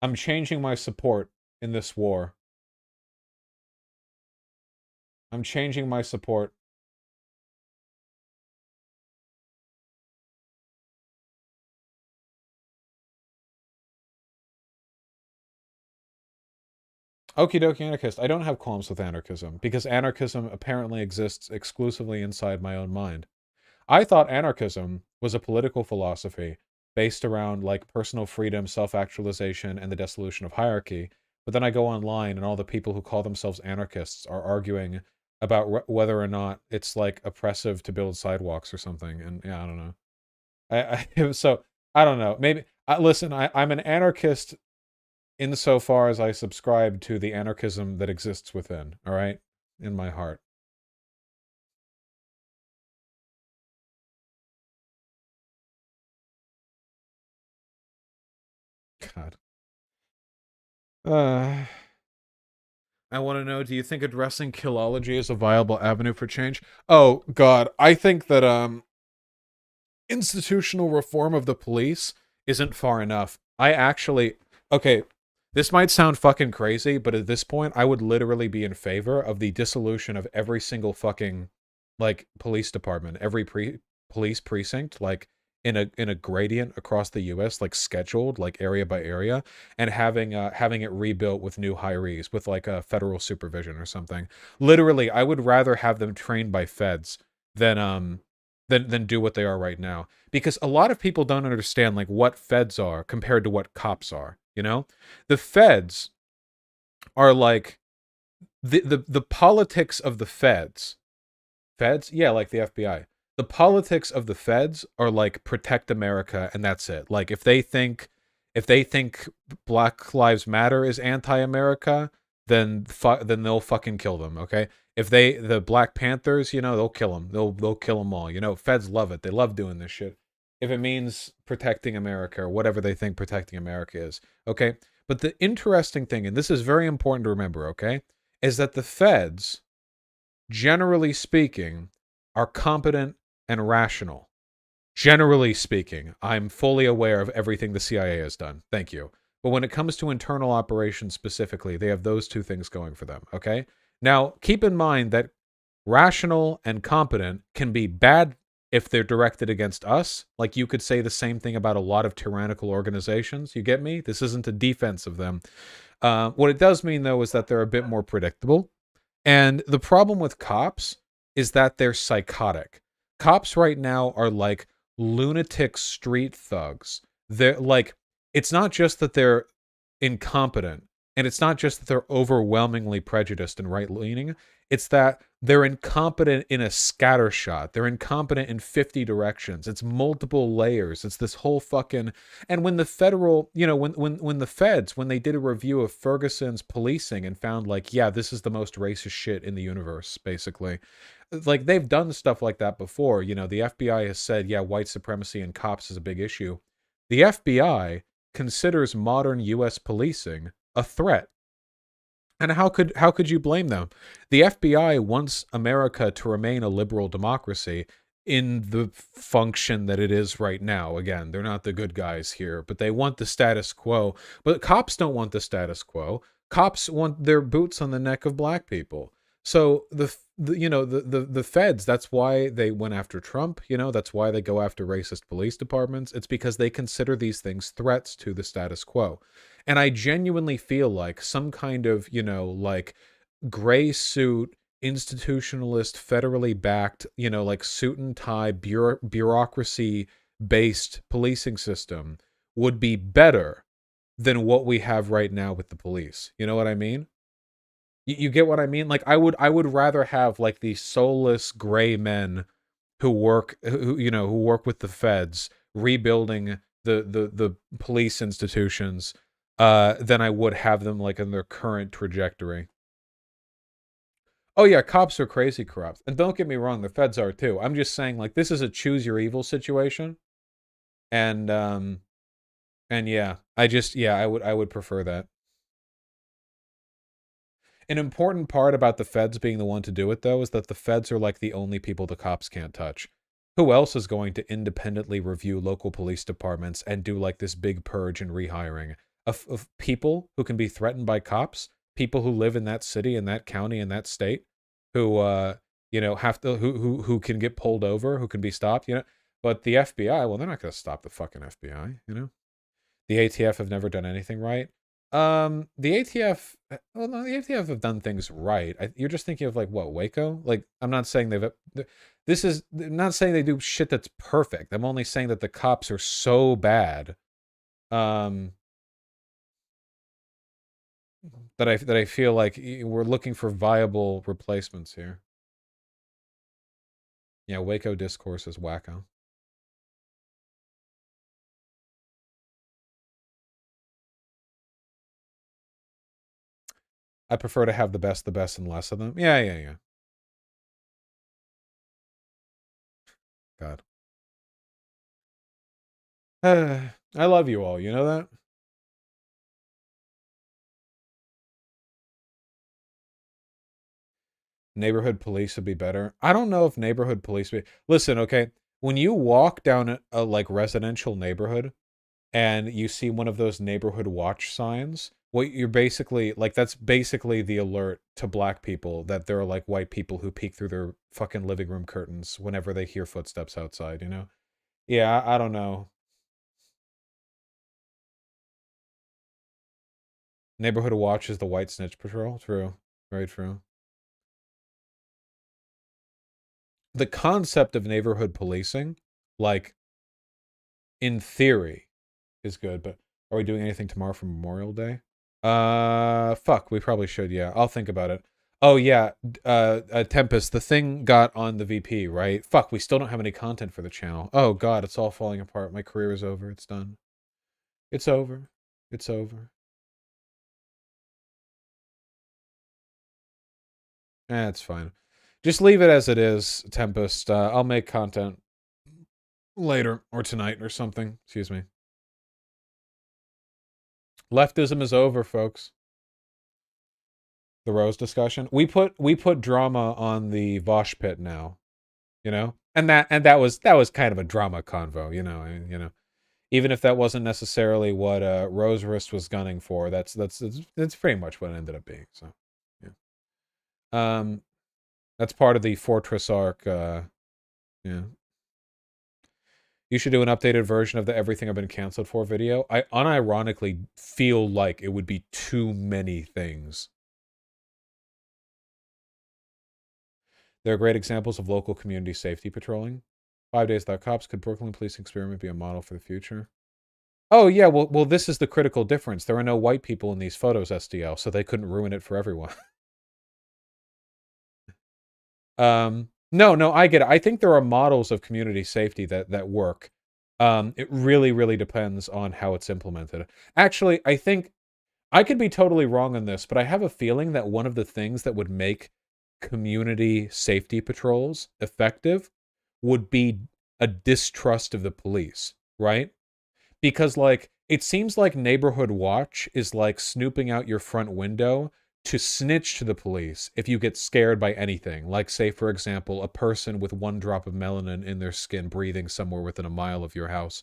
I'm changing my support in this war. I'm changing my support. Okie dokie anarchist. I don't have qualms with anarchism because anarchism apparently exists exclusively inside my own mind. I thought anarchism was a political philosophy based around like personal freedom, self-actualization, and the dissolution of hierarchy. But then I go online and all the people who call themselves anarchists are arguing about whether or not it's like oppressive to build sidewalks or something. And yeah, I don't know. So I don't know. Maybe listen. I'm an anarchist insofar as I subscribe to the anarchism that exists within. All right, in my heart. God. I want to know, do you think addressing killology is a viable avenue for change? Oh, God. I think that institutional reform of the police isn't far enough. Okay, this might sound fucking crazy, but at this point, I would literally be in favor of the dissolution of every single fucking, like, police department, every police precinct, like, in a gradient across the U.S., like scheduled, like area by area, and having it rebuilt with new hirees, with like a federal supervision or something. Literally, I would rather have them trained by feds than do what they are right now, because a lot of people don't understand like what feds are compared to what cops are. You know, the feds are like the politics of the feds. Feds, yeah, like the FBI. The politics of the feds are like protect America and that's it. Like if they think Black Lives Matter is anti-America, then they'll fucking kill them, okay? If the Black Panthers, you know, they'll kill them. They'll kill them all. You know, feds love it. They love doing this shit. If it means protecting America or whatever they think protecting America is, okay? But the interesting thing, and this is very important to remember, okay, is that the feds, generally speaking, are competent and rational. Generally speaking, I'm fully aware of everything the CIA has done. Thank you. But when it comes to internal operations specifically, they have those two things going for them, okay? Now, keep in mind that rational and competent can be bad if they're directed against us. Like you could say the same thing about a lot of tyrannical organizations. You get me? This isn't a defense of them. What it does mean, though, is that they're a bit more predictable. And the problem with cops is that they're psychotic. Cops right now are like lunatic street thugs. They're like, it's not just that they're incompetent, and it's not just that they're overwhelmingly prejudiced and right-leaning, it's that they're incompetent in a scattershot. They're incompetent in 50 directions. It's multiple layers. It's this whole fucking... And when the federal, you know, when the feds, when they did a review of Ferguson's policing and found like, yeah, this is the most racist shit in the universe, basically. Like, they've done stuff like that before. You know, the FBI has said, yeah, white supremacy and cops is a big issue. The FBI considers modern U.S. policing a threat. And how could you blame them? The FBI wants America to remain a liberal democracy in the function that it is right now. Again, they're not the good guys here, but they want the status quo. But cops don't want the status quo. Cops want their boots on the neck of black people. So the feds, that's why they went after Trump, you know, that's why they go after racist police departments. It's because they consider these things threats to the status quo. And I genuinely feel like some kind of, you know, like gray suit, institutionalist, federally backed, you know, like suit and tie, bureaucracy based policing system would be better than what we have right now with the police. You know what I mean? You get what I mean? Like I would rather have like these soulless gray men who work with the feds rebuilding the police institutions than I would have them like in their current trajectory. Oh yeah, cops are crazy corrupt. And don't get me wrong, the feds are too. I'm just saying like this is a choose your evil situation. And yeah, I would prefer that. An important part about the feds being the one to do it, though, is that the feds are like the only people the cops can't touch. Who else is going to independently review local police departments and do like this big purge and rehiring of people who can be threatened by cops? People who live in that city, in that county, in that state, who have to who can get pulled over, who can be stopped, you know. But the FBI, well, they're not going to stop the fucking FBI, you know. The ATF have never done anything right. The ATF, well, no, the ATF have done things right. You're just thinking of like what, Waco? Like, I'm not saying I'm not saying they do shit that's perfect. I'm only saying that the cops are so bad, that I feel like we're looking for viable replacements here. Yeah, Waco discourse is wacko. I prefer to have the best, and less of them. Yeah. God. I love you all, you know that? Neighborhood police would be better. I don't know if neighborhood police would... Listen, okay, when you walk down a like residential neighborhood and you see one of those neighborhood watch signs, what you're basically like, that's basically the alert to black people that there are like white people who peek through their fucking living room curtains whenever they hear footsteps outside, you know? Yeah, I don't know. Neighborhood watch is the white snitch patrol. True. Very true. The concept of neighborhood policing, like, in theory, is good, but are we doing anything tomorrow for Memorial Day? Fuck, we probably should, yeah. I'll think about it. Oh, yeah, Tempest, the thing got on the VP, right? Fuck, we still don't have any content for the channel. Oh, God, it's all falling apart. My career is over. It's done. It's over. It's over. It's fine. Just leave it as it is, Tempest. I'll make content later or tonight or something. Excuse me. Leftism is over, folks. The Rose discussion. We put drama on the Vosh pit now, you know, and that was kind of a drama convo, you know, even if that wasn't necessarily what Rose Wrist was gunning for. That's pretty much what it ended up being. So, yeah. That's part of the Fortress arc. Yeah. You should do an updated version of the Everything I've Been Canceled For video. I unironically feel like it would be too many things. There are great examples of local community safety patrolling. 5 Days Without Cops. Could Brooklyn Police Experiment be a model for the future? Oh, yeah, well, this is the critical difference. There are no white people in these photos, SDL, so they couldn't ruin it for everyone. No, I get it. I think there are models of community safety that work. It really, really depends on how it's implemented. Actually, I think I could be totally wrong on this, but I have a feeling that one of the things that would make community safety patrols effective would be a distrust of the police, right? Because, like, it seems like Neighborhood Watch is like snooping out your front window to snitch to the police if you get scared by anything. Like, say, for example, a person with 1 drop of melanin in their skin breathing somewhere within a mile of your house.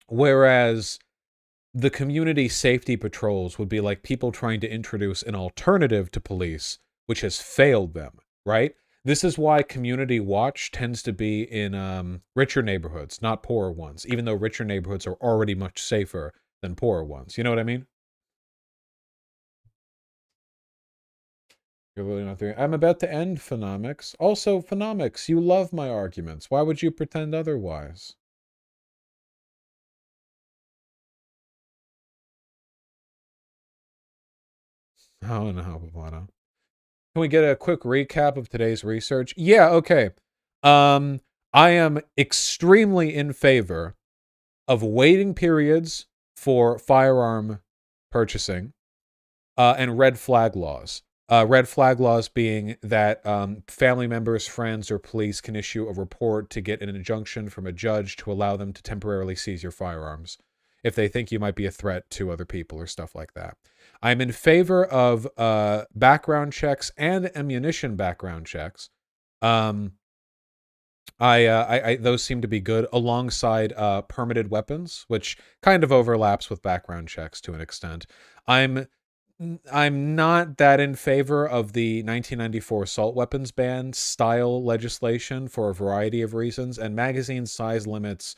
Whereas the community safety patrols would be like people trying to introduce an alternative to police, which has failed them, right? This is why community watch tends to be in richer neighborhoods, not poorer ones, even though richer neighborhoods are already much safer than poorer ones. You know what I mean? You're really not doing... I'm about to end Phenomics. Also, Phenomics, you love my arguments. Why would you pretend otherwise? Oh, no, Bavano. Can we get a quick recap of today's research? Yeah, okay. I am extremely in favor of waiting periods for firearm purchasing and red flag laws. Red flag laws being that family members, friends, or police can issue a report to get an injunction from a judge to allow them to temporarily seize your firearms if they think you might be a threat to other people or stuff like that. I'm in favor of background checks and ammunition background checks. Those seem to be good alongside permitted weapons, which kind of overlaps with background checks to an extent. I'm not that in favor of the 1994 assault weapons ban style legislation for a variety of reasons, and magazine size limits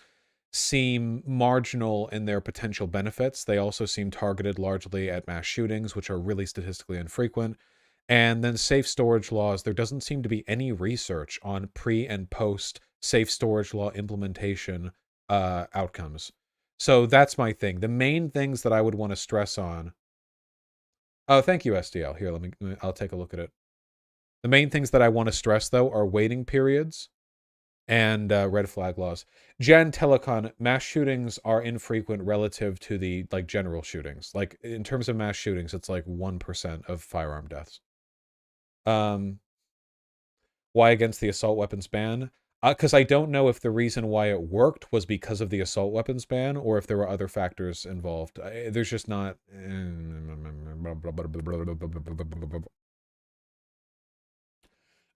seem marginal in their potential benefits. They also seem targeted largely at mass shootings, which are really statistically infrequent. And then safe storage laws, there doesn't seem to be any research on pre and post safe storage law implementation outcomes. So that's my thing. The main things that I would want to stress on. Oh, thank you, SDL. Here, I'll take a look at it. The main things that I want to stress, though, are waiting periods and red flag laws. Jan Telecon, mass shootings are infrequent relative to the general shootings. Like in terms of mass shootings, it's like 1% of firearm deaths. Why against the assault weapons ban? Because I don't know if the reason why it worked was because of the assault weapons ban or if there were other factors involved. There's just not.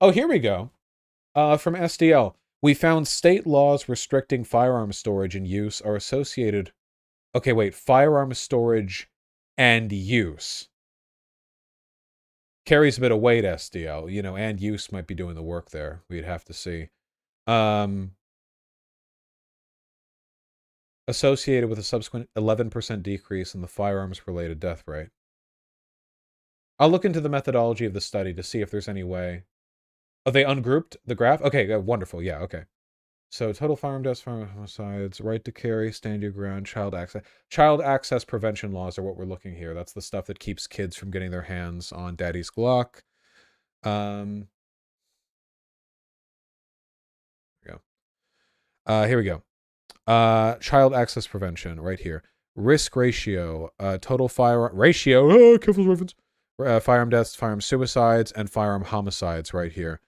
Oh, here we go. From SDL. We found state laws restricting firearm storage and use are associated... Okay, wait. Firearm storage and use. Carries a bit of weight, SDL. You know, and use might be doing the work there. We'd have to see. Associated with a subsequent 11% decrease in the firearms-related death rate. I'll look into the methodology of the study to see if there's any way... Oh, they ungrouped the graph? Okay, wonderful. Yeah, okay. So total firearm deaths, firearm homicides, right to carry, stand your ground, child access. Child access prevention laws are what we're looking here. That's the stuff that keeps kids from getting their hands on daddy's Glock. Here we go. Child access prevention, right here. Risk ratio, total firearm ratio, careful reference. Firearm deaths, firearm suicides, and firearm homicides right here.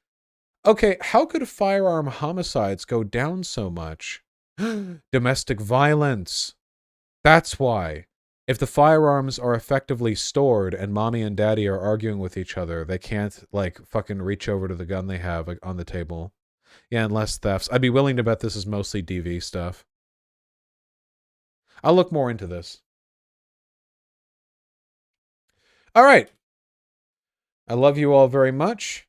Okay, how could firearm homicides go down so much? Domestic violence. That's why. If the firearms are effectively stored and mommy and daddy are arguing with each other, they can't, fucking reach over to the gun they have on the table. Yeah, and less thefts. I'd be willing to bet this is mostly DV stuff. I'll look more into this. All right. I love you all very much.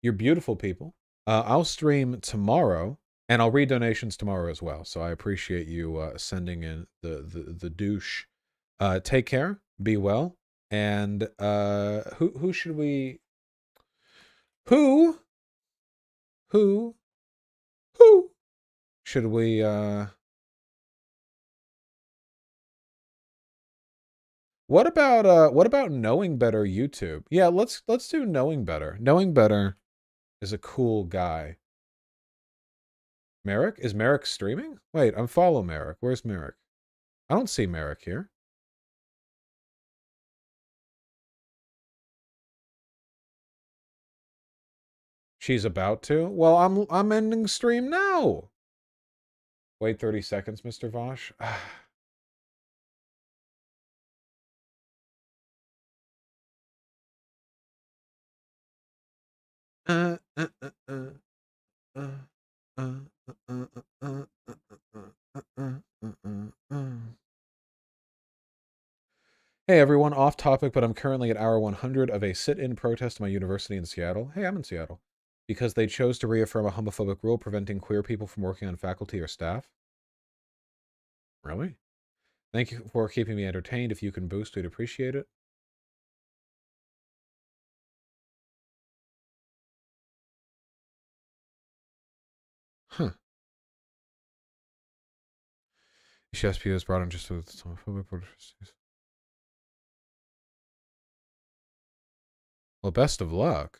You're beautiful people. I'll stream tomorrow, and I'll read donations tomorrow as well. So I appreciate you sending in the douche. Take care. Be well. And who should we... Who should we... What about Knowing Better YouTube? Yeah, let's do Knowing Better. Knowing Better is a cool guy. Merrick? Is Merrick streaming? Wait, unfollow Merrick. Where's Merrick? I don't see Merrick here. She's about to? Well, I'm ending stream now. Wait 30 seconds, Mr. Vosh. Hey everyone, off topic, but I'm currently at hour 100 of a sit-in protest at my university in Seattle. Hey, I'm in Seattle. Because they chose to reaffirm a homophobic rule preventing queer people from working on faculty or staff. Really? Thank you for keeping me entertained. If you can boost, we'd appreciate it. Huh. HSP was brought in just with homophobic protesters. Well, best of luck.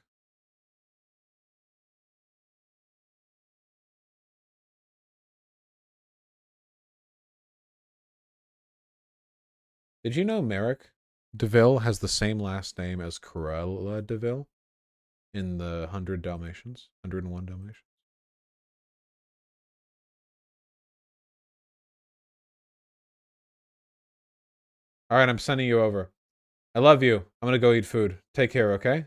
Did you know Merrick DeVille has the same last name as Cruella DeVille in the 101 Dalmatians? All right, I'm sending you over. I love you. I'm going to go eat food. Take care, okay?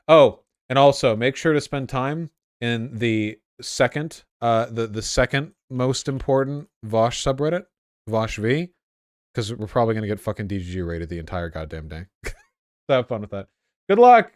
Oh, and also make sure to spend time in the second, the second most important Vosh subreddit, Vosh V, because we're probably going to get fucking DGG rated the entire goddamn day. So have fun with that. Good luck!